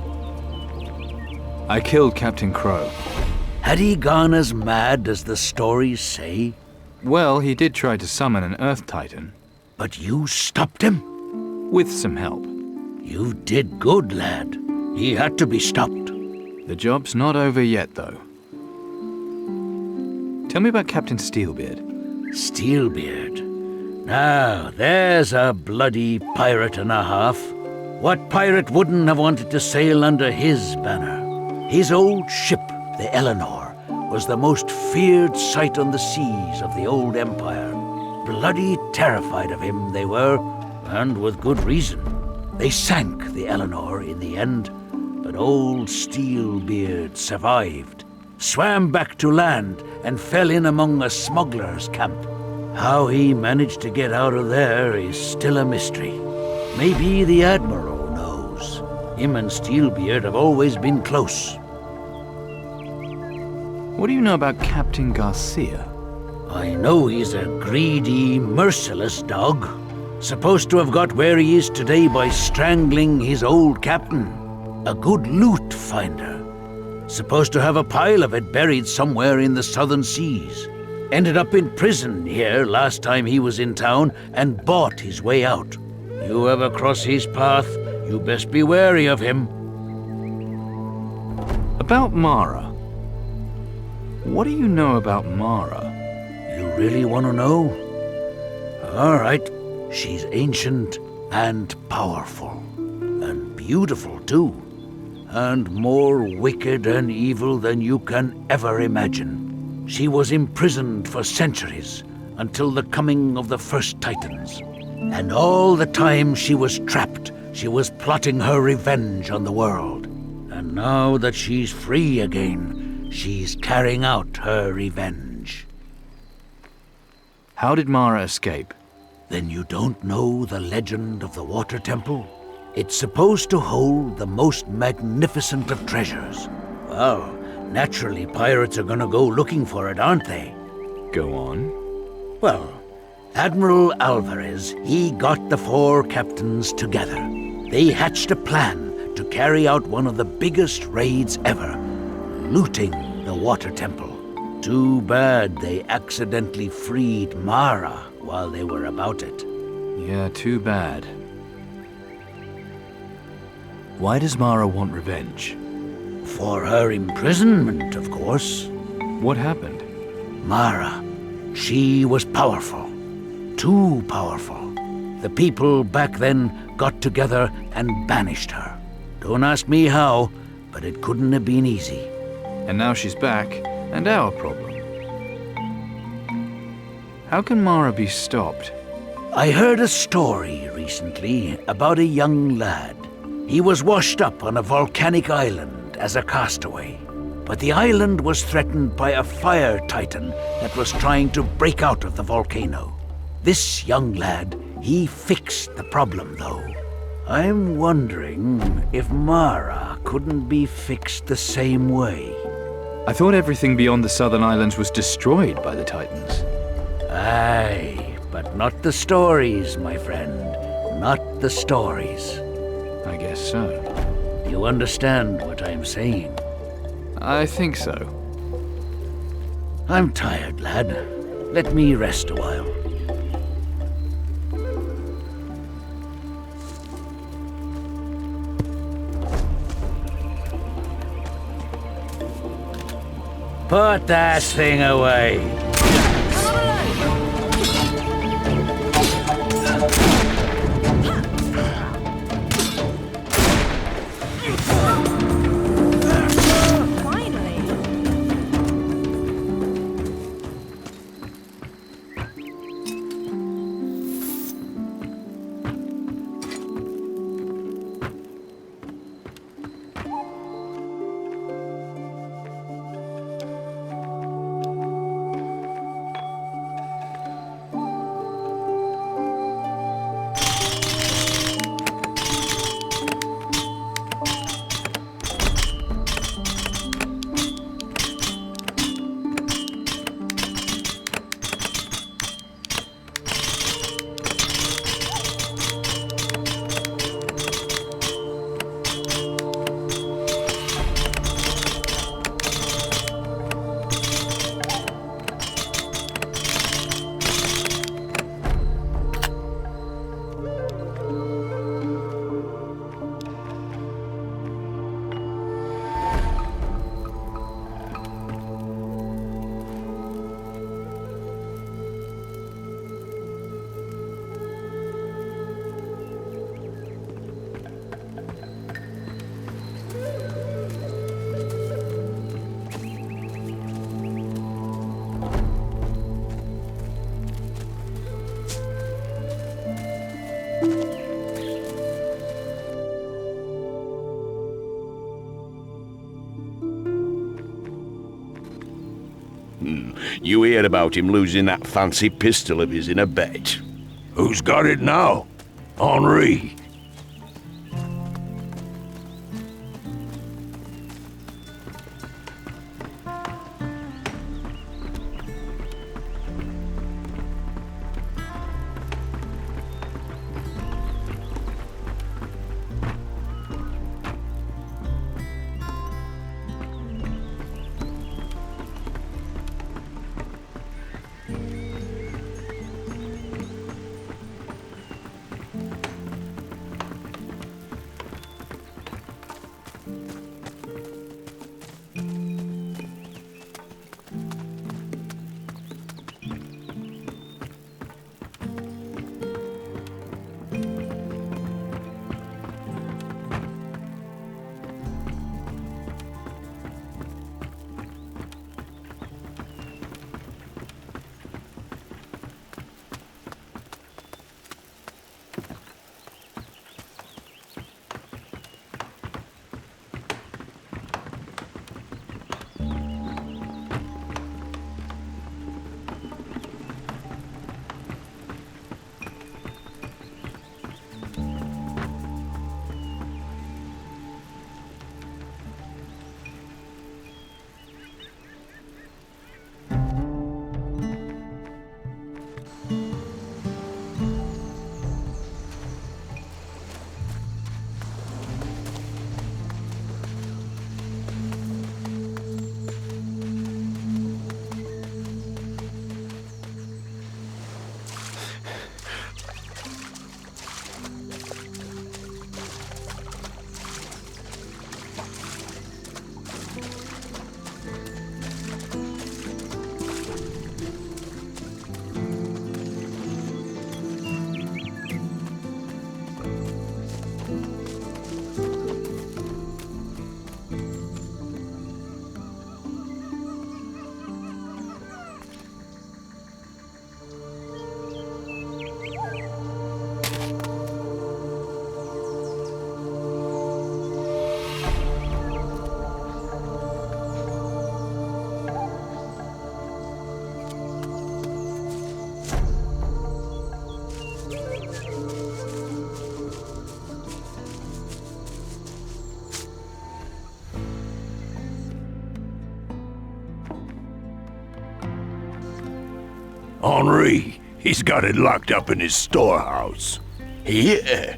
I killed Captain Crow. Had he gone as mad as the stories say? Well, he did try to summon an Earth Titan. But you stopped him? With some help. You did good, lad. He had to be stopped. The job's not over yet, though. Tell me about Captain Steelbeard. Steelbeard? Now, there's a bloody pirate and a half. What pirate wouldn't have wanted to sail under his banner? His old ship, the Eleanor, was the most feared sight on the seas of the old empire. Bloody terrified of him they were, and with good reason. They sank the Eleanor in the end, but old Steelbeard survived, swam back to land, and fell in among a smuggler's camp. How he managed to get out of there is still a mystery. Maybe the Admiral knows. Him and Steelbeard have always been close. What do you know about Captain Garcia? I know he's a greedy, merciless dog. Supposed to have got where he is today by strangling his old captain. A good loot finder. Supposed to have a pile of it buried somewhere in the southern seas. Ended up in prison here last time he was in town and bought his way out. You ever cross his path, you best be wary of him. About Mara. What do you know about Mara? You really want to know? All right. She's ancient and powerful. And beautiful, too. And more wicked and evil than you can ever imagine. She was imprisoned for centuries until the coming of the first Titans. And all the time she was trapped, she was plotting her revenge on the world. And now that she's free again, she's carrying out her revenge. How did Mara escape? Then you don't know the legend of the Water Temple? It's supposed to hold the most magnificent of treasures. Well, naturally pirates are gonna go looking for it, aren't they? Go on. Well, Admiral Alvarez, he got the 4 captains together. They hatched a plan to carry out one of the biggest raids ever, looting the Water Temple. Too bad they accidentally freed Mara while they were about it. Yeah, too bad. Why does Mara want revenge? For her imprisonment, of course. What happened? Mara, she was powerful. Too powerful. The people back then got together and banished her. Don't ask me how, but it couldn't have been easy. And now she's back, and our problem. How can Mara be stopped? I heard a story recently about a young lad. He was washed up on a volcanic island as a castaway. But the island was threatened by a fire titan that was trying to break out of the volcano. This young lad, he fixed the problem though. I'm wondering if Mara couldn't be fixed the same way. I thought everything beyond the southern islands was destroyed by the Titans. Aye, but not the stories, my friend. Not the stories. I guess so. You understand what I'm saying? I think so. I'm tired, lad. Let me rest a while. Put that thing away. You heard about him losing that fancy pistol of his in a bet. Who's got it now? Henri. Henri, he's got it locked up in his storehouse. Yeah.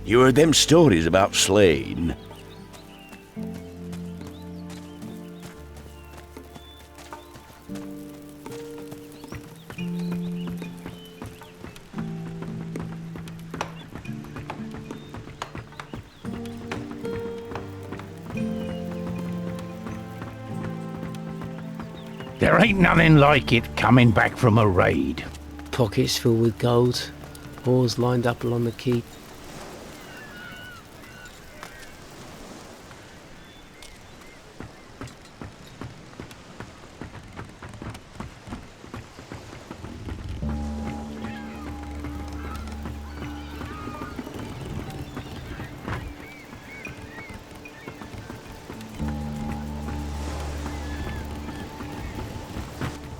You heard them stories about Slane? There ain't nothing like it coming back from a raid. Pockets filled with gold, oars lined up along the quay.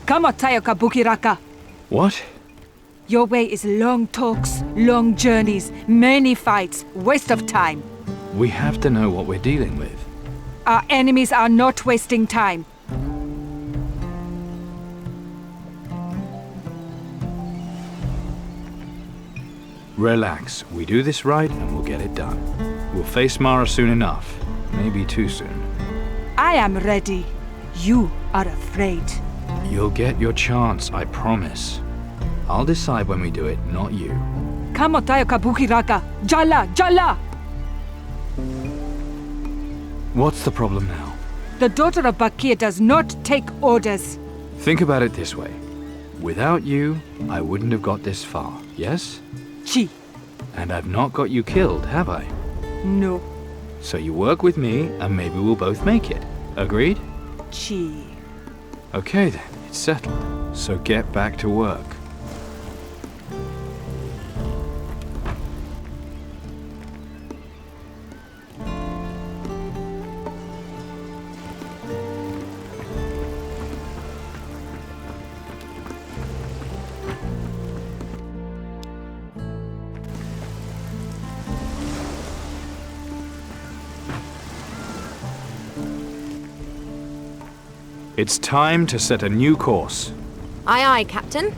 Come Tayo Kabukiraka. What? Your way is long talks, long journeys, many fights, waste of time. We have to know what we're dealing with. Our enemies are not wasting time. Relax. We do this right and we'll get it done. We'll face Mara soon enough. Maybe too soon. I am ready. You are afraid. You'll get your chance, I promise. I'll decide when we do it, not you. Come Tayo Kabukiraka. Jala, Jala! What's the problem now? The daughter of Bakir does not take orders. Think about it this way. Without you, I wouldn't have got this far, yes? Chi. And I've not got you killed, have I? No. So you work with me, and maybe we'll both make it. Agreed? Chi. Okay then, it's settled. So get back to work. It's time to set a new course. Aye, aye, Captain.